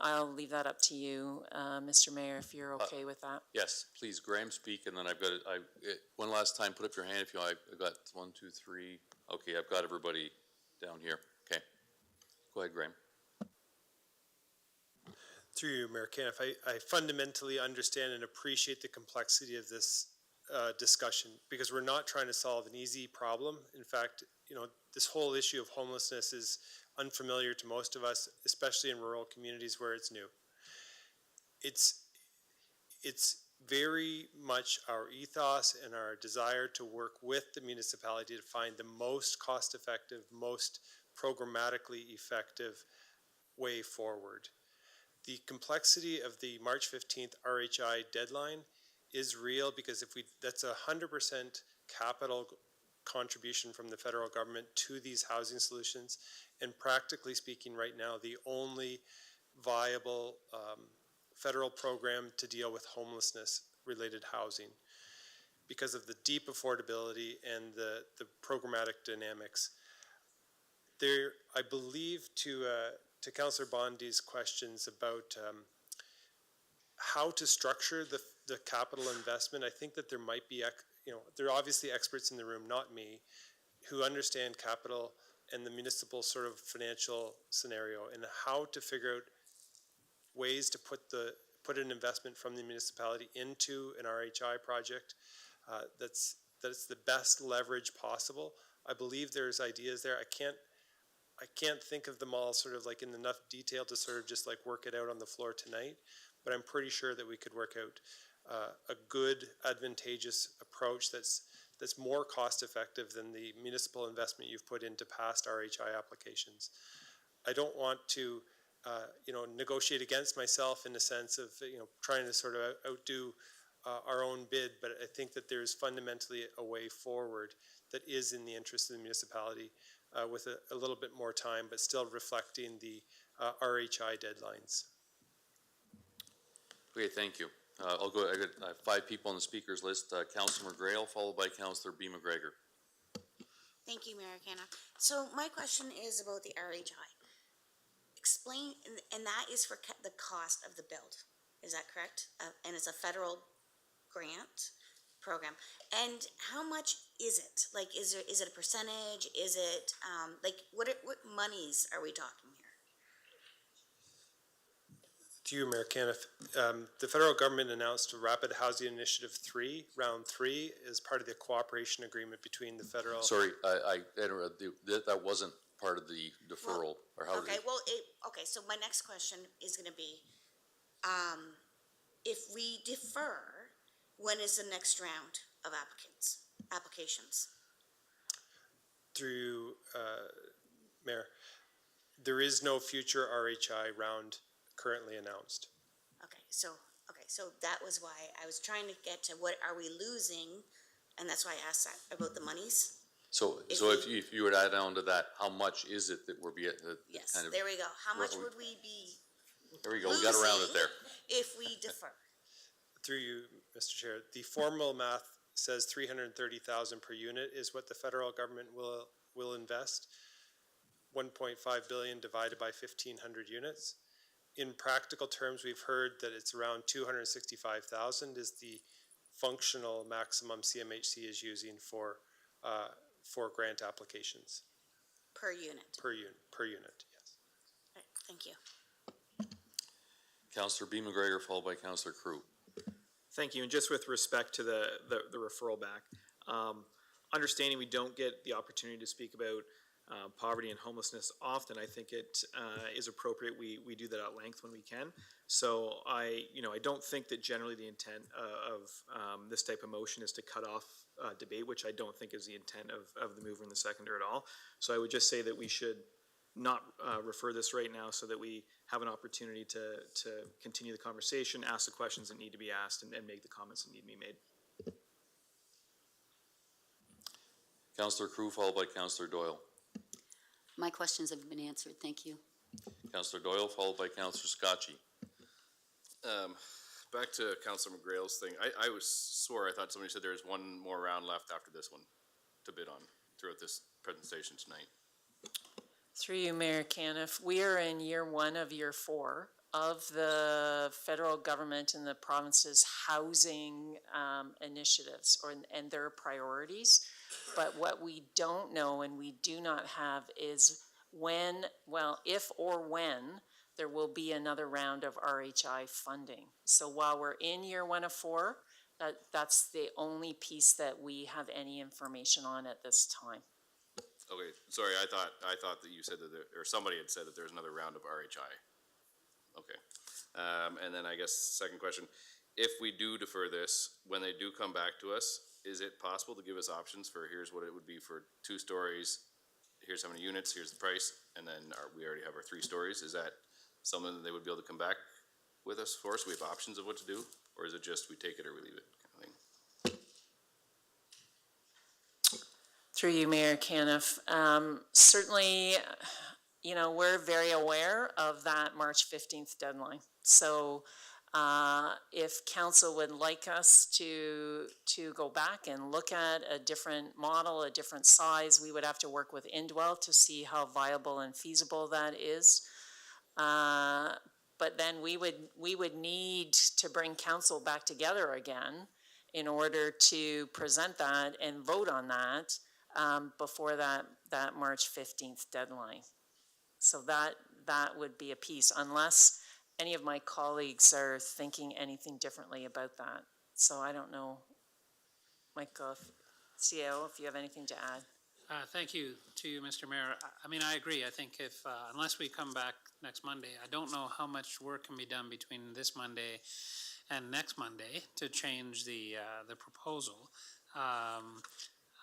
I'll leave that up to you, Mr. Mayor, if you're okay with that. Yes, please, Graham, speak, and then I've got one last time, put up your hand if you like. I've got 1, 2, 3. Okay, I've got everybody down here. Okay, go ahead, Graham. Through you, Mayor Caniff, I fundamentally understand and appreciate the complexity of this discussion, because we're not trying to solve an easy problem. In fact, this whole issue of homelessness is unfamiliar to most of us, especially in rural communities where it's new. It's very much our ethos and our desire to work with the municipality to find the most cost-effective, most programmatically effective way forward. The complexity of the March 15th RHI deadline is real, because that's 100% capital contribution from the federal government to these housing solutions, and practically speaking right now, the only viable federal program to deal with homelessness related housing, because of the deep affordability and the programmatic dynamics. There, I believe, to Councillor Bondi's questions about how to structure the capital investment, I think that there might be, there are obviously experts in the room, not me, who understand capital and the municipal sort of financial scenario, and how to figure out ways to put an investment from the municipality into an RHI project that's the best leverage possible. I believe there's ideas there. I can't think of them all sort of like in enough detail to sort of just like work it out on the floor tonight, but I'm pretty sure that we could work out a good, advantageous approach that's more cost effective than the municipal investment you've put into past RHI applications. I don't want to negotiate against myself in the sense of trying to sort of outdo our own bid, but I think that there's fundamentally a way forward that is in the interest of the municipality with a little bit more time, but still reflecting the RHI deadlines. Okay, thank you. I got 5 people on the speakers list. Councillor McGrail, followed by Councillor B. McGregor. Thank you, Mayor Canna. So my question is about the RHI. Explain, and that is for the cost of the build. Is that correct? And it's a federal grant program. And how much is it? Like, is it a percentage? Is it like what monies are we talking here? To you, Mayor Caniff, the federal government announced Rapid Housing Initiative 3, Round 3, as part of the cooperation agreement between the federal... Sorry, that wasn't part of the deferral. Or how okay, okay, so my next question is going to be, if we defer, when is the next round of applications? Through, Mayor, there is no future RHI round currently announced. Okay, so that was why I was trying to get to what are we losing, and that's why I asked that about the monies. So if you were to add on to that, how much is it that we're be yes, kind of, there we go. How much would we be? There we go. We got around it there. If we defer. Through you, Mr. Chair, the formal math says 330,000 per unit is what the federal government will invest. 1.5 billion divided by 1,500 units. In practical terms, we've heard that it's around 265,000 is the functional maximum CMHC is using for grant applications. Per unit? Per unit, yes. All right, thank you. Councillor B. McGregor, followed by Councillor Crew. Thank you. And just with respect to the referral back, understanding we don't get the opportunity to speak about poverty and homelessness often, I think it is appropriate we do that at length when we can. So I don't think that generally the intent of this type of motion is to cut off debate, which I don't think is the intent of the mover and the seconder at all. So I would just say that we should not refer this right now so that we have an opportunity to continue the conversation, ask the questions that need to be asked, and make the comments that need to be made. Councillor Crew, followed by Councillor Doyle. My questions have been answered. Thank you. Councillor Doyle, followed by Councillor Scotchy. Back to Councillor McGrail's thing. I swore I thought somebody said there was one more round left after this one to bid on throughout this presentation tonight. Through you, Mayor Caniff, we are in year 1 of year 4 of the federal government and the province's housing initiatives and their priorities. But what we don't know and we do not have is if or when there will be another round of RHI funding. So while we're in year 1 of 4, That's the only piece that we have any information on at this time. Okay, sorry, I thought that you said that or somebody had said that there's another round of RHI. Okay, and then I guess second question, if we do defer this, when they do come back to us, is it possible to give us options for here's what it would be for 2 stories, here's how many units, here's the price, and then we already have our 3 stories? Is that something that they would be able to come back with us for, so we have options of what to do? Or is it just we take it or we leave it kind of thing? Through you, Mayor Caniff. Certainly, you know, we're very aware of that March 15th deadline. So if council would like us to go back and look at a different model, a different size, we would have to work with Indwell to see how viable and feasible that is. But then we would need to bring council back together again in order to present that and vote on that before that March 15th deadline. So that would be a piece, unless any of my colleagues are thinking anything differently about that. So I don't know, Michael, CAO, if you have anything to add. Thank you to you, Mr. Mayor. I mean, I agree. I think if, unless we come back next Monday, I don't know how much work can be done between this Monday and next Monday to change the proposal.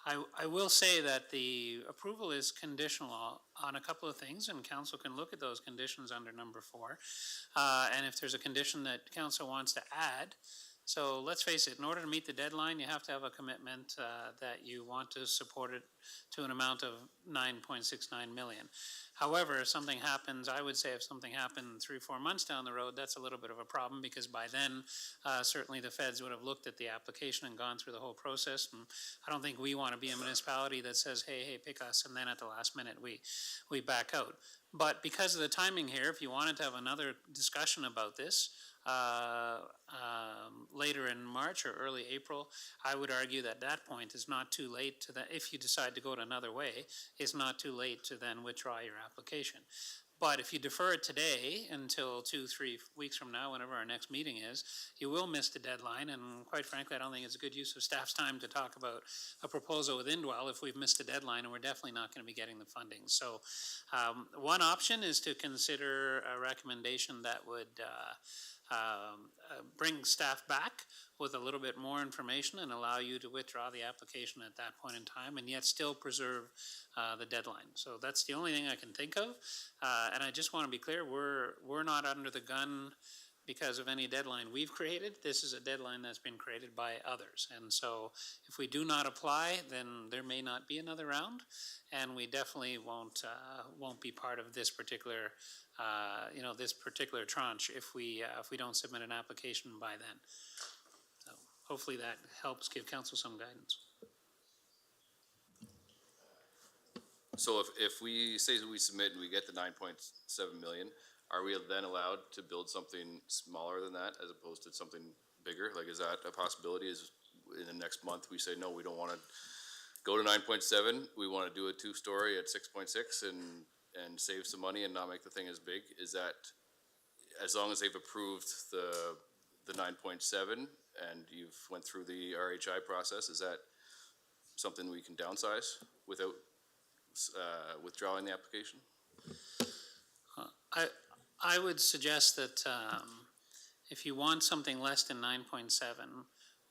I will say that the approval is conditional on a couple of things, and council can look at those conditions under number 4. And if there's a condition that council wants to add, so let's face it, in order to meet the deadline, you have to have a commitment that you want to support it to an amount of 9.69 million. However, if something happens, I would say if something happened 3 or 4 months down the road, that's a little bit of a problem, because by then, certainly the feds would have looked at the application and gone through the whole process. And I don't think we want to be a municipality that says, hey, pick us, and then at the last minute we back out. But because of the timing here, if you wanted to have another discussion about this, later in March or early April, I would argue that point is not too late to that. If you decide to go it another way, it's not too late to then withdraw your application. But if you defer it today until 2-3 weeks from now, whenever our next meeting is, you will miss the deadline. And quite frankly, I don't think it's a good use of staff's time to talk about a proposal with Indwell if we've missed the deadline, and we're definitely not going to be getting the funding. So one option is to consider a recommendation that would bring staff back with a little bit more information and allow you to withdraw the application at that point in time, and yet still preserve the deadline. So that's the only thing I can think of. And I just want to be clear, we're not under the gun because of any deadline we've created. This is a deadline that's been created by others. And so if we do not apply, then there may not be another round, and we definitely won't be part of this particular this particular tranche if we don't submit an application by then. So hopefully that helps give council some guidance. So if we say that we submit and we get the 9.7 million, are we then allowed to build something smaller than that as opposed to something bigger? Like, is that a possibility? Is in the next month we say, no, we don't want to go to 9.7, we want to do a 2-story at 6.6 and save some money and not make the thing as big? Is that, as long as they've approved the 9.7 and you've went through the RHI process, is that something we can downsize without withdrawing the application? I would suggest that if you want something less than 9.7,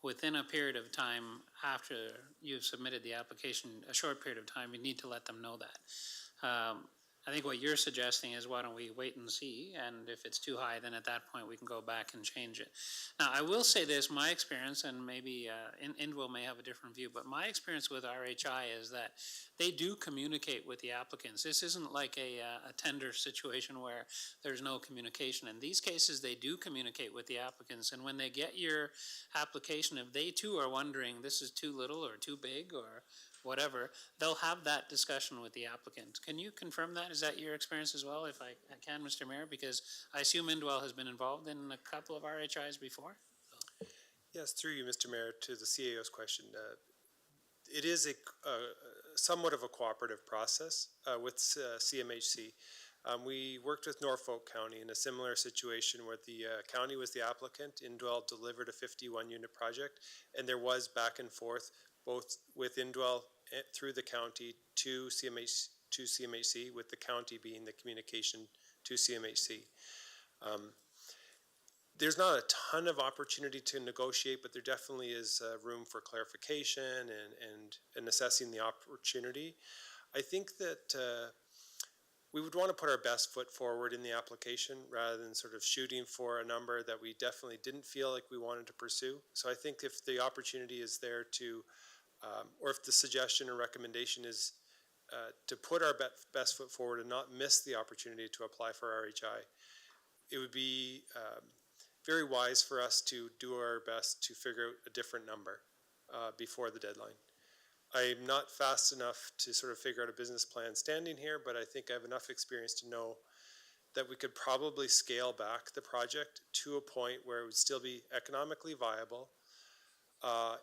within a period of time after you've submitted the application, a short period of time, you need to let them know that. I think what you're suggesting is, why don't we wait and see, and if it's too high, then at that point we can go back and change it. Now, I will say this, my experience, and maybe Indwell may have a different view, but my experience with RHI is that they do communicate with the applicants. This isn't like a tender situation where there's no communication. In these cases, they do communicate with the applicants, and when they get your application, if they too are wondering this is too little or too big or whatever, they'll have that discussion with the applicant. Can you confirm that? Is that your experience as well, if I can, Mr. Mayor? Because I assume Indwell has been involved in a couple of RHIs before? Yes, through you, Mr. Mayor, to the CAO's question. It is a somewhat of a cooperative process with CMHC. We worked with Norfolk County in a similar situation where the county was the applicant. Indwell delivered a 51-unit project, and there was back and forth both with Indwell through the county to CMHC, with the county being the communication to CMHC. There's not a ton of opportunity to negotiate, but there definitely is room for clarification and assessing the opportunity. I think that we would want to put our best foot forward in the application rather than sort of shooting for a number that we definitely didn't feel like we wanted to pursue. So I think if the opportunity is there to, or if the suggestion or recommendation is to put our best foot forward and not miss the opportunity to apply for RHI, it would be very wise for us to do our best to figure out a different number before the deadline. I'm not fast enough to sort of figure out a business plan standing here, but I think I have enough experience to know that we could probably scale back the project to a point where it would still be economically viable.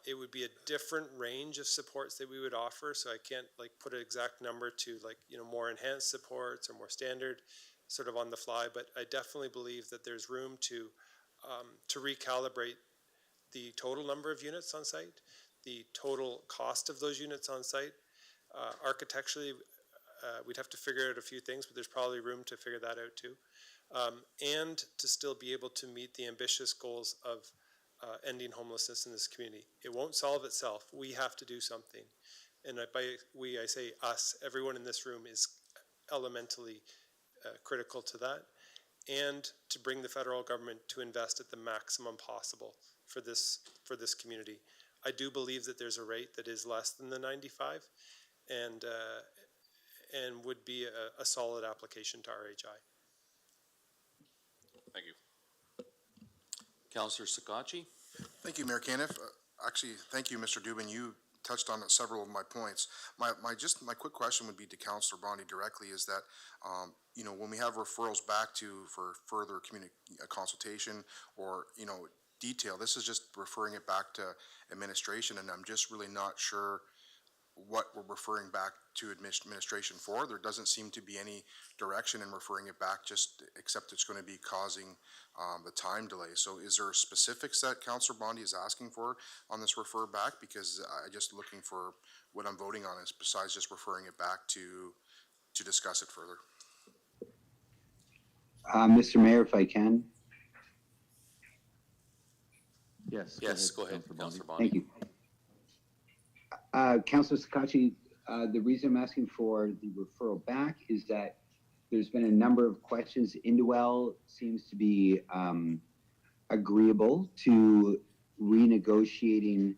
It would be a different range of supports that we would offer, so I can't like put an exact number to like, you know, more enhanced supports or more standard sort of on the fly, but I definitely believe that there's room to recalibrate the total number of units on site, the total cost of those units on site. Architecturally, we'd have to figure out a few things, but there's probably room to figure that out too. And to still be able to meet the ambitious goals of ending homelessness in this community. It won't solve itself. We have to do something. And by we, I say us, everyone in this room is elementally critical to that, and to bring the federal government to invest at the maximum possible for this community. I do believe that there's a rate that is less than the 95 and would be a solid application to RHI. Thank you. Councillor Sakachi? Thank you, Mayor Caniff. Actually, thank you, Mr. Dubin. You touched on several of my points. My quick question would be to Councillor Bondi directly is that, you know, when we have referrals back for further consultation or, you know, detail, this is just referring it back to administration, and I'm just really not sure what we're referring back to administration for. There doesn't seem to be any direction in referring it back, just except it's going to be causing the time delay. So is there specifics that Councillor Bondi is asking for on this refer back? Because I'm just looking for what I'm voting on is besides just referring it back to discuss it further. Mr. Mayor, if I can. Yes, go ahead, Councillor Bondi. Thank you. Councillor Sakachi, the reason I'm asking for the referral back is that there's been a number of questions. Indwell seems to be agreeable to renegotiating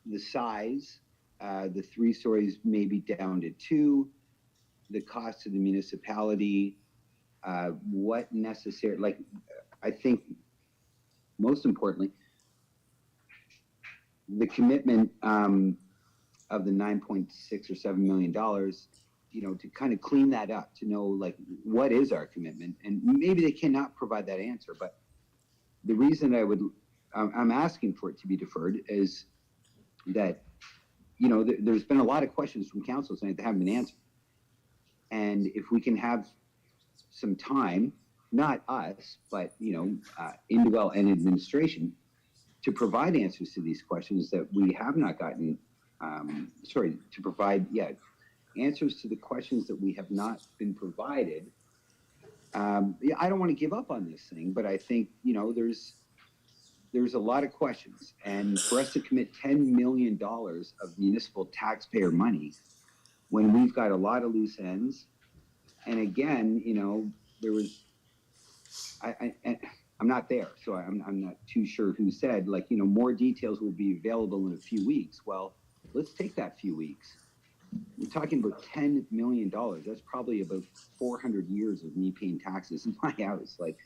the size, the 3 stories maybe down to 2, the cost to the municipality, what necessary, like, I think most importantly, the commitment of the $9.6 or $7 million, you know, to kind of clean that up, to know like what is our commitment, and maybe they cannot provide that answer. But the reason I'm asking for it to be deferred is that, you know, there's been a lot of questions from council saying they haven't been answered, and if we can have some time, not us, but you know, Indwell and administration, to provide answers to these questions that we have not gotten, to provide, answers to the questions that we have not been provided. I don't want to give up on this thing, but I think, you know, there's a lot of questions, and for us to commit $10 million of municipal taxpayer money when we've got a lot of loose ends, and again, you know, there was, I'm not there, so I'm not too sure who said, like, you know, more details will be available in a few weeks. Well, let's take that few weeks. We're talking about $10 million. That's probably about 400 years of me paying taxes in my house. Like,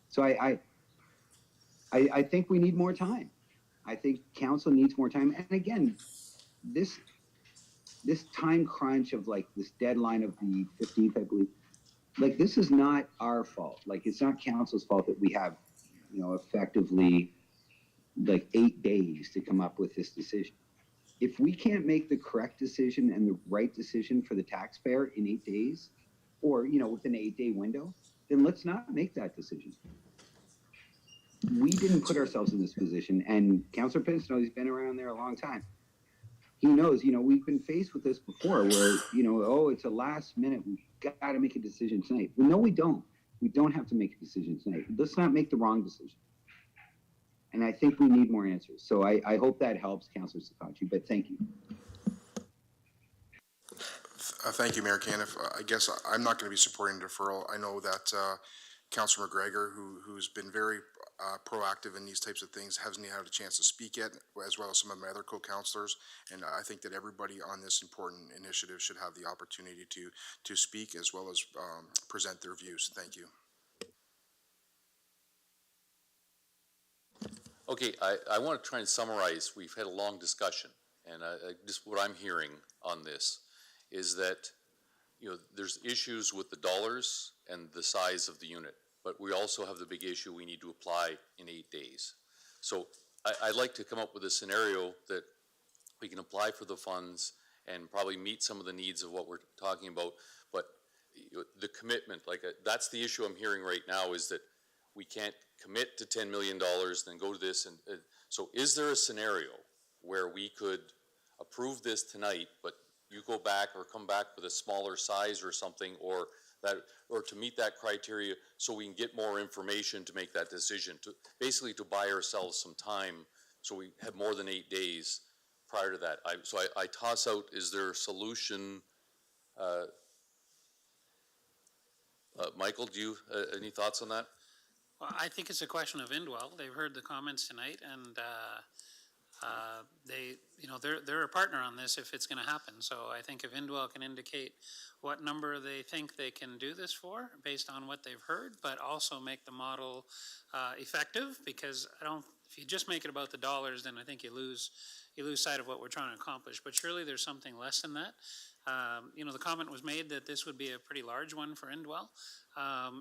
so I think we need more time. I think council needs more time. And again, this time crunch of like this deadline of the 15th, I believe, like, this is not our fault. Like, it's not council's fault that we have, you know, effectively like 8 days to come up with this decision. If we can't make the correct decision and the right decision for the taxpayer in 8 days, or, within an 8-day window, then let's not make that decision. We didn't put ourselves in this position, and Councillor Pinson, he's been around there a long time. He knows, we've been faced with this before where, oh, it's a last minute, we've got to make a decision tonight. Well, no, we don't. We don't have to make a decision tonight. Let's not make the wrong decision. And I think we need more answers. So I hope that helps, Councillor Sakachi, but thank you. Thank you, Mayor Caniff. I guess I'm not going to be supporting deferral. I know that Councillor McGregor, who's been very proactive in these types of things, hasn't had a chance to speak yet, as well as some of my other co-councillors. And I think that everybody on this important initiative should have the opportunity to speak as well as present their views. Thank you. Okay, I want to try and summarize. We've had a long discussion, and just what I'm hearing on this is that, there's issues with the dollars and the size of the unit, but we also have the big issue we need to apply in 8 days. So I'd like to come up with a scenario that we can apply for the funds and probably meet some of the needs of what we're talking about, but the commitment, that's the issue I'm hearing right now, is that we can't commit to $10 million, then go to this. And so is there a scenario where we could approve this tonight, but you go back or come back with a smaller size or something, or to meet that criteria so we can get more information to make that decision, basically to buy ourselves some time so we have more than 8 days prior to that. I toss out, is there a solution? Michael, do you, any thoughts on that? Well, I think it's a question of Indwell. They've heard the comments tonight, and they're a partner on this if it's going to happen. So I think if Indwell can indicate what number they think they can do this for based on what they've heard, but also make the model effective, because if you just make it about the dollars, then I think you lose sight of what we're trying to accomplish. But surely there's something less than that. The comment was made that this would be a pretty large one for Indwell.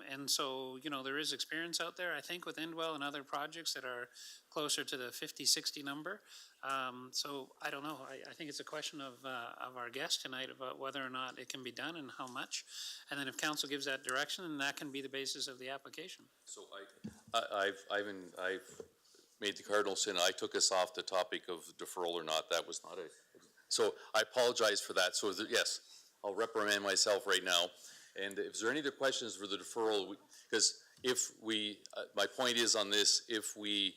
And so, there is experience out there, I think, with Indwell and other projects that are closer to the 50, 60 number. So I don't know. I think it's a question of our guest tonight about whether or not it can be done and how much. And then if council gives that direction, then that can be the basis of the application. So I've made the cardinal sin. I took us off the topic of deferral or not. That was not it. So I apologize for that. So yes, I'll reprimand myself right now. And if there are any other questions for the deferral, because if we, my point is on this, if we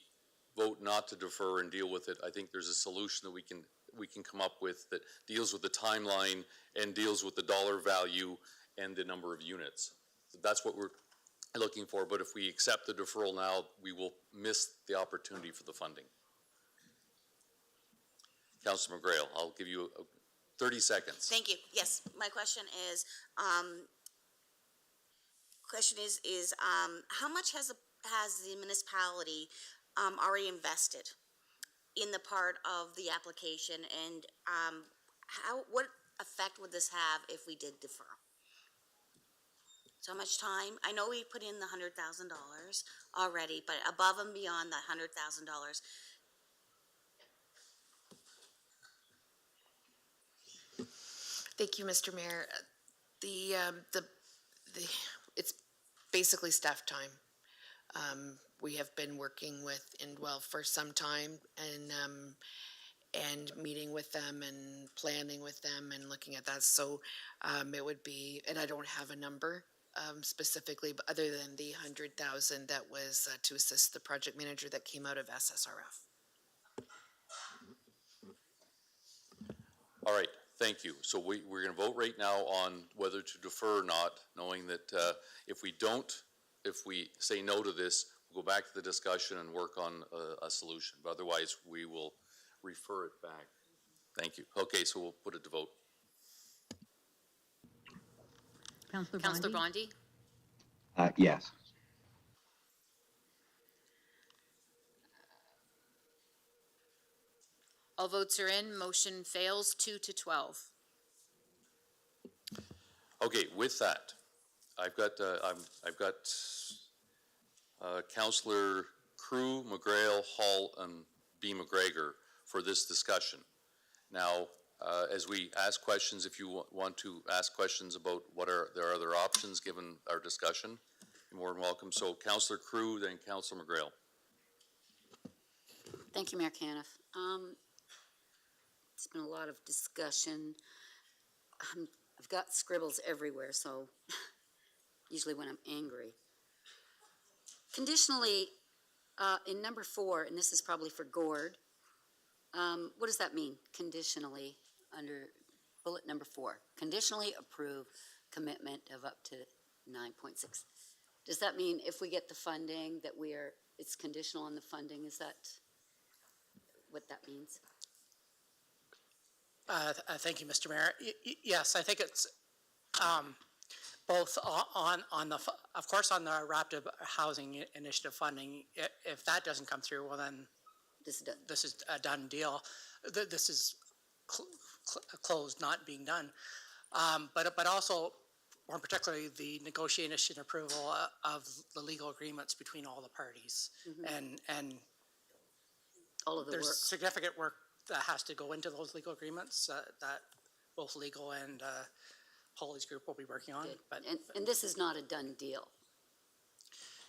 vote not to defer and deal with it, I think there's a solution that we can come up with that deals with the timeline and deals with the dollar value and the number of units. So that's what we're looking for. But if we accept the deferral now, we will miss the opportunity for the funding. Councilor McGrail, I'll give you 30 seconds. Thank you. Yes, my question is, how much has the municipality already invested in the part of the application, and what effect would this have if we did defer? So much time? I know we put in the $100,000 already, but above and beyond that $100,000. Thank you, Mr. Mayor. It's basically staff time. We have been working with Indwell for some time and meeting with them and planning with them and looking at that. So it would be, and I don't have a number specifically, but other than the $100,000 that was to assist the project manager that came out of SSRF. All right, thank you. So we're going to vote right now on whether to defer or not, knowing that if we say no to this, we'll go back to the discussion and work on a solution. But otherwise, we will refer it back. Thank you. Okay, so we'll put it to vote. Councillor Bondi? Yes. All votes are in. Motion fails 2-12. Okay, with that, I've got Councillor Crew, McGrail, Hall, and B. McGregor for this discussion. Now, As we ask questions, if you want to ask questions about what are their other options, given our discussion, you're more than welcome. So Councillor Crew, then Councillor McGrail. Thank you, Mayor Caniff. It's been a lot of discussion. I've got scribbles everywhere, so usually when I'm angry. Conditionally, in number 4, and this is probably for Gord, what does that mean, conditionally, under bullet number 4? Conditionally approve commitment of up to 9.6. Does that mean if we get the funding that it's conditional on the funding? Is that what that means? Thank you, Mr. Mayor. Yes, I think it's both on the, of course, on the Rapid Housing Initiative funding. If that doesn't come through, well then, this is a done deal. This is closed, not being done. But also, more particularly, the negotiation approval of the legal agreements between all the parties. And all of the there's work. significant work that has to go into those legal agreements that both legal and Polly's group will be working on. But And this is not a done deal.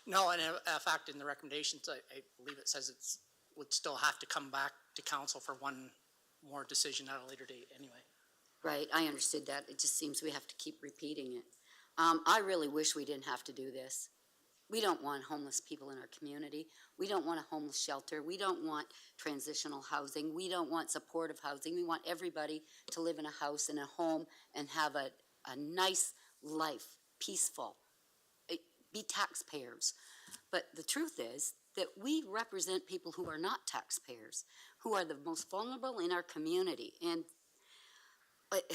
no, and in fact, in the recommendations, I believe it says it would still have to come back to council for one more decision at a later date anyway. Right, I understood that. It just seems we have to keep repeating it. I really wish we didn't have to do this. We don't want homeless people in our community. We don't want a homeless shelter. We don't want transitional housing. We don't want supportive housing. We want everybody to live in a house, in a home, and have a nice life, peaceful, be taxpayers. But the truth is that we represent people who are not taxpayers, who are the most vulnerable in our community. And it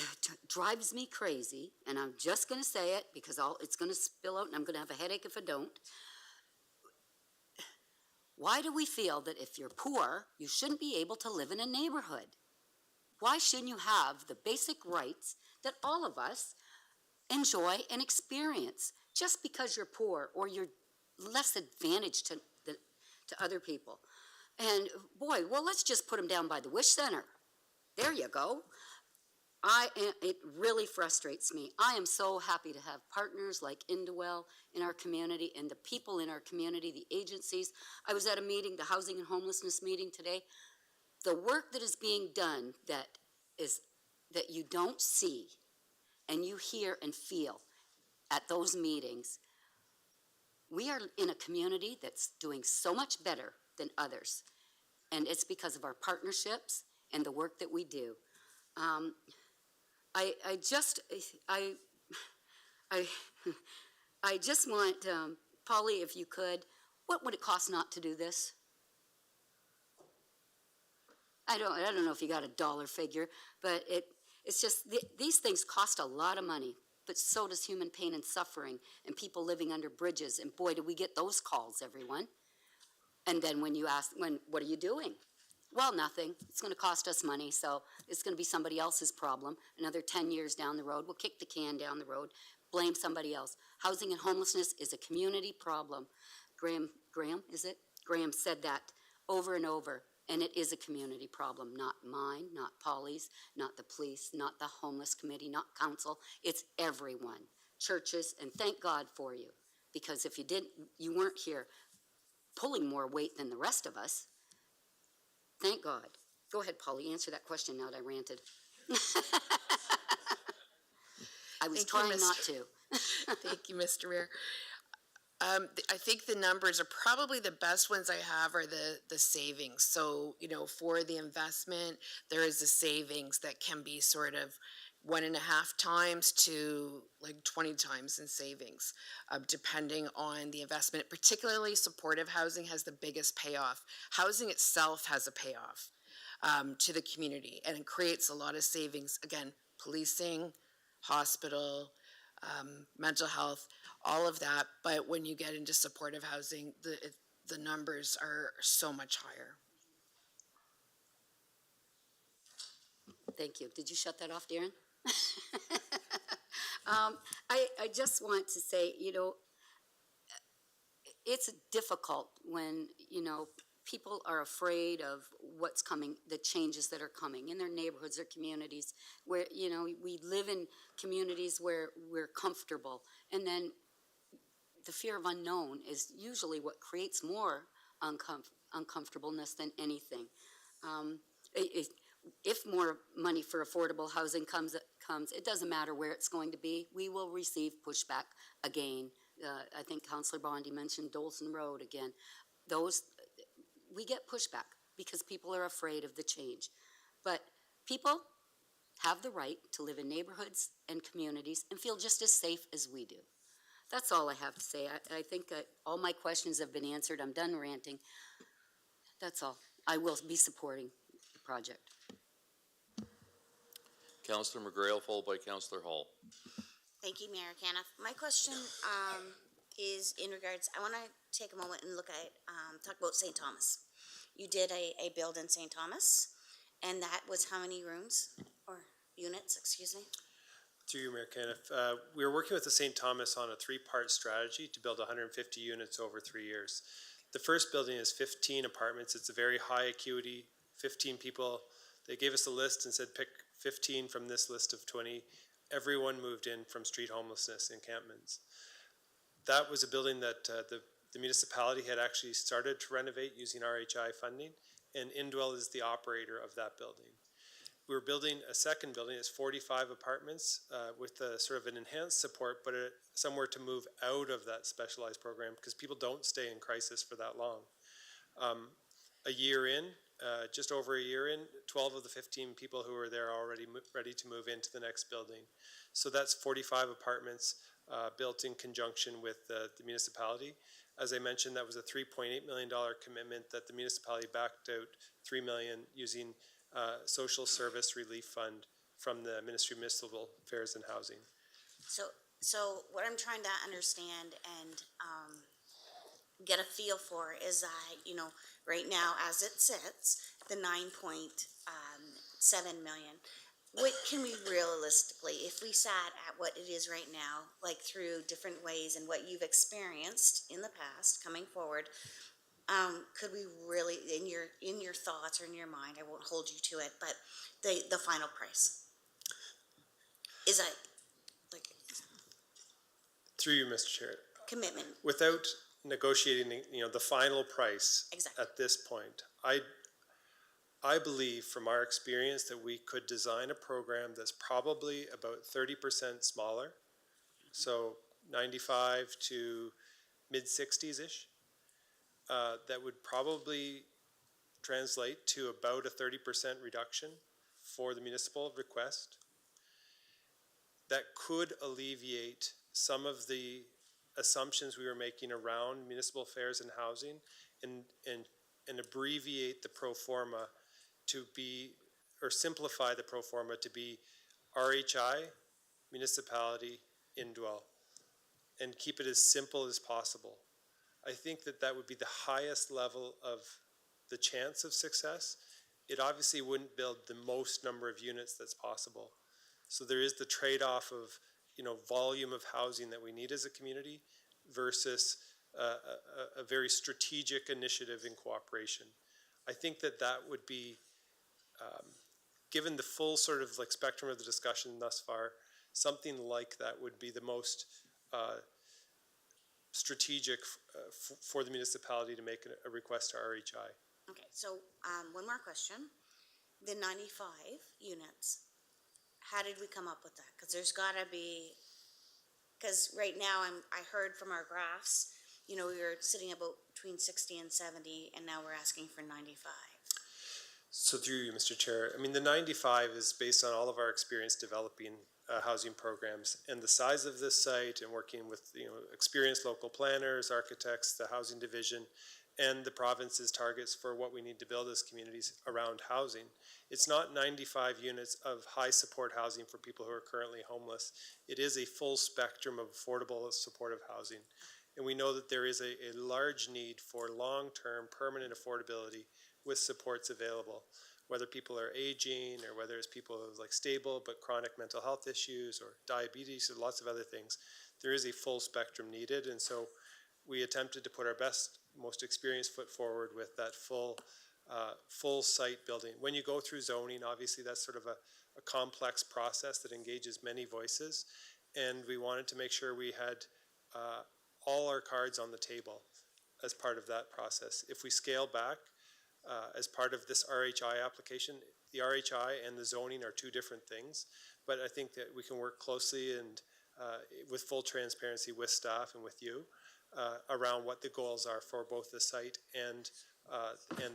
drives me crazy, and I'm just going to say it because it's going to spill out and I'm going to have a headache if I don't. Why do we feel that if you're poor, you shouldn't be able to live in a neighborhood? Why shouldn't you have the basic rights that all of us enjoy and experience just because you're poor or you're less advantaged to other people? And boy, well, let's just put them down by the Wish Center. There you go. It really frustrates me. I am so happy to have partners like Indwell in our community and the people in our community, the agencies. I was at a meeting, the housing and homelessness meeting today. The work that is being done that you don't see and you hear and feel at those meetings, we are in a community that's doing so much better than others. And it's because of our partnerships and the work that we do. I just want, Polly, if you could, what would it cost not to do this? I don't know if you got a dollar figure, but it's just, these things cost a lot of money, but so does human pain and suffering and people living under bridges. And boy, do we get those calls, everyone. And then when you ask, what are you doing? Well, nothing. It's going to cost us money, so it's going to be somebody else's problem. Another 10 years down the road, we'll kick the can down the road, blame somebody else. Housing and homelessness is a community problem. Graham, is it? Graham said that over and over, and it is a community problem, not mine, not Polly's, not the police, not the homeless committee, not council. It's everyone, churches, and thank God for you, because if you weren't here pulling more weight than the rest of us. Thank God. Go ahead, Polly, answer that question now that I ranted. I was trying not to. Thank you, Mr. Mayor. I think the numbers are probably the best ones I have are the savings. So, for the investment, there is a savings that can be sort of 1.5 times to like 20 times in savings, depending on the investment. Particularly supportive housing has the biggest payoff. Housing itself has a payoff to the community, and it creates a lot of savings. Again, policing, hospital, mental health, all of that. But when you get into supportive housing, the numbers are so much higher. Thank you. Did you shut that off, Darren? I just want to say, it's difficult when, people are afraid of what's coming, the changes that are coming in their neighborhoods, their communities, where, you know, we live in communities where we're comfortable. And then the fear of unknown is usually what creates more uncomfortableness than anything. If more money for affordable housing comes, it doesn't matter where it's going to be. We will receive pushback again. I think Councillor Bondi mentioned Dolson Road again. Those, we get pushback because people are afraid of the change. But people have the right to live in neighborhoods and communities and feel just as safe as we do. That's all I have to say. I think that all my questions have been answered. I'm done ranting. That's all. I will be supporting the project. Councillor McGrail, followed by Councillor Hall. Thank you, Mayor Caniff. My question is in regards, I want to take a moment and look at, talk about St. Thomas. You did a build in St. Thomas, and that was how many rooms or units, excuse me? Through you, Mayor Caniff. We are working with the St. Thomas on a three-part strategy to build 150 units over 3 years. The first building is 15 apartments. It's a very high acuity, 15 people. They gave us a list and said, pick 15 from this list of 20. Everyone moved in from street homelessness encampments. That was a building that the municipality had actually started to renovate using RHI funding, and Indwell is the operator of that building. We were building a second building. It's 45 apartments with a sort of an enhanced support, but somewhere to move out of that specialized program because people don't stay in crisis for that long. A year in, just over a year in, 12 of the 15 people who were there are already ready to move into the next building. So that's 45 apartments built in conjunction with the municipality. As I mentioned, that was a $3.8 million commitment that the municipality backed out $3 million using Social Service Relief Fund from the Ministry of Municipal Affairs and Housing. So what I'm trying to understand and get a feel for is that, you know, right now as it sits, the 9.7 million, what can we realistically, if we sat at what it is right now, like through different ways and what you've experienced in the past coming forward, could we really, in your thoughts or in your mind, I won't hold you to it, but the final price? Is that like Through you, Mr. Chair. commitment? Without negotiating, you know, the final price Exactly. at this point, I believe from our experience that we could design a program that's probably about 30% smaller, so 95 to mid-60s-ish. That would probably translate to about a 30% reduction for the municipal request. That could alleviate some of the assumptions we were making around municipal affairs and housing and abbreviate the pro forma to be, or simplify the pro forma to be RHI, municipality, Indwell, and keep it as simple as possible. I think that that would be the highest level of the chance of success. It obviously wouldn't build the most number of units that's possible. So there is the trade-off of, you know, volume of housing that we need as a community versus a very strategic initiative in cooperation. I think that that would be, given the full sort of like spectrum of the discussion thus far, something like that would be the most strategic for the municipality to make a request to RHI. Okay, so one more question. The 95 units, how did we come up with that? Because there's gotta be, because right now I heard from our graphs, you know, we were sitting about between 60 and 70, and now we're asking for 95. So through you, Mr. Chair, I mean, the 95 is based on all of our experience developing housing programs and the size of this site and working with, you know, experienced local planners, architects, the housing division, and the province's targets for what we need to build as communities around housing. It's not 95 units of high support housing for people who are currently homeless. It is a full spectrum of affordable supportive housing. And we know that there is a large need for long-term permanent affordability with supports available, whether people are aging or whether it's people with like stable but chronic mental health issues or diabetes or lots of other things. There is a full spectrum needed, and so we attempted to put our best most experienced foot forward with that full site building. When you go through zoning, obviously that's sort of a complex process that engages many voices, and we wanted to make sure we had all our cards on the table as part of that process. If we scale back as part of this RHI application, the RHI and the zoning are two different things, but I think that we can work closely and with full transparency with staff and with you around what the goals are for both the site and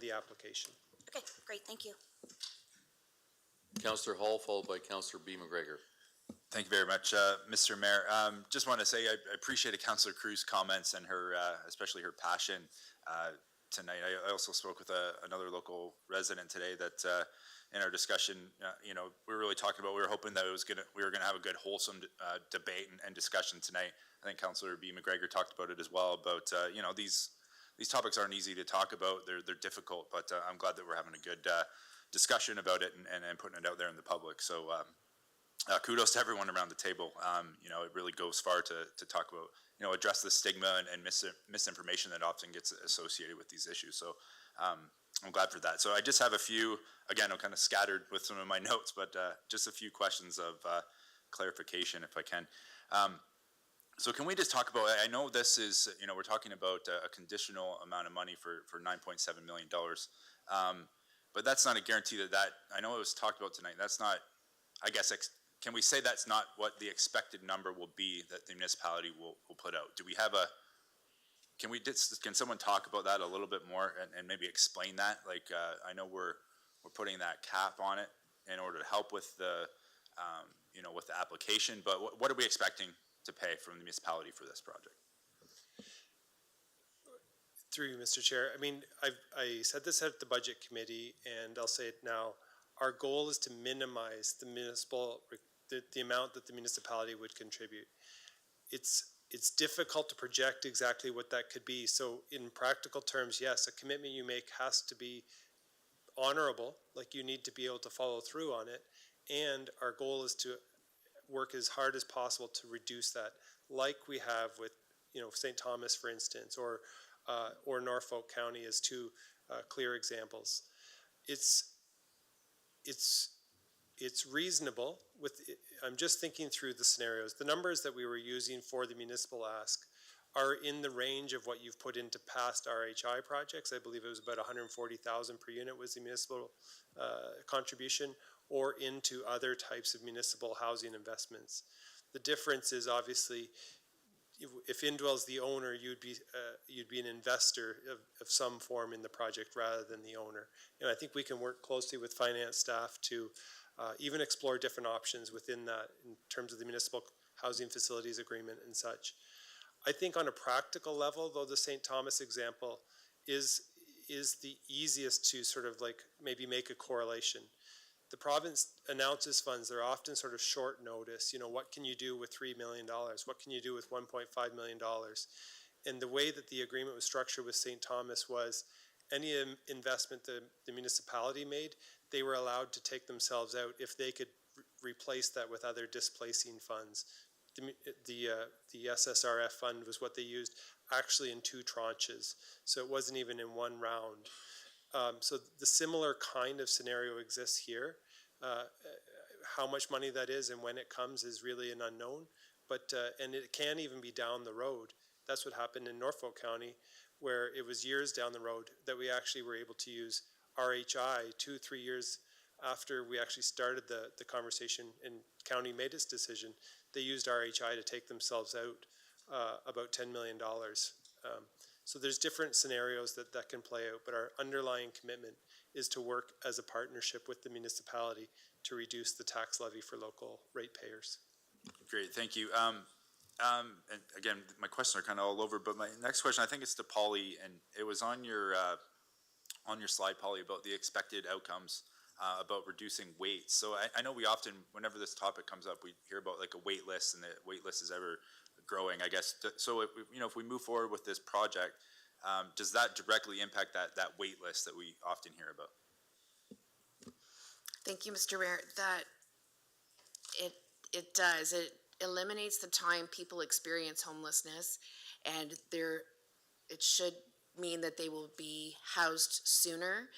the application. Okay, great, thank you. Councillor Hall, followed by Councillor B. McGregor. Thank you very much, Mr. Mayor. Just want to say I appreciated Councillor Cruz's comments and her, especially her passion tonight. I also spoke with another local resident today that in our discussion, we were really talking about, we were hoping that we were gonna have a good wholesome debate and discussion tonight. I think Councillor B. McGregor talked about it as well, about, these topics aren't easy to talk about. They're difficult, but I'm glad that we're having a good discussion about it and putting it out there in the public. So kudos to everyone around the table. It really goes far to talk about, address the stigma and misinformation that often gets associated with these issues. So I'm glad for that. So I just have a few, again, I'm kind of scattered with some of my notes, but just a few questions of clarification if I can. So can we just talk about, I know this is, we're talking about a conditional amount of money for $9.7 million. But that's not a guarantee that, I know it was talked about tonight, that's not, I guess, can we say that's not what the expected number will be that the municipality will put out? Do we have can someone talk about that a little bit more and maybe explain that? Like, I know we're putting that cap on it in order to help with the, with the application, but what are we expecting to pay from the municipality for this project? Through you, Mr. Chair. I mean, I said this at the budget committee, and I'll say it now. Our goal is to minimize the amount that the municipality would contribute. It's difficult to project exactly what that could be. So in practical terms, yes, a commitment you make has to be honorable, like you need to be able to follow through on it. And our goal is to work as hard as possible to reduce that, like we have with, St. Thomas, for instance, or Norfolk County as two clear examples. It's reasonable I'm just thinking through the scenarios. The numbers that we were using for the municipal ask are in the range of what you've put into past RHI projects. I believe it was about 140,000 per unit was the municipal contribution, or into other types of municipal housing investments. The difference is obviously, if Indwell's the owner, you'd be an investor of some form in the project rather than the owner. And I think we can work closely with finance staff to even explore different options within that in terms of the municipal housing facilities agreement and such. I think on a practical level, though, the St. Thomas example is the easiest to sort of like maybe make a correlation. The province announces funds. They're often sort of short notice. What can you do with $3 million? What can you do with $1.5 million? And the way that the agreement was structured with St. Thomas was any investment the municipality made, they were allowed to take themselves out if they could replace that with other displacing funds. The SSRF fund was what they used actually in 2 tranches. So it wasn't even in one round. So the similar kind of scenario exists here. How much money that is and when it comes is really an unknown, and it can even be down the road. That's what happened in Norfolk County, where it was years down the road that we actually were able to use RHI 2-3 years after we actually started the conversation and county made its decision. They used RHI to take themselves out about $10 million. So there's different scenarios that can play out, but our underlying commitment is to work as a partnership with the municipality to reduce the tax levy for local ratepayers. Great, thank you. And again, my questions are kind of all over, but my next question, I think it's to Polly, and it was on your slide, Polly, about the expected outcomes about reducing wait. So I know we often, whenever this topic comes up, we hear about like a wait list, and the wait list is ever growing, I guess. So if we move forward with this project, does that directly impact that wait list that we often hear about? Thank you, Mr. Mayor. It does. It eliminates the time people experience homelessness, and it should mean that they will be housed sooner,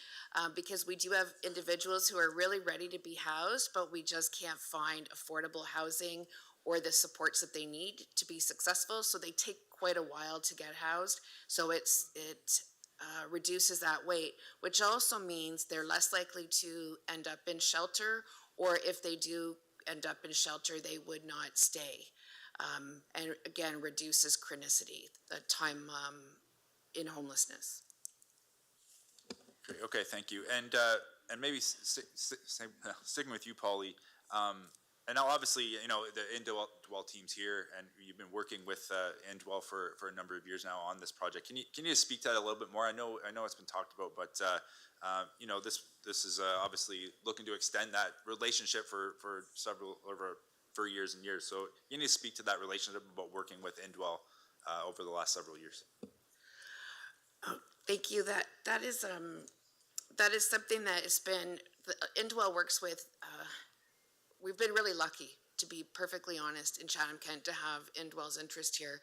because we do have individuals who are really ready to be housed, but we just can't find affordable housing or the supports that they need to be successful. So they take quite a while to get housed. So it reduces that wait, which also means they're less likely to end up in shelter, or if they do end up in shelter, they would not stay. And again, reduces chronicity, the time in homelessness. Great, okay, thank you. And maybe sticking with you, Polly, and now obviously, you know, the Indwell team's here, and you've been working with Indwell for a number of years now on this project. Can you just speak to that a little bit more? I know it's been talked about, but you know, this is obviously looking to extend that relationship for years and years. So you need to speak to that relationship about working with Indwell over the last several years. Thank you. That is something that has been, Indwell works with, we've been really lucky, to be perfectly honest, in Chatham-Kent to have Indwell's interest here,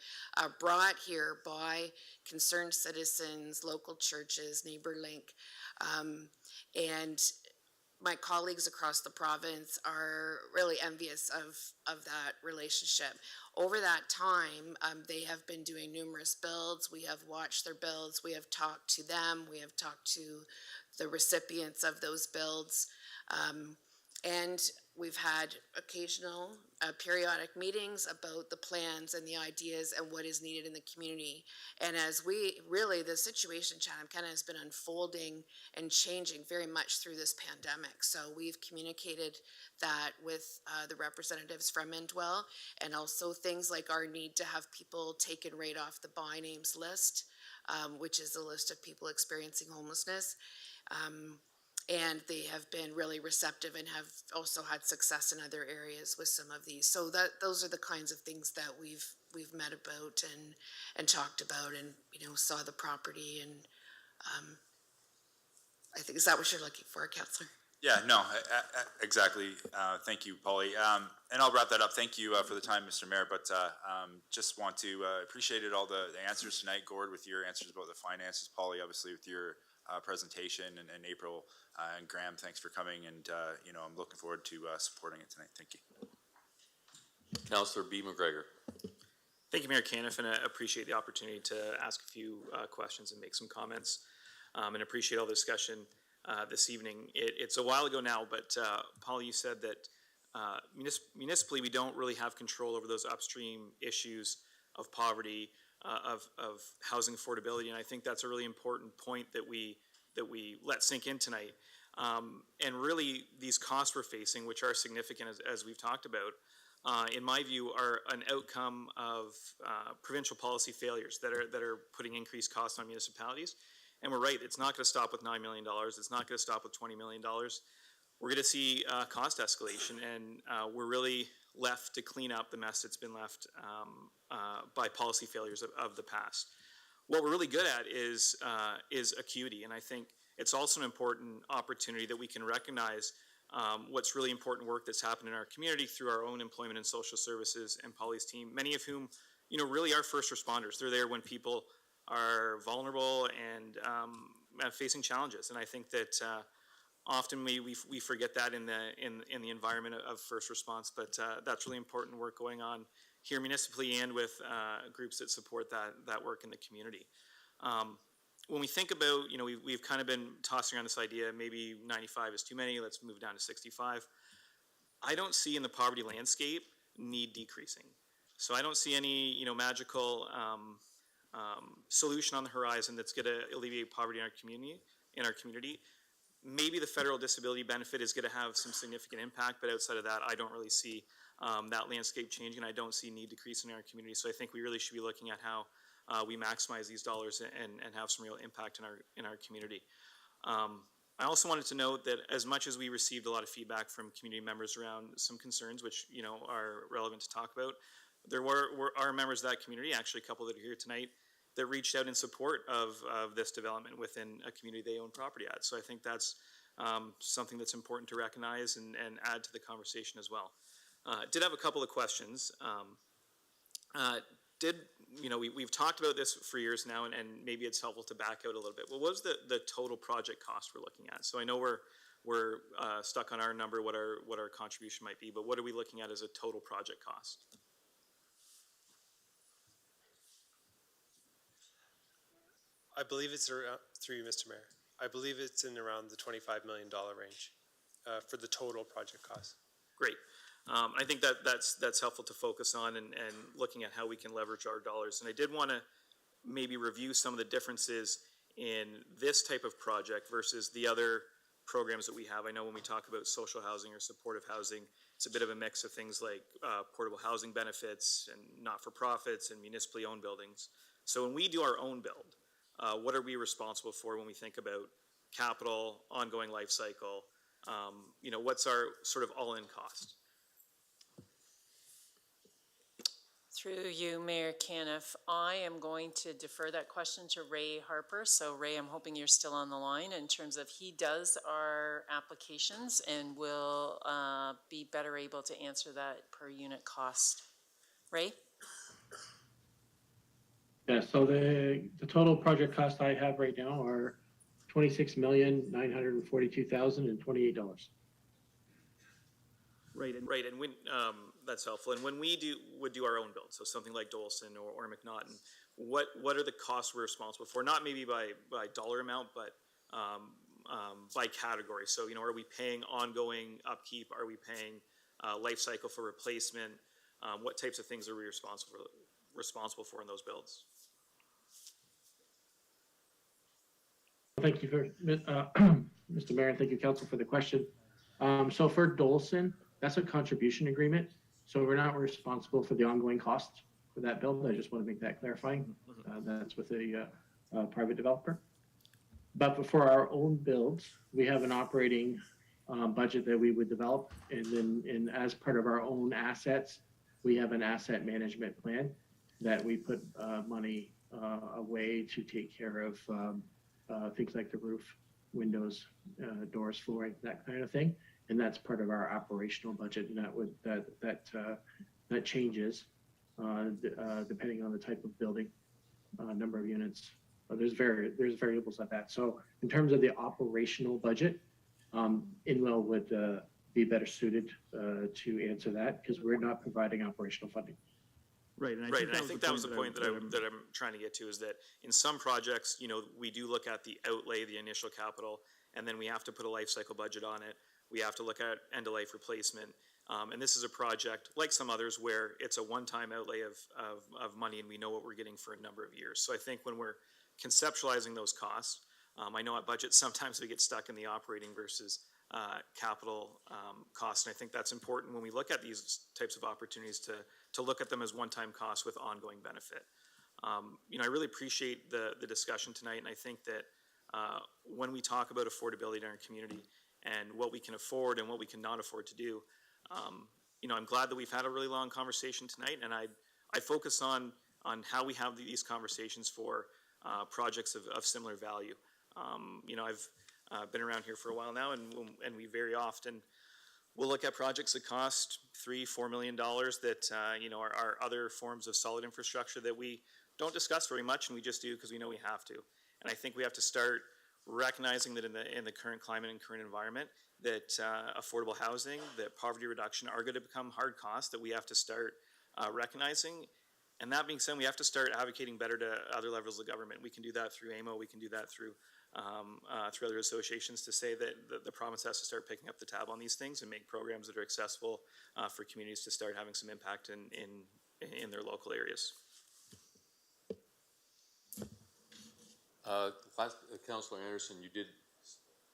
brought here by concerned citizens, local churches, NeighborLink, and my colleagues across the province are really envious of that relationship. Over that time, they have been doing numerous builds. We have watched their builds. We have talked to them. We have talked to the recipients of those builds. And we've had occasional, periodic meetings about the plans and the ideas and what is needed in the community. And as the situation in Chatham-Kent has been unfolding and changing very much through this pandemic. So we've communicated that with the representatives from Indwell, and also things like our need to have people taken right off the by names list, which is a list of people experiencing homelessness. And they have been really receptive and have also had success in other areas with some of these. So those are the kinds of things that we've met about and talked about, and saw the property, and I think, is that what you're looking for, Councillor? Yeah, no, exactly. Thank you, Polly. And I'll wrap that up. Thank you for the time, Mr. Mayor, but just want to appreciated all the answers tonight, Gord, with your answers about the finances, Polly, obviously with your presentation, and April, and Graham, thanks for coming, and I'm looking forward to supporting it tonight. Thank you. Councillor B. McGregor. Thank you, Mayor Caniff, and I appreciate the opportunity to ask a few questions and make some comments, and appreciate all the discussion this evening. It's a while ago now, but Paul, you said that municipally we don't really have control over those upstream issues of poverty, of housing affordability, and I think that's a really important point that we let sink in tonight. And really, these costs we're facing, which are significant as we've talked about, in my view, are an outcome of provincial policy failures that are putting increased costs on municipalities. And we're right, it's not going to stop with $9 million. It's not going to stop with $20 million. We're going to see cost escalation, and we're really left to clean up the mess that's been left by policy failures of the past. What we're really good at is acuity, and I think it's also an important opportunity that we can recognize what's really important work that's happened in our community through our own employment and social services and Polly's team, many of whom, really are first responders. They're there when people are vulnerable and facing challenges, and I think that often we forget that in the environment of first response, but that's really important work going on here municipally and with groups that support that work in the community. When we think about, we've kind of been tossing around this idea, maybe 95 is too many, let's move down to 65. I don't see in the poverty landscape need decreasing. So I don't see any, magical solution on the horizon that's going to alleviate poverty in our community. Maybe the federal disability benefit is going to have some significant impact, but outside of that, I don't really see that landscape changing. I don't see need decreasing in our community. So I think we really should be looking at how we maximize these dollars and have some real impact in our community. I also wanted to note that as much as we received a lot of feedback from community members around some concerns, which are relevant to talk about, there are members of that community, actually a couple that are here tonight, that reached out in support of this development within a community they own property at. So I think that's something that's important to recognize and add to the conversation as well. Did have a couple of questions. Did you know, we've talked about this for years now, and maybe it's helpful to back out a little bit. What was the total project cost we're looking at? So I know we're stuck on our number, what our contribution might be, but what are we looking at as a total project cost? I believe it's around, through you, Mr. Mayor, I believe it's in around the $25 million range for the total project cost. Great. I think that's helpful to focus on and looking at how we can leverage our dollars. And I did want to maybe review some of the differences in this type of project versus the other programs that we have. I know when we talk about social housing or supportive housing, it's a bit of a mix of things like portable housing benefits and not-for-profits and municipally owned buildings. So when we do our own build, what are we responsible for when we think about capital, ongoing life cycle? You know, what's our sort of all-in cost? Through you, Mayor Caniff, I am going to defer that question to Ray Harper. So Ray, I'm hoping you're still on the line in terms of he does our applications and will be better able to answer that per unit cost. Ray? Yeah, so the total project cost I have right now are $26,942,028. Right, and when that's helpful. And when we would do our own build, so something like Dolson or McNaughton, what are the costs we're responsible for? Not maybe by dollar amount, but by category. So, you know, are we paying ongoing upkeep? Are we paying life cycle for replacement? What types of things are we responsible for in those builds? Thank you for Mr. Mayor, and thank you, Council, for the question. So for Dolson, that's a contribution agreement. So we're not responsible for the ongoing costs for that build. I just want to make that clarifying. That's with a private developer. But for our own builds, we have an operating budget that we would develop. And then as part of our own assets, we have an asset management plan that we put money away to take care of things like the roof, windows, doors, flooring, that kind of thing. And that's part of our operational budget, and that changes depending on the type of building, number of units. There's variables like that. So in terms of the operational budget, INWEL would be better suited to answer that because we're not providing operational funding. Right, and I think that was the point that I'm trying to get to, is that in some projects, you know, we do look at the outlay, the initial capital, and then we have to put a life cycle budget on it. We have to look at end-of-life replacement. And this is a project, like some others, where it's a one-time outlay of money, and we know what we're getting for a number of years. So I think when we're conceptualizing those costs, I know at budget sometimes we get stuck in the operating versus capital costs, and I think that's important when we look at these types of opportunities to look at them as one-time costs with ongoing benefit. You know, I really appreciate the discussion tonight, and I think that when we talk about affordability in our community and what we can afford and what we cannot afford to do, you know, I'm glad that we've had a really long conversation tonight, and I focus on how we have these conversations for projects of similar value. You know, I've been around here for a while now, and we very often will look at projects that cost $3-4 million that you know are other forms of solid infrastructure that we don't discuss very much, and we just do because we know we have to. And I think we have to start recognizing that in the current climate and current environment, that affordable housing, that poverty reduction are going to become hard costs that we have to start recognizing. And that being said, we have to start advocating better to other levels of government. We can do that through AMO. We can do that through other associations to say that the province has to start picking up the tab on these things and make programs that are accessible for communities to start having some impact in their local areas. Councilor Anderson,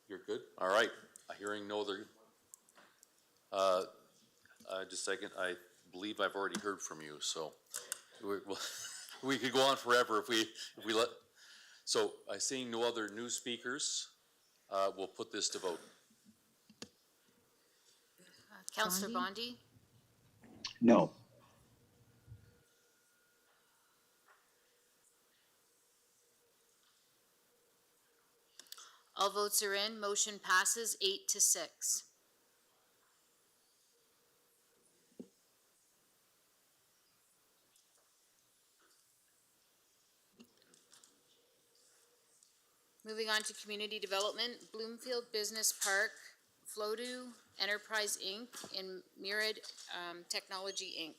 you're good? All right. Hearing no other, just a second, I believe I've already heard from you, so we could go on forever if we let, so seeing no other new speakers, we'll put this to vote. Councillor Bondi? No. All votes are in. Motion passes 8-6. Moving on to community development, Bloomfield Business Park, Flodu Enterprise Inc. and Myriad Technology Inc.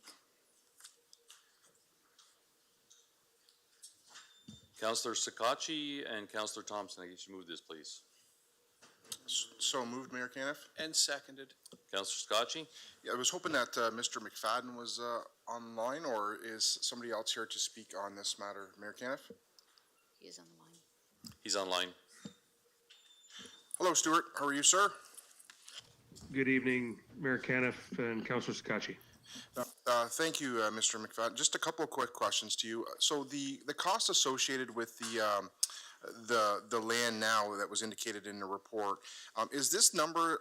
Councillor Sakachi and Councillor Thompson, I guess you move this, please. So moved, Mayor Caniff. And seconded. Councillor Sakachi? Yeah, I was hoping that Mr. McFadden was online, or is somebody else here to speak on this matter? Mayor Caniff? He is on the line. He's online. Hello, Stuart. How are you, sir? Good evening, Mayor Caniff and Councillor Sakachi. Thank you, Mr. McFadden. Just a couple of quick questions to you. So the cost associated with the land now that was indicated in the report, is this number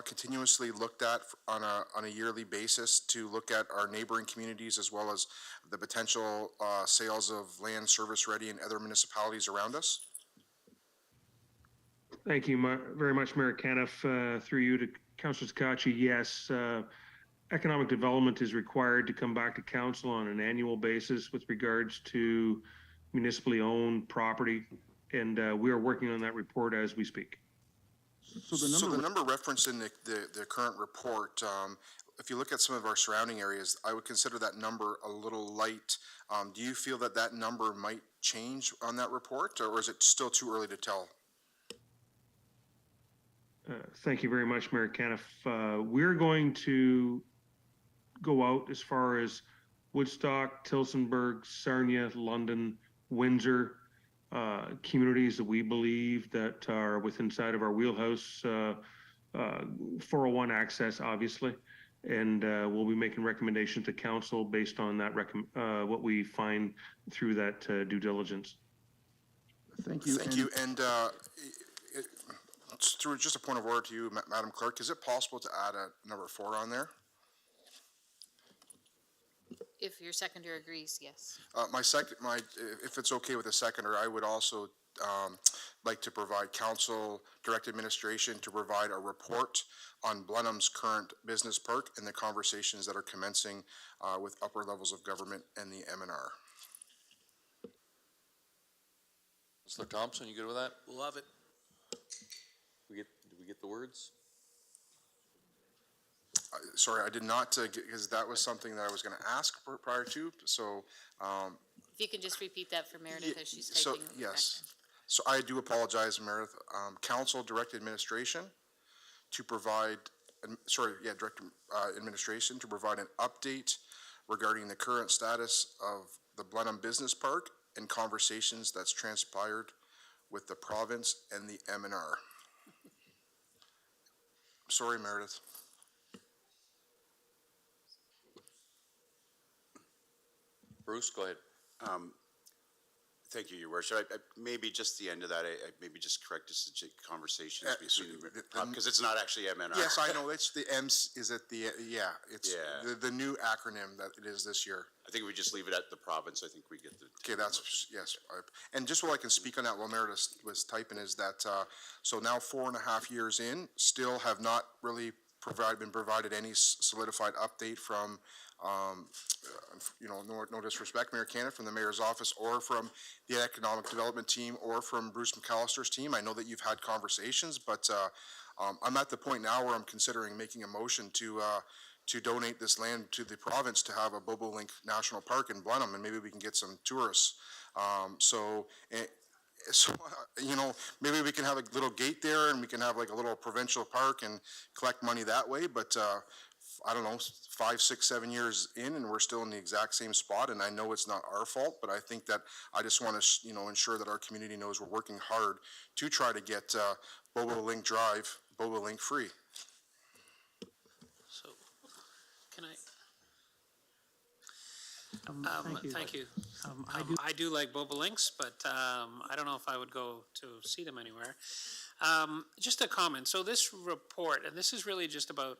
continuously looked at on a yearly basis to look at our neighboring communities as well as the potential sales of land service ready in other municipalities around us? Thank you very much, Mayor Caniff. Through you to Councillor Sakachi, yes, economic development is required to come back to council on an annual basis with regards to municipally owned property, and we are working on that report as we speak. So the number referenced in the current report, if you look at some of our surrounding areas, I would consider that number a little light. Do you feel that that number might change on that report, or is it still too early to tell? Thank you very much, Mayor Caniff. We're going to go out as far as Woodstock, Tillsonburg, Sarnia, London, Windsor, communities that we believe that are within inside of our wheelhouse, 401 access, obviously, and we'll be making recommendations to council based on that what we find through that due diligence. Thank you. Thank you. And through just a point of order to you, Madam Clerk, is it possible to add a number 4 on there? If your seconder agrees, yes. If it's okay with the seconder, I would also like to provide council direct administration to provide a report on Blenheim's current business park and the conversations that are commencing with upper levels of government and the MNR. Councillor Thompson, you good with that? Love it. Did we get the words? Sorry, I did not, because that was something that I was going to ask prior to, so. If you can just repeat that for Meredith as she's typing. So, yes. So I do apologize, Meredith. Council direct administration to provide, direct administration to provide an update regarding the current status of the Blenheim Business Park and conversations that's transpired with the province and the MNR. Sorry, Meredith. Bruce, go ahead. Thank you, Your Worship. Maybe just the end of that, maybe just correct this conversations between, because it's not actually MNR. Yes, I know. It's the M's. Is it the It's the new acronym that it is this year. I think we just leave it at the province. I think we get the. Okay, that's yes. And just while I can speak on that, while Meredith was typing, is that so now 4.5 years in, still have not really been provided any solidified update from. No disrespect, Mayor Caniff, from the mayor's office or from the economic development team or from Bruce McAllister's team. I know that you've had conversations, but I'm at the point now where I'm considering making a motion to donate this land to the province to have a Bobolink National Park in Blenheim, and maybe we can get some tourists. Maybe we can have a little gate there and we can have like a little provincial park and collect money that way, but I don't know, 5, 6, 7 years in, and we're still in the exact same spot. And I know it's not our fault, but I think that I just want to, ensure that our community knows we're working hard to try to get Bobolink Drive, Bobolink free. So, can I? Thank you. I do like bobolinks, but I don't know if I would go to see them anywhere. Just a comment. So this report, and this is really just about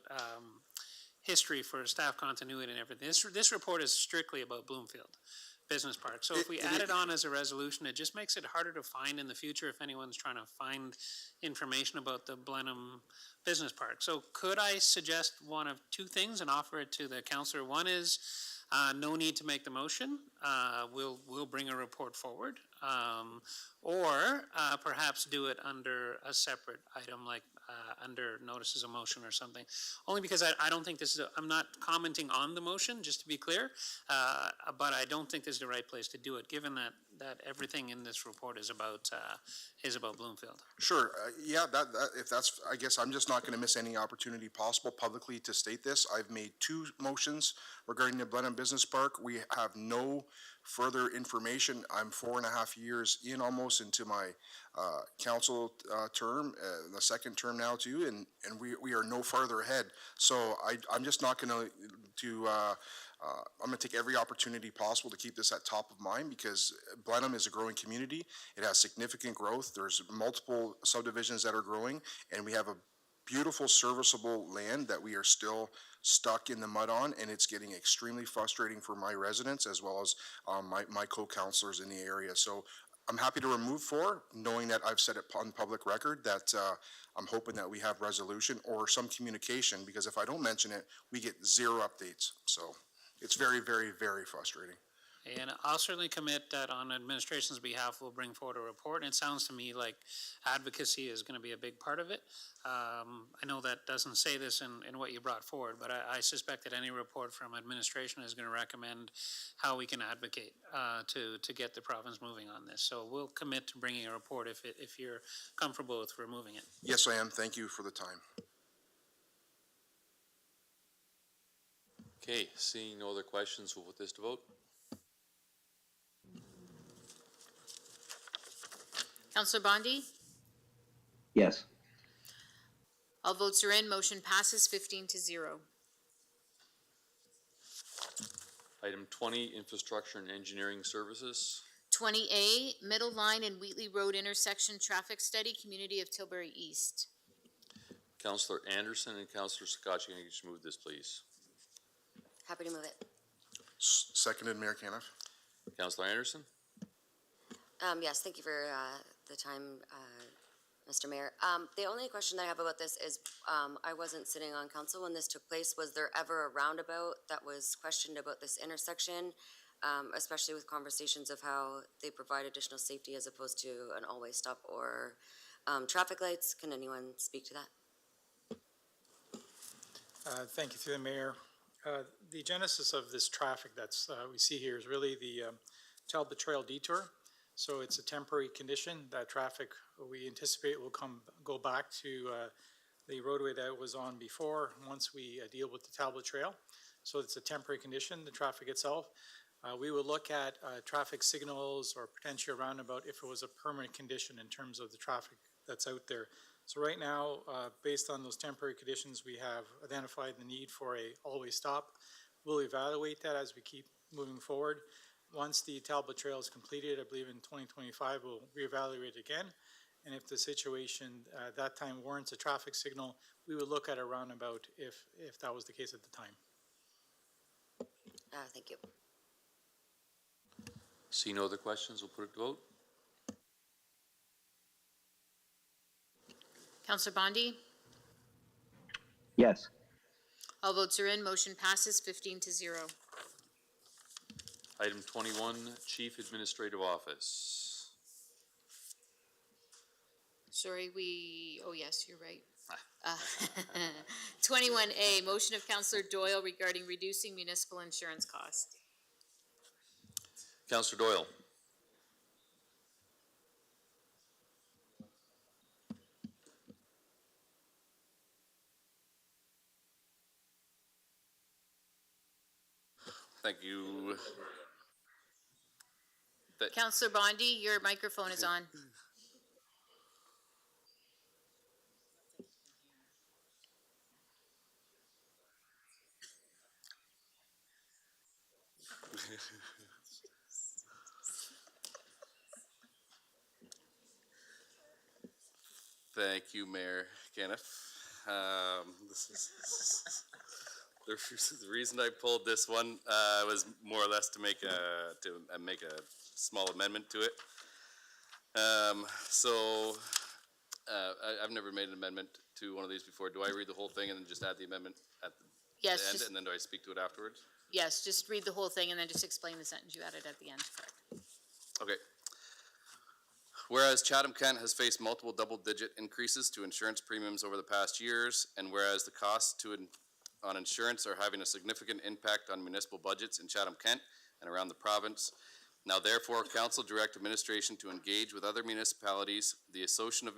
history for staff continuity and everything. This report is strictly about Bloomfield Business Park. So if we add it on as a resolution, it just makes it harder to find in the future if anyone's trying to find information about the Blenheim Business Park. So could I suggest one of two things and offer it to the councillor? One is no need to make the motion. We'll bring a report forward. Or perhaps do it under a separate item, like under notices of motion or something. Only because I don't think this is, I'm not commenting on the motion, just to be clear, but I don't think this is the right place to do it, given that everything in this report is about Bloomfield. Sure, yeah, if that's, I guess I'm just not gonna miss any opportunity possible publicly to state this. I've made 2 motions regarding the Blenheim Business Park. We have no further information. I'm 4.5 years in, almost into my council term, the second term now too, and we are no farther ahead. So I'm just not gonna I'm gonna take every opportunity possible to keep this at top of mind, because Blenheim is a growing community. It has significant growth. There's multiple subdivisions that are growing, and we have a beautiful serviceable land that we are still stuck in the mud on, and it's getting extremely frustrating for my residents as well as my co-councilors in the area. So I'm happy to remove 4, knowing that I've said it on public record that I'm hoping that we have resolution or some communication, because if I don't mention it, we get 0 updates. So it's very, very, very frustrating. And I'll certainly commit that on administration's behalf, we'll bring forward a report. And it sounds to me like advocacy is going to be a big part of it. I know that doesn't say this in what you brought forward, but I suspect that any report from administration is going to recommend how we can advocate to get the province moving on this. So we'll commit to bringing a report if you're comfortable with removing it. Yes, I am. Thank you for the time. Okay, seeing no other questions, we'll put this to vote. Councillor Bondi? Yes. All votes are in. Motion passes 15-0. Item 20, infrastructure and engineering services. 20A, Middle Line and Wheatley Road intersection traffic study, Community of Tilbury East. Councillor Anderson and Councillor Sakatchi, can you just move this, please? Happy to move it. Seconded, Mayor Caniff. Councillor Anderson? Yes, thank you for the time, Mr. Mayor. The only question I have about this is, I wasn't sitting on council when this took place. Was there ever a roundabout that was questioned about this intersection, especially with conversations of how they provide additional safety as opposed to an always stop or traffic lights? Can anyone speak to that? Thank you, through the mayor. The genesis of this traffic that's we see here is really the Talbot Trail detour. So it's a temporary condition. That traffic we anticipate will go back to the roadway that it was on before once we deal with the Talbot Trail. So it's a temporary condition, the traffic itself. We will look at traffic signals or potentially a roundabout if it was a permanent condition in terms of the traffic that's out there. So right now, based on those temporary conditions, we have identified the need for a always stop. We'll evaluate that as we keep moving forward. Once the Talbot Trail is completed, I believe in 2025, we'll reevaluate again. And if the situation at that time warrants a traffic signal, we would look at a roundabout if that was the case at the time. Thank you. See no other questions, we'll put it to vote. Councillor Bondi? Yes. All votes are in. Motion passes 15-0. Item 21, Chief Administrative Office. Sorry, oh yes, you're right. 21A, motion of Councillor Doyle regarding reducing municipal insurance costs. Councillor Doyle. Thank you. Councillor Bondi, your microphone is on. Thank you, Mayor Caniff. The reason I pulled this one was more or less to make a small amendment to it. I've never made an amendment to one of these before. Do I read the whole thing and then just add the amendment at the end, and then do I speak to it afterwards? Yes, just read the whole thing and then just explain the sentence you added at the end. Correct. Okay. Whereas Chatham-Kent has faced multiple double-digit increases to insurance premiums over the past years, and whereas the costs on insurance are having a significant impact on municipal budgets in Chatham-Kent and around the province, now therefore, council direct administration to engage with other municipalities, the Association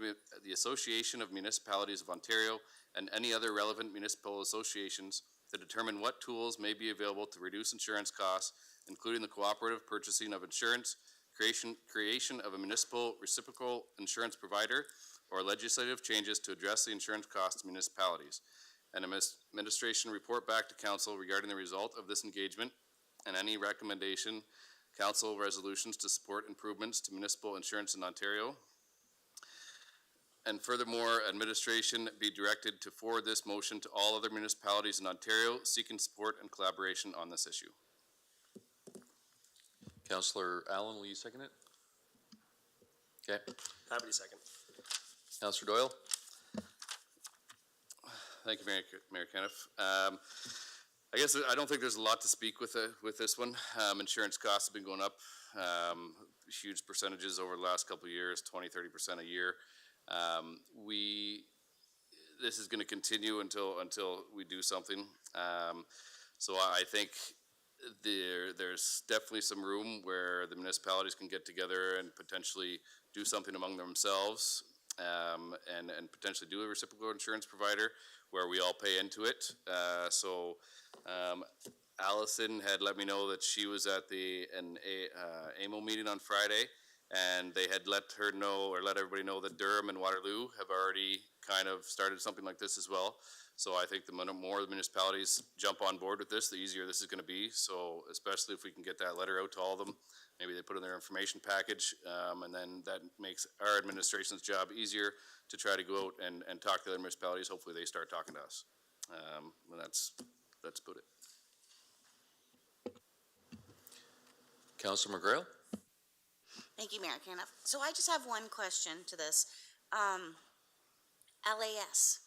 of Municipalities of Ontario, and any other relevant municipal associations to determine what tools may be available to reduce insurance costs, including the cooperative purchasing of insurance, creation of a municipal reciprocal insurance provider, or legislative changes to address the insurance costs to municipalities. An administration report back to council regarding the result of this engagement and any recommendation council resolutions to support improvements to municipal insurance in Ontario. And furthermore, administration be directed to forward this motion to all other municipalities in Ontario seeking support and collaboration on this issue. Councillor Allen, will you second it? Okay. Happy to second. Councillor Doyle? Thank you, Mayor Keniff. I guess I don't think there's a lot to speak with this one. Insurance costs have been going up huge percentages over the last couple of years, 20–30% a year. This is going to continue until we do something. So I think there's definitely some room where the municipalities can get together and potentially do something among themselves, and potentially do a reciprocal insurance provider where we all pay into it. Allison had let me know that she was at an AMO meeting on Friday, and they had let everybody know that Durham and Waterloo have already kind of started something like this as well. So I think the more the municipalities jump on board with this, the easier this is going to be. So especially if we can get that letter out to all of them, maybe they put in their information package, and then that makes our administration's job easier to try to go out and talk to other municipalities. Hopefully they start talking to us. And that's about it. Councillor McGrail? Thank you, Mayor Caniff. So I just have one question to this. LAS,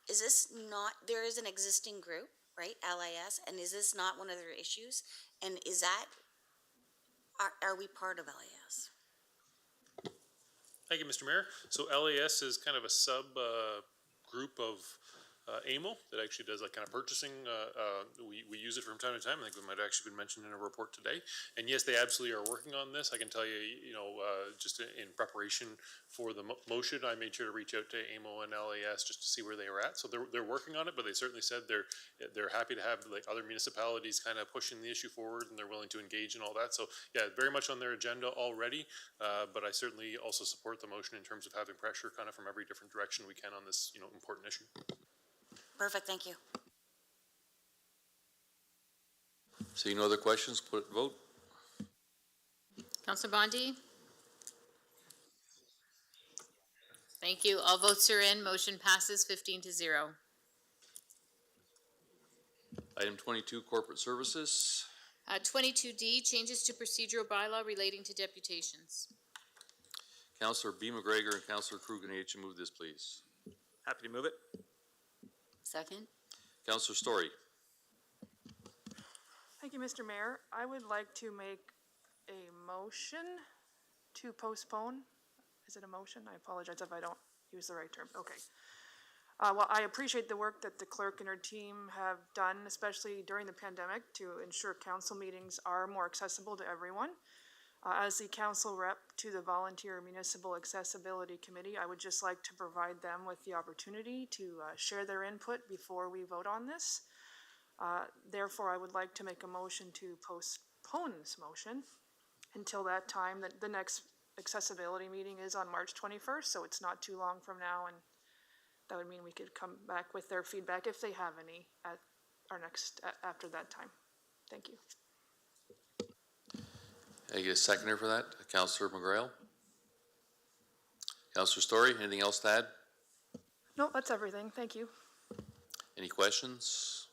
is this not, there is an existing group, right, LAS, and is this not one of their issues? And is that, are we part of LAS? Thank you, Mr. Mayor. So LAS is kind of a sub group of AMO that actually does that kind of purchasing. We use it from time to time. I think we might have actually been mentioned in a report today. And yes, they absolutely are working on this. I can tell you, just in preparation for the motion, I made sure to reach out to AMO and LAS just to see where they were at. So they're working on it, but they certainly said they're happy to have like other municipalities kind of pushing the issue forward, and they're willing to engage in all that. So yeah, very much on their agenda already. But I certainly also support the motion in terms of having pressure kind of from every different direction we can on this, important issue. Perfect, thank you. Seeing no other questions, put it to vote. Councillor Bondi? Thank you. All votes are in. Motion passes 15–0. Item 22, corporate services. 22D, changes to procedural bylaw relating to deputations. Councillor B. McGregor and Councillor Kruger, need to move this, please. Happy to move it. Second? Councillor Story. Thank you, Mr. Mayor. I would like to make a motion to postpone. Is it a motion? I apologize if I don't use the right term. Okay. Well, I appreciate the work that the clerk and her team have done, especially during the pandemic, to ensure council meetings are more accessible to everyone. As the council rep to the Volunteer Municipal Accessibility Committee, I would just like to provide them with the opportunity to share their input before we vote on this. Therefore, I would like to make a motion to postpone this motion until that time. That the next accessibility meeting is on March 21st, so it's not too long from now, and that would mean we could come back with their feedback if they have any at our next, after that time. Thank you. I get a seconder for that. Councillor McGrail. Councillor Story, anything else to add? No, that's everything. Thank you. Any questions?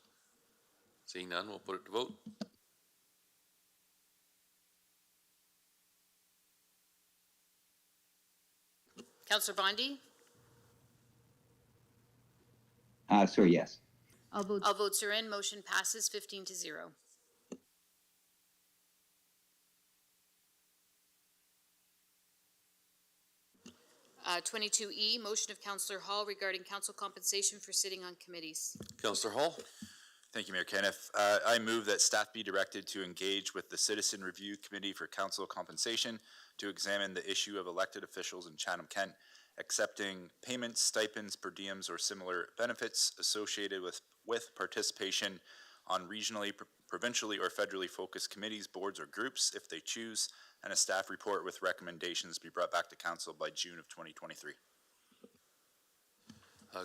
Seeing none, we'll put it to vote. Councillor Bondi? Sorry, yes. All votes are in. Motion passes 15–0. 22E, motion of Councillor Hall regarding council compensation for sitting on committees. Councillor Hall? Thank you, Mayor Kenneth. I move that staff be directed to engage with the Citizen Review Committee for Council Compensation to examine the issue of elected officials in Chatham-Kent accepting payments, stipends, per diems, or similar benefits associated with participation on regionally, provincially, or federally focused committees, boards, or groups if they choose, and a staff report with recommendations be brought back to council by June of 2023.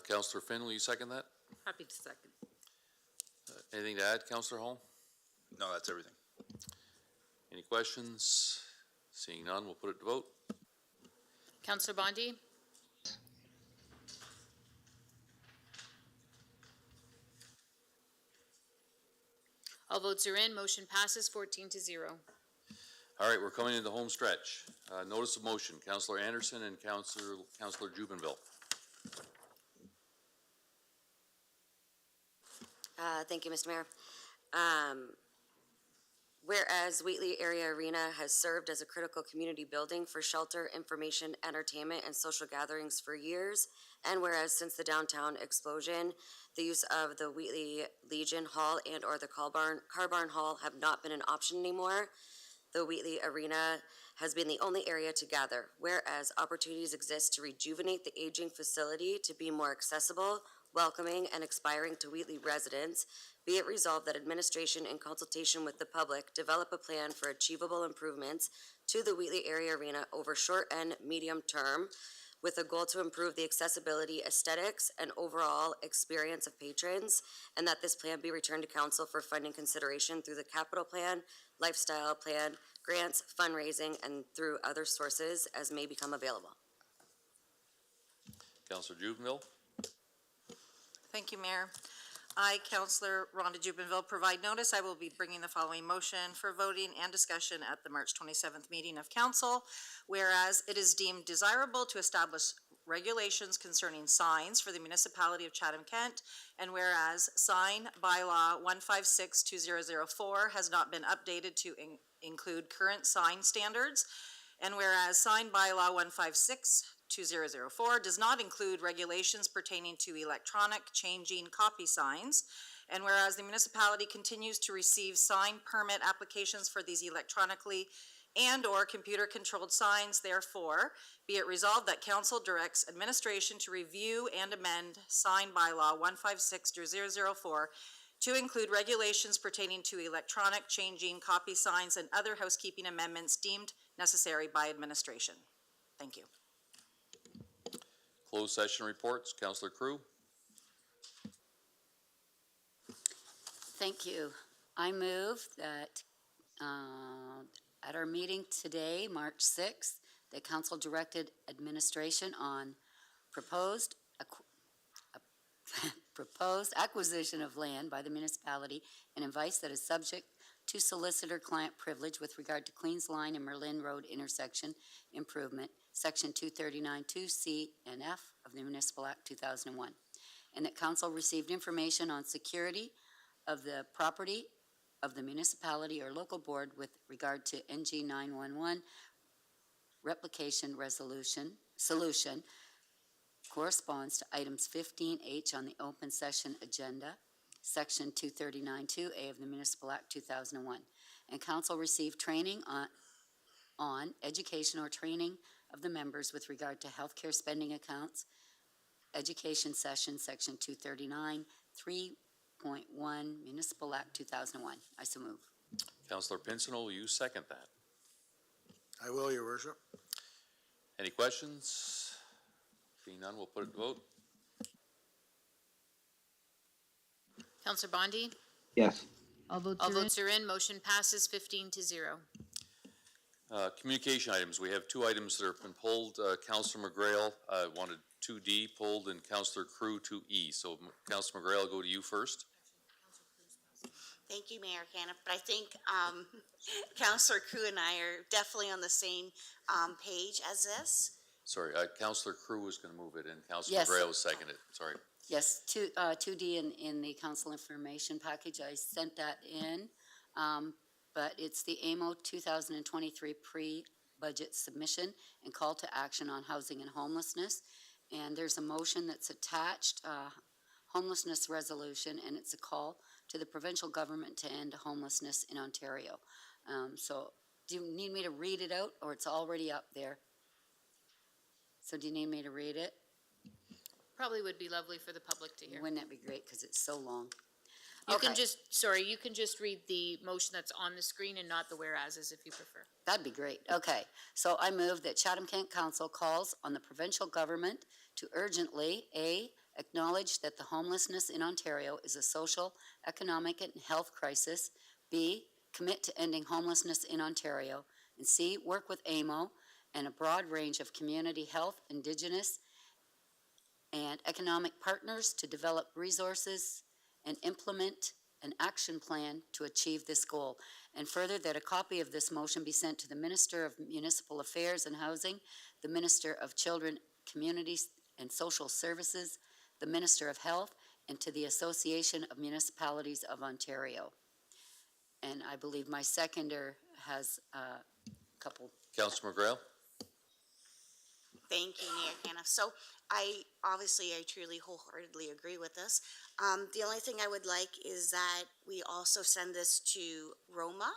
Councillor Finn, will you second that? Happy to second. Anything to add, Councillor Hall? No, that's everything. Any questions? Seeing none, we'll put it to vote. Councillor Bondi? All votes are in. Motion passes 14-0. All right, we're coming into the home stretch. Notice of motion, Councillor Anderson and Councillor Jubenville. Thank you, Mr. Mayor. Whereas Wheatley Area Arena has served as a critical community building for shelter, information, entertainment, and social gatherings for years, and whereas since the downtown explosion, the use of the Wheatley Legion Hall and or the Car Barn Hall have not been an option anymore, the Wheatley Arena has been the only area to gather, whereas opportunities exist to rejuvenate the aging facility to be more accessible, welcoming, and inspiring to Wheatley residents. Be it resolved that administration, in consultation with the public, develop a plan for achievable improvements to the Wheatley Area Arena over short and medium term, with a goal to improve the accessibility, aesthetics, and overall experience of patrons, and that this plan be returned to council for funding consideration through the capital plan, lifestyle plan, grants, fundraising, and through other sources as may become available. Councillor Jubenville. Thank you, Mayor. I, Councillor Rhonda Jubenville, provide notice. I will be bringing the following motion for voting and discussion at the March 27th meeting of Council. Whereas it is deemed desirable to establish regulations concerning signs for the municipality of Chatham-Kent, and whereas sign bylaw 156-2004 has not been updated to include current sign standards, and whereas sign bylaw 156-2004 does not include regulations pertaining to electronic changing copy signs, and whereas the municipality continues to receive sign permit applications for these electronically and or computer-controlled signs, therefore, be it resolved that council directs administration to review and amend sign bylaw 156-004 to include regulations pertaining to electronic changing copy signs and other housekeeping amendments deemed necessary by administration. Thank you. Closed session reports, Councillor Crew. Thank you. I move that at our meeting today, March 6th, the council directed administration on proposed acquisition of land by the municipality and advice that is subject to solicitor-client privilege with regard to Queens Line and Merlin Road intersection improvement, Section 239-2C and F of the Municipal Act 2001, and that council received information on security of the property of the municipality or local board with regard to NG 911 replication solution corresponds to items 15H on the open session agenda, Section 239-2A of the Municipal Act 2001. And council received training on education or training of the members with regard to healthcare spending accounts, education session, Section 239, 3.1, Municipal Act 2001. I so move. Councillor Pincinel, will you second that? I will, Your Worship. Any questions? Being none, we'll put it to vote. Councillor Bondi? Yes. All votes are in. Motion passes 15-0. Communication items. We have two items that have been pulled. Councillor McGrail wanted 2D pulled and Councillor Crew 2E. So Councillor McGrail, I'll go to you first. Thank you, Mayor Caniff, but I think Councillor Crew and I are definitely on the same page as this. Sorry, Councillor Crew was going to move it and Councillor Yes. McGrail was seconded. Sorry. Yes, 2D in the council information package. I sent that in, but it's the AMO 2023 budget submission and call to action on housing and homelessness. And there's a motion that's attached, homelessness resolution, and it's a call to the provincial government to end homelessness in Ontario. So do you need me to read it out, or it's already up there? So do you need me to read it? Probably would be lovely for the public to hear. Wouldn't that be great, because it's so long? You can Okay. you can just read the motion that's on the screen and not the whereases if you prefer. That'd be great. Okay. So I move that Chatham-Kent Council calls on the provincial government to urgently, A, acknowledge that the homelessness in Ontario is a social, economic, and health crisis, B, commit to ending homelessness in Ontario, and C, work with AMO and a broad range of community health, Indigenous, and economic partners to develop resources and implement an action plan to achieve this goal. And further, that a copy of this motion be sent to the Minister of Municipal Affairs and Housing, the Minister of Children, Communities and Social Services, the Minister of Health, and to the Association of Municipalities of Ontario. And I believe my seconder has a couple. Councilor McGrail? Thank you, Mayor Caniff. So I truly wholeheartedly agree with this. The only thing I would like is that we also send this to Roma.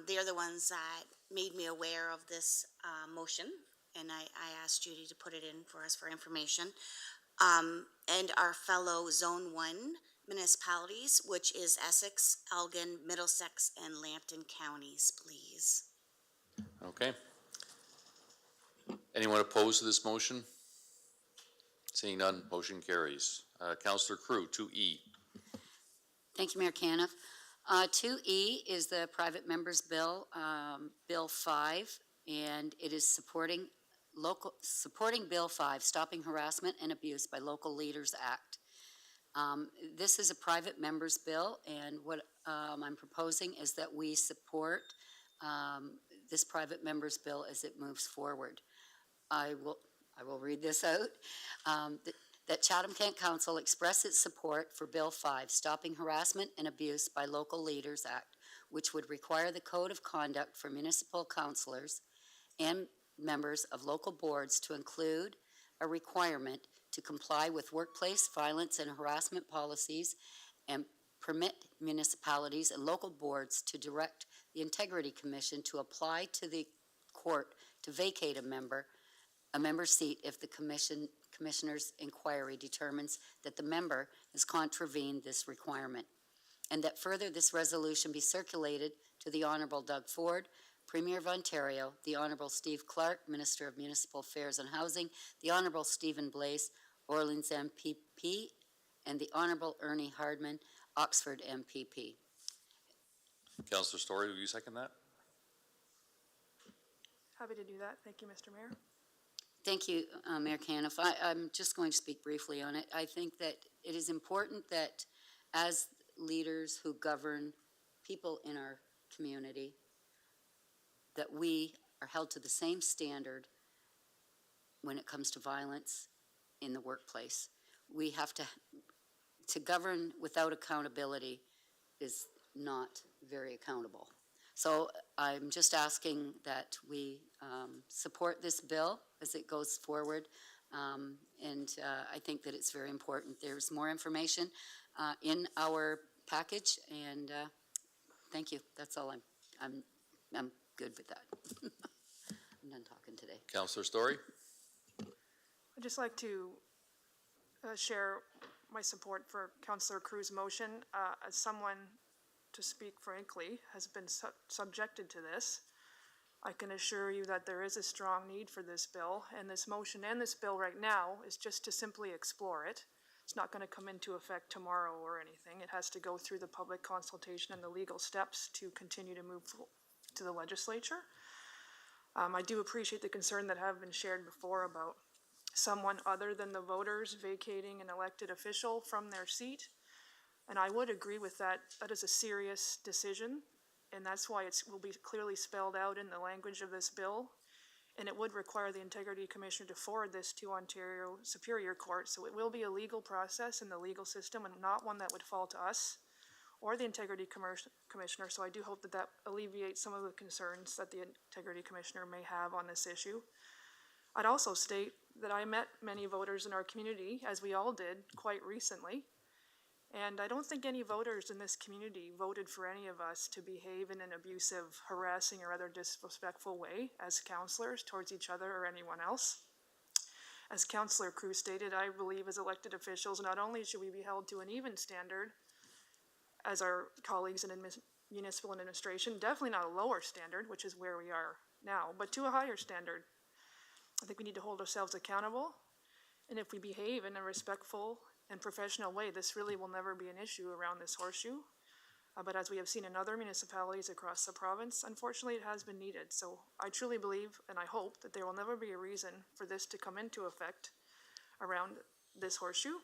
They're the ones that made me aware of this motion, and I asked Judy to put it in for us for information. And our fellow Zone 1 municipalities, which is Essex, Elgin, Middlesex, and Lambton counties, please. Okay. Anyone opposed to this motion? Seeing none, motion carries. Councillor Crew, 2E. Thank you, Mayor Caniff. 2E is the private members bill, Bill 5, and it is supporting Bill 5, Stopping Harassment and Abuse by Local Leaders Act. This is a private members bill, and what I'm proposing is that we support this private members bill as it moves forward. I will read this out. That Chatham-Kent Council express its support for Bill 5, Stopping Harassment and Abuse by Local Leaders Act, which would require the Code of Conduct for municipal councillors and members of local boards to include a requirement to comply with workplace violence and harassment policies and permit municipalities and local boards to direct the Integrity Commission to apply to the court to vacate a member seat if the commissioner's inquiry determines that the member has contravened this requirement. And that further, this resolution be circulated to the Honourable Doug Ford, Premier of Ontario, the Honourable Steve Clark, Minister of Municipal Affairs and Housing, the Honourable Stephen Blaise, Orleans MPP, and the Honourable Ernie Hardman, Oxford MPP. Councillor Story, will you second that? Happy to do that. Thank you, Mr. Mayor. Thank you, Mayor Caniff. I'm just going to speak briefly on it. I think that it is important that as leaders who govern people in our community, that we are held to the same standard when it comes to violence in the workplace. We have to govern without accountability is not very accountable. So I'm just asking that we support this bill as it goes forward, and I think that it's very important. There's more information in our package, and thank you. That's all. I'm good with that. I'm done talking today. Councillor Story? I'd just like to share my support for Councillor Crew's motion. As someone, to speak frankly, has been subjected to this, I can assure you that there is a strong need for this bill, and this motion and this bill right now is just to simply explore it. It's not going to come into effect tomorrow or anything. It has to go through the public consultation and the legal steps to continue to move to the legislature. I do appreciate the concern that have been shared before about someone other than the voters vacating an elected official from their seat. And I would agree with that. That is a serious decision, and that's why it will be clearly spelled out in the language of this bill. And it would require the Integrity Commissioner to forward this to Ontario Superior Court. So it will be a legal process in the legal system and not one that would fall to us or the Integrity Commissioner, so I do hope that that alleviates some of the concerns that the Integrity Commissioner may have on this issue. I'd also state that I met many voters in our community, as we all did, quite recently, and I don't think any voters in this community voted for any of us to behave in an abusive, harassing, or other disrespectful way as councillors towards each other or anyone else. As Councillor Cruz stated, I believe as elected officials, not only should we be held to an even standard as our colleagues in municipal administration, definitely not a lower standard, which is where we are now, but to a higher standard. I think we need to hold ourselves accountable, and if we behave in a respectful and professional way, this really will never be an issue around this horseshoe. But as we have seen in other municipalities across the province, unfortunately it has been needed. So I truly believe and I hope that there will never be a reason for this to come into effect around this horseshoe.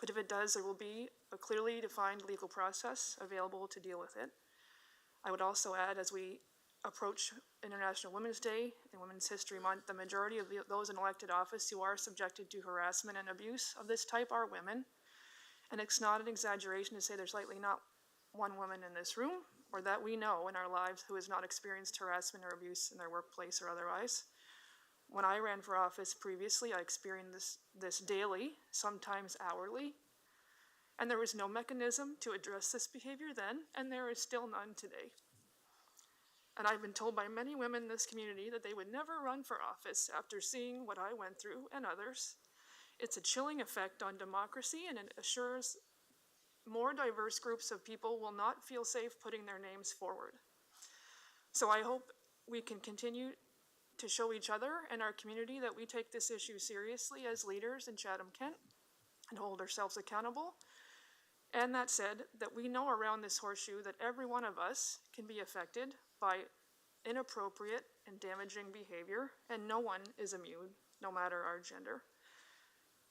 But if it does, there will be a clearly defined legal process available to deal with it. I would also add, as we approach International Women's Day and Women's History Month, the majority of those in elected office who are subjected to harassment and abuse of this type are women. And it's not an exaggeration to say there's likely not one woman in this room or that we know in our lives who has not experienced harassment or abuse in their workplace or otherwise. When I ran for office previously, I experienced this daily, sometimes hourly, and there was no mechanism to address this behavior then, and there is still none today. And I've been told by many women in this community that they would never run for office after seeing what I went through and others. It's a chilling effect on democracy, and it assures more diverse groups of people will not feel safe putting their names forward. So I hope we can continue to show each other and our community that we take this issue seriously as leaders in Chatham-Kent and hold ourselves accountable. And that said, that we know around this horseshoe that every one of us can be affected by inappropriate and damaging behavior, and no one is immune, no matter our gender.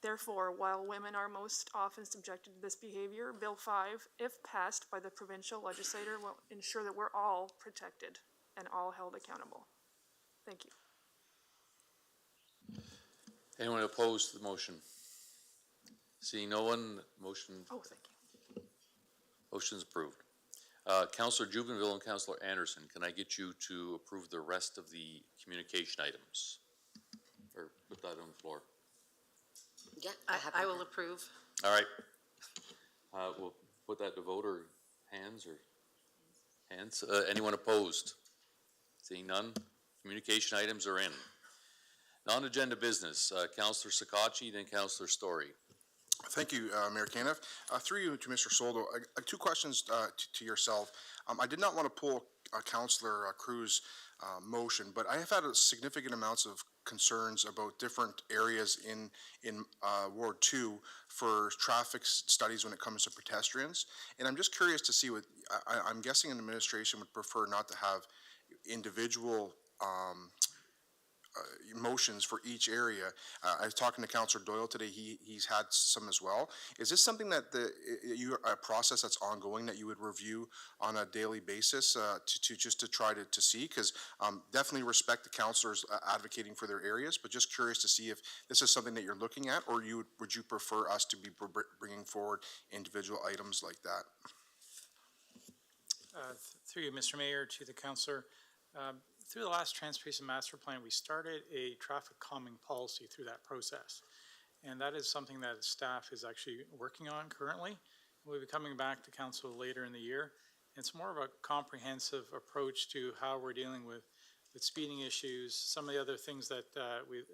Therefore, while women are most often subjected to this behavior, Bill 5, if passed by the provincial legislature, will ensure that we're all protected and all held accountable. Thank you. Anyone opposed to the motion? Seeing no one, motion. Oh, thank you. Motion's approved. Councillor Jubenville and Councillor Anderson, can I get you to approve the rest of the communication items? Or put that on the floor? Yeah, I will approve. All right. We'll put that to vote or hands. Anyone opposed? Seeing none, communication items are in. Non-agenda business, Councillor Sakachi, then Councillor Story. Thank you, Mayor Caniff. Through you to Mr. Soldo, two questions to yourself. I did not want to pull Councillor Cruz' motion, but I have had significant amounts of concerns about different areas in Ward 2 for traffic studies when it comes to pedestrians. And I'm just curious to see what, I'm guessing an administration would prefer not to have individual motions for each area. I was talking to Councillor Doyle today. He's had some as well. Is this something that a process that's ongoing that you would review on a daily basis to try to see? Because definitely respect the councillors advocating for their areas, but just curious to see if this is something that you're looking at, or would you prefer us to be bringing forward individual items like that? Through you, Mr. Mayor, to the councillor. Through the last transportation master plan, we started a traffic calming policy through that process. And that is something that staff is actually working on currently. We'll be coming back to council later in the year. It's more of a comprehensive approach to how we're dealing with speeding issues, some of the other things that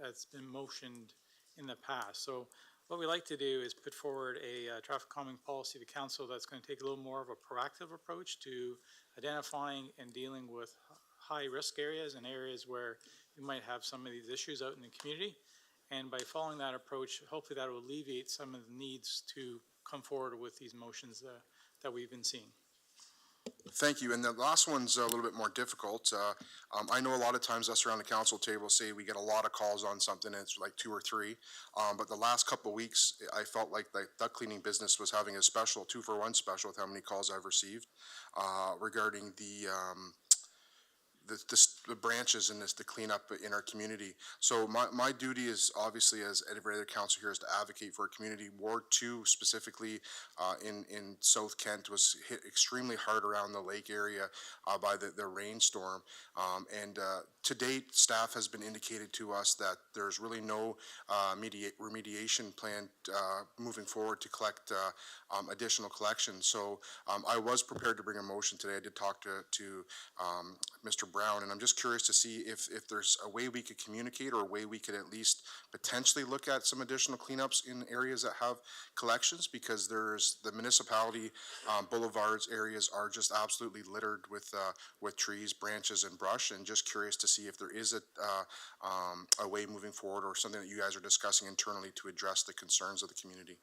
has been motioned in the past. So what we like to do is put forward a traffic calming policy to council that's going to take a little more of a proactive approach to identifying and dealing with high-risk areas and areas where we might have some of these issues out in the community. And by following that approach, hopefully that will alleviate some of the needs to come forward with these motions that we've been seeing. Thank you. And the last one's a little bit more difficult. I know a lot of times us around the council table say we get a lot of calls on something, and it's like 2 or 3. But the last couple of weeks, I felt like the duct cleaning business was having a special 2-for-1 special with how many calls I've received regarding the the branches and the cleanup in our community. So my duty is obviously, as every other council here, is to advocate for our community. Ward 2 specifically in South Kent was hit extremely hard around the lake area by the rainstorm. And to date, staff has been indicated to us that there's really no remediation plan moving forward to collect additional collections. So I was prepared to bring a motion today. I did talk to Mr. Brown, and I'm just curious to see if there's a way we could communicate, or a way we could at least potentially look at some additional cleanups in areas that have collections, because there's the municipality boulevards areas are just absolutely littered with trees, branches, and brush, and just curious to see if there is a way moving forward, or something that you guys are discussing internally to address the concerns of the community.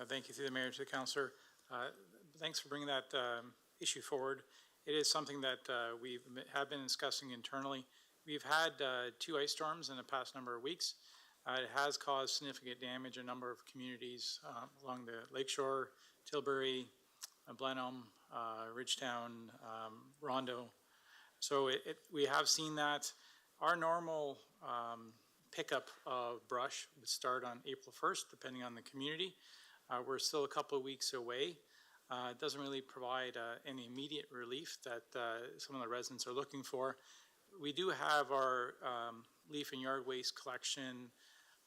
Thank you, through the mayor, to the councillor. Thanks for bringing that issue forward. It is something that we have been discussing internally. We've had 2 ice storms in the past number of weeks. It has caused significant damage in a number of communities along the lakeshore, Tilbury, Blenheim, Ridgetown, Rondo. So we have seen that. Our normal pickup of brush would start on April 1st, depending on the community. We're still a couple of weeks away. It doesn't really provide any immediate relief that some of the residents are looking for. We do have our leaf and yard waste collection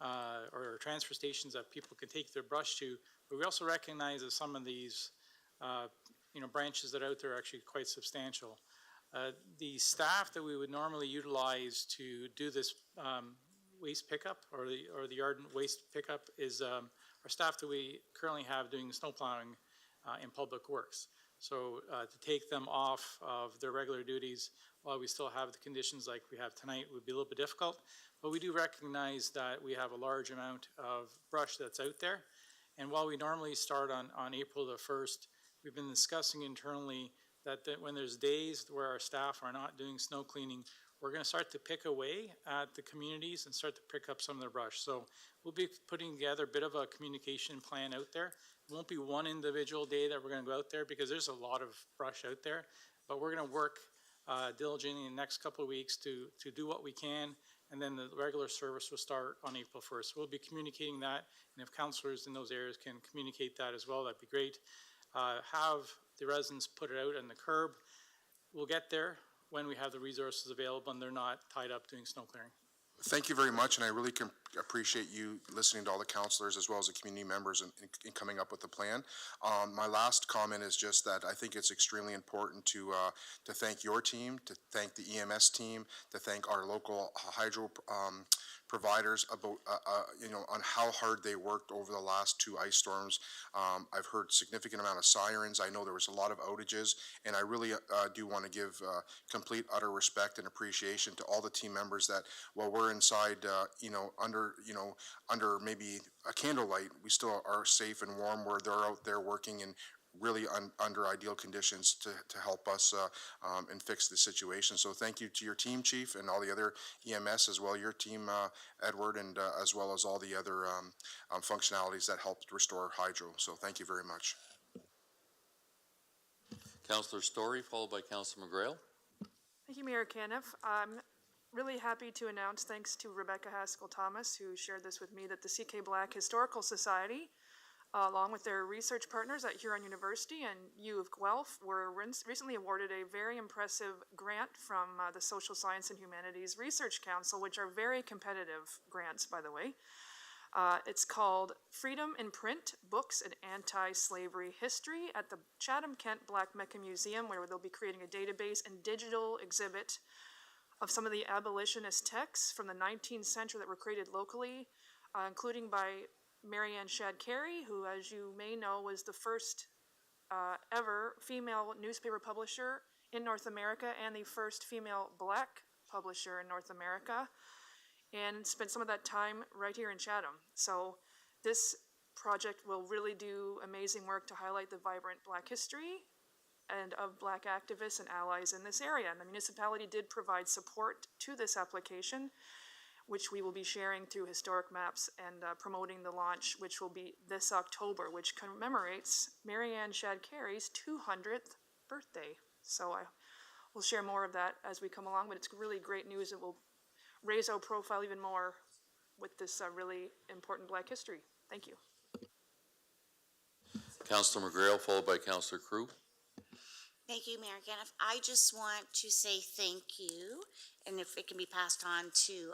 or transfer stations that people can take their brush to, but we also recognize that some of these branches that are out there are actually quite substantial. The staff that we would normally utilize to do this waste pickup, or the yard waste pickup, is our staff that we currently have doing snow plowing in public works. So to take them off of their regular duties while we still have the conditions like we have tonight would be a little bit difficult. But we do recognize that we have a large amount of brush that's out there. And while we normally start on April the 1st, we've been discussing internally that when there's days where our staff are not doing snow cleaning, we're going to start to pick away at the communities and start to pick up some of their brush. So we'll be putting together a bit of a communication plan out there. It won't be one individual day that we're going to go out there, because there's a lot of brush out there. But we're going to work diligently in the next couple of weeks to do what we can, and then the regular service will start on April 1st. We'll be communicating that, and if councillors in those areas can communicate that as well, that'd be great. Have the residents put it out on the curb. We'll get there when we have the resources available and they're not tied up doing snow clearing. Thank you very much, and I really can appreciate you listening to all the councillors as well as the community members in coming up with the plan. My last comment is just that I think it's extremely important to thank your team, to thank the EMS team, to thank our local hydro providers about on how hard they worked over the last 2 ice storms. I've heard significant amount of sirens. I know there was a lot of outages, and I really do want to give complete utter respect and appreciation to all the team members that, while we're inside under maybe a candlelight, we still are safe and warm, where they're out there working in really under ideal conditions to help us and fix the situation. So thank you to your team, Chief, and all the other EMS as well, your team, Edward, and as well as all the other functionalities that helped restore hydro. So thank you very much. Councillor Story, followed by Councillor McGrail. Thank you, Mayor Caniff. I'm really happy to announce, thanks to Rebecca Haskell-Thomas, who shared this with me, that the CK Black Historical Society, along with their research partners at Huron University and U of Guelph, were recently awarded a very impressive grant from the Social Science and Humanities Research Council, which are very competitive grants, by the way. It's called Freedom in Print, Books and Anti-Slavery History at the Chatham-Kent Black Mecca Museum, where they'll be creating a database and digital exhibit of some of the abolitionist texts from the 19th century that were created locally, including by Marianne Shadd Carey, who, as you may know, was the first ever female newspaper publisher in North America and the first female black publisher in North America, and spent some of that time right here in Chatham. So this project will really do amazing work to highlight the vibrant black history and of black activists and allies in this area. And the municipality did provide support to this application, which we will be sharing through historic maps and promoting the launch, which will be this October, which commemorates Marianne Shadd Carey's 200th birthday. So I we'll share more of that as we come along, but it's really great news. It will raise our profile even more with this really important Black history. Thank you. Councillor McGrail, followed by Councillor Crew. Thank you, Mayor Caniff. I just want to say thank you, and if it can be passed on to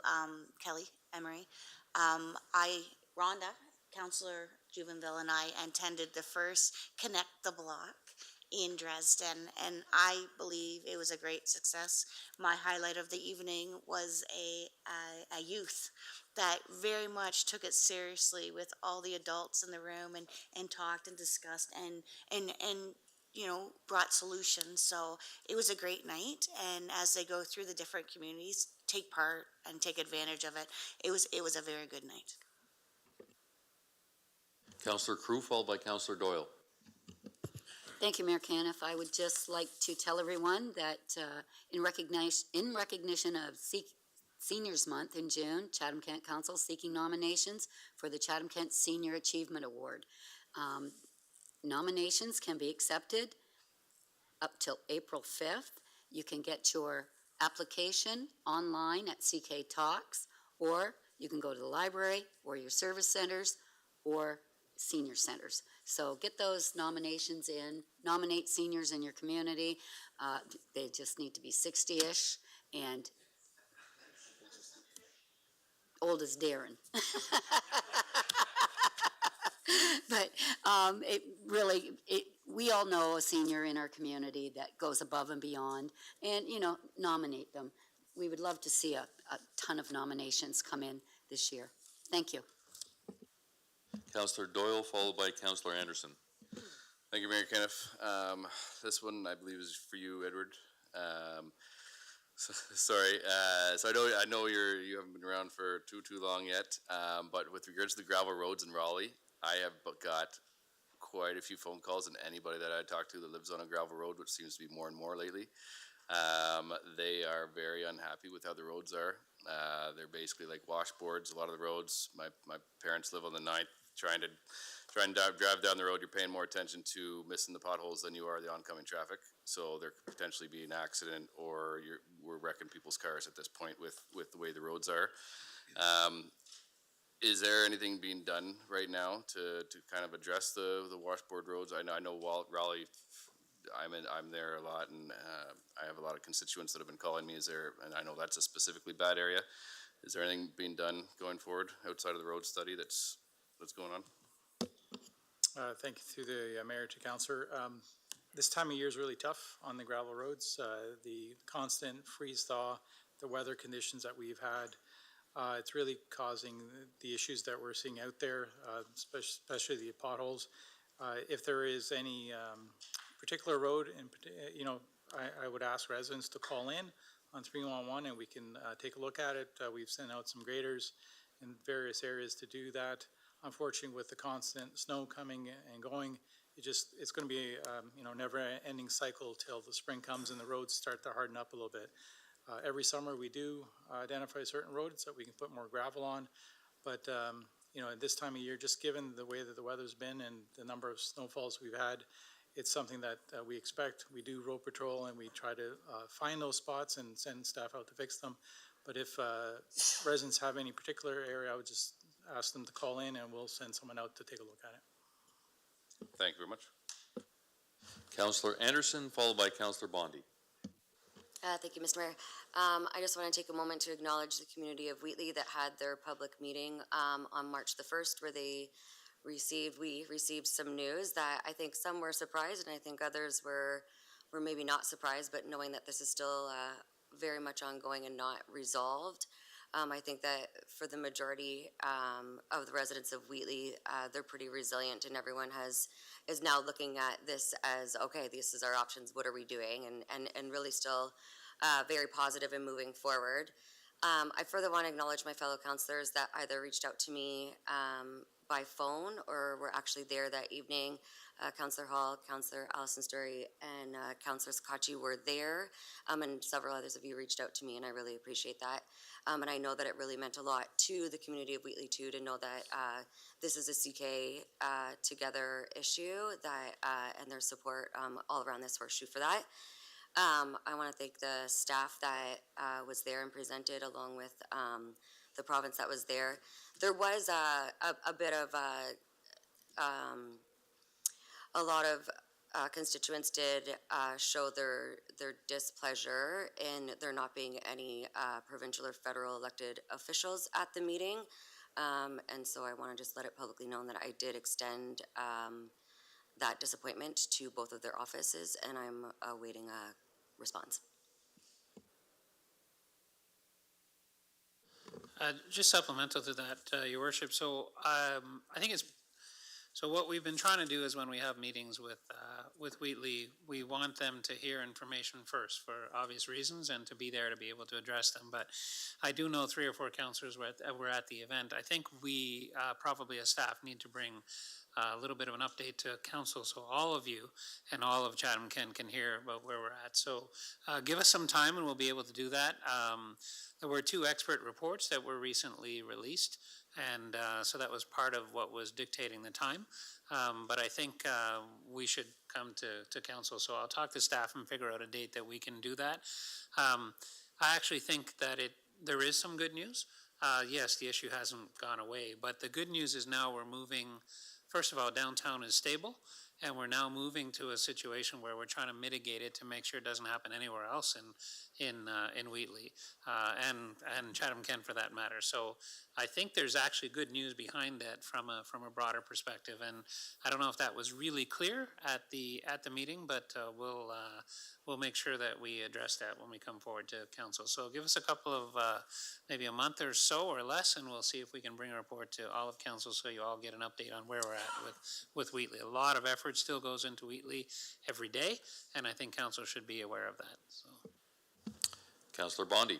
Kelly Emery. Rhonda, Councillor Juvenville, and I attended the first Connect the Block in Dresden, and I believe it was a great success. My highlight of the evening was a youth that very much took it seriously with all the adults in the room and talked and discussed and you know, brought solutions. So it was a great night, and as they go through the different communities, take part and take advantage of it. It was a very good night. Councillor Crew, followed by Councillor Doyle. Thank you, Mayor Caniff. I would just like to tell everyone that in recognition of Seniors Month in June, Chatham-Kent Council seeking nominations for the Chatham-Kent Senior Achievement Award. Nominations can be accepted up till April 5th. You can get your application online at CK Talks, or you can go to the library or your service centers or senior centers. So get those nominations in, nominate seniors in your community. They just need to be 60-ish and old as Darren. But we all know a senior in our community that goes above and beyond, and, you know, nominate them. We would love to see a ton of nominations come in this year. Thank you. Councillor Doyle, followed by Councillor Anderson. Thank you, Mayor Caniff. This one, I believe, is for you, Edward. Sorry. So I know you haven't been around for too long yet. But with regards to the gravel roads in Raleigh, I have got quite a few phone calls, and anybody that I talk to that lives on a gravel road, which seems to be more and more lately, they are very unhappy with how the roads are. They're basically like washboards. A lot of the roads. My parents live on the 9th. Trying to drive down the road, you're paying more attention to missing the potholes than you are the oncoming traffic. So there could potentially be an accident, or we're wrecking people's cars at this point with the way the roads are. Is there anything being done right now to kind of address the washboard roads? I know Raleigh, I'm there a lot, and I have a lot of constituents that have been calling me. And I know that's a specifically bad area. Is there anything being done going forward outside of the road study that's going on? Thank you through the mayor to councillor. This time of year is really tough on the gravel roads. The constant freeze thaw, the weather conditions that we've had, it's really causing the issues that we're seeing out there, especially the potholes. If there is any particular road, you know, I would ask residents to call in on 311 and we can take a look at it. We've sent out some graders in various areas to do that. Unfortunately, with the constant snow coming and going, it's going to be you know, never-ending cycle till the spring comes and the roads start to harden up a little bit. Every summer we do identify certain roads that we can put more gravel on, but you know, at this time of year, just given the way that the weather's been and the number of snowfalls we've had, it's something that we expect. We do road patrol and we try to find those spots and send staff out to fix them. But if residents have any particular area, I would just ask them to call in and we'll send someone out to take a look at it. Thank you very much. Councillor Anderson, followed by Councillor Bondi. Thank you, Mr. Mayor. I just want to take a moment to acknowledge the community of Wheatley that had their public meeting on March the 1st, where we received some news that I think some were surprised and I think others were maybe not surprised, but knowing that this is still very much ongoing and not resolved. I think that for the majority of the residents of Wheatley, they're pretty resilient, and everyone is now looking at this as, okay, this is our options, what are we doing, and really still very positive and moving forward. I further want to acknowledge my fellow councillors that either reached out to me by phone or were actually there that evening. Councillor Hall, Councillor Allison Story, and Councillor Sakachi were there, and several others of you reached out to me, and I really appreciate that. And I know that it really meant a lot to the community of Wheatley too, to know that this is a CK Together issue, that and their support all around this horseshoe for that. I want to thank the staff that was there and presented, along with the province that was there. There was a bit of a lot of constituents did show their displeasure in there not being any provincial or federal elected officials at the meeting. And so I want to just let it publicly known that I did extend that disappointment to both of their offices, and I'm awaiting a response. Just supplemental to that, Your Worship. So I think it's, so what we've been trying to do is when we have meetings with Wheatley, we want them to hear information first for obvious reasons and to be there to be able to address them. But I do know 3 or 4 councillors were at the event. I think we probably as staff need to bring a little bit of an update to council so all of you and all of Chatham-Kent can hear about where we're at. So give us some time and we'll be able to do that. There were 2 expert reports that were recently released, and so that was part of what was dictating the time. But I think we should come to council, so I'll talk to staff and figure out a date that we can do that. I actually think that there is some good news. Yes, the issue hasn't gone away, but the good news is now we're moving. First of all, downtown is stable, and we're now moving to a situation where we're trying to mitigate it to make sure it doesn't happen anywhere else in Wheatley and Chatham-Kent for that matter. So I think there's actually good news behind that from a broader perspective, and I don't know if that was really clear at the meeting, but we'll make sure that we address that when we come forward to council. So give us a couple of maybe a month or so or less, and we'll see if we can bring a report to all of council so you all get an update on where we're at with Wheatley. A lot of effort still goes into Wheatley every day, and I think council should be aware of that. So. Councillor Bondi.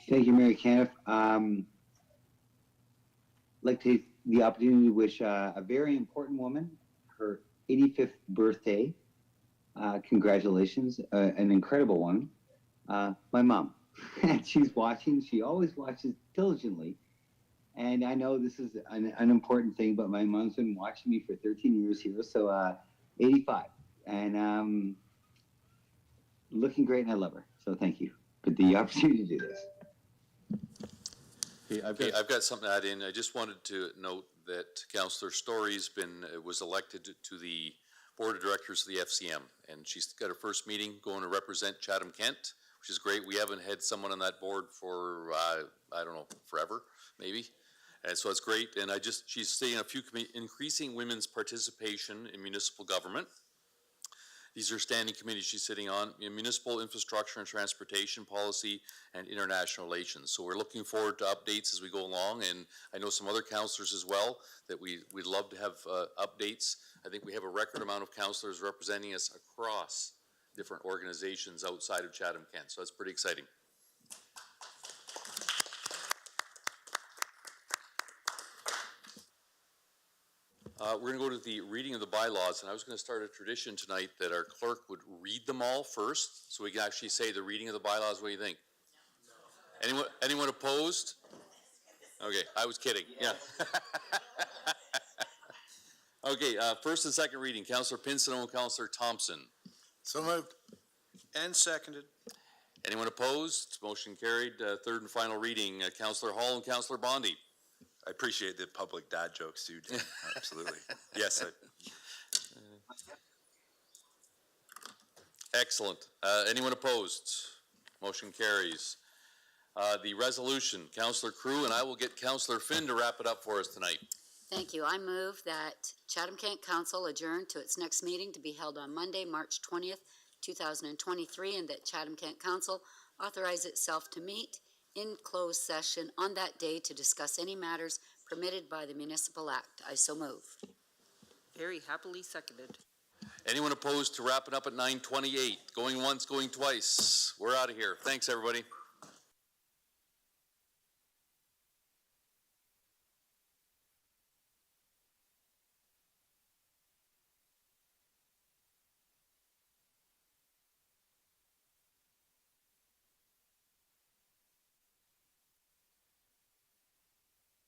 Thank you, Mayor Caniff. I'd like to take the opportunity to wish a very important woman her 85th birthday. Congratulations, an incredible one. My mom, she's watching. She always watches diligently. And I know this is an important thing, but my mom's been watching me for 13 years here, so 85. And looking great, and I love her. So thank you for the opportunity to do this. Okay, I've got something to add in. I just wanted to note that Councillor Story's was elected to the Board of Directors of the FCM, and she's got her first meeting going to represent Chatham-Kent, which is great. We haven't had someone on that board for, I don't know, forever, maybe. And so it's great. And she's saying a few, increasing women's participation in municipal government. These are standing committees she's sitting on, in municipal infrastructure and transportation policy and international relations. So we're looking forward to updates as we go along, and I know some other councillors as well that we'd love to have updates. I think we have a record amount of councillors representing us across different organizations outside of Chatham-Kent, so that's pretty exciting. We're going to go to the reading of the bylaws, and I was going to start a tradition tonight that our clerk would read them all first, so we can actually say the reading of the bylaws. What do you think? Anyone opposed? Okay, I was kidding. Yeah. Okay, first and second reading. Councillor Pinsonneau and Councillor Thompson. So moved. And seconded. Anyone opposed? Motion carried. Third and final reading. Councillor Hall and Councillor Bondi. I appreciate the public dad jokes too, Dan. Absolutely. Yes. Excellent. Anyone opposed? Motion carries. The resolution, Councillor Crew, and I will get Councillor Finn to wrap it up for us tonight. Thank you. I move that Chatham-Kent Council adjourn to its next meeting to be held on Monday, March 20th, 2023, and that Chatham-Kent Council authorize itself to meet in closed session on that day to discuss any matters permitted by the Municipal Act. I so move. Very happily seconded. Anyone opposed to wrapping up at 9:28? Going once, going twice. We're out of here. Thanks, everybody.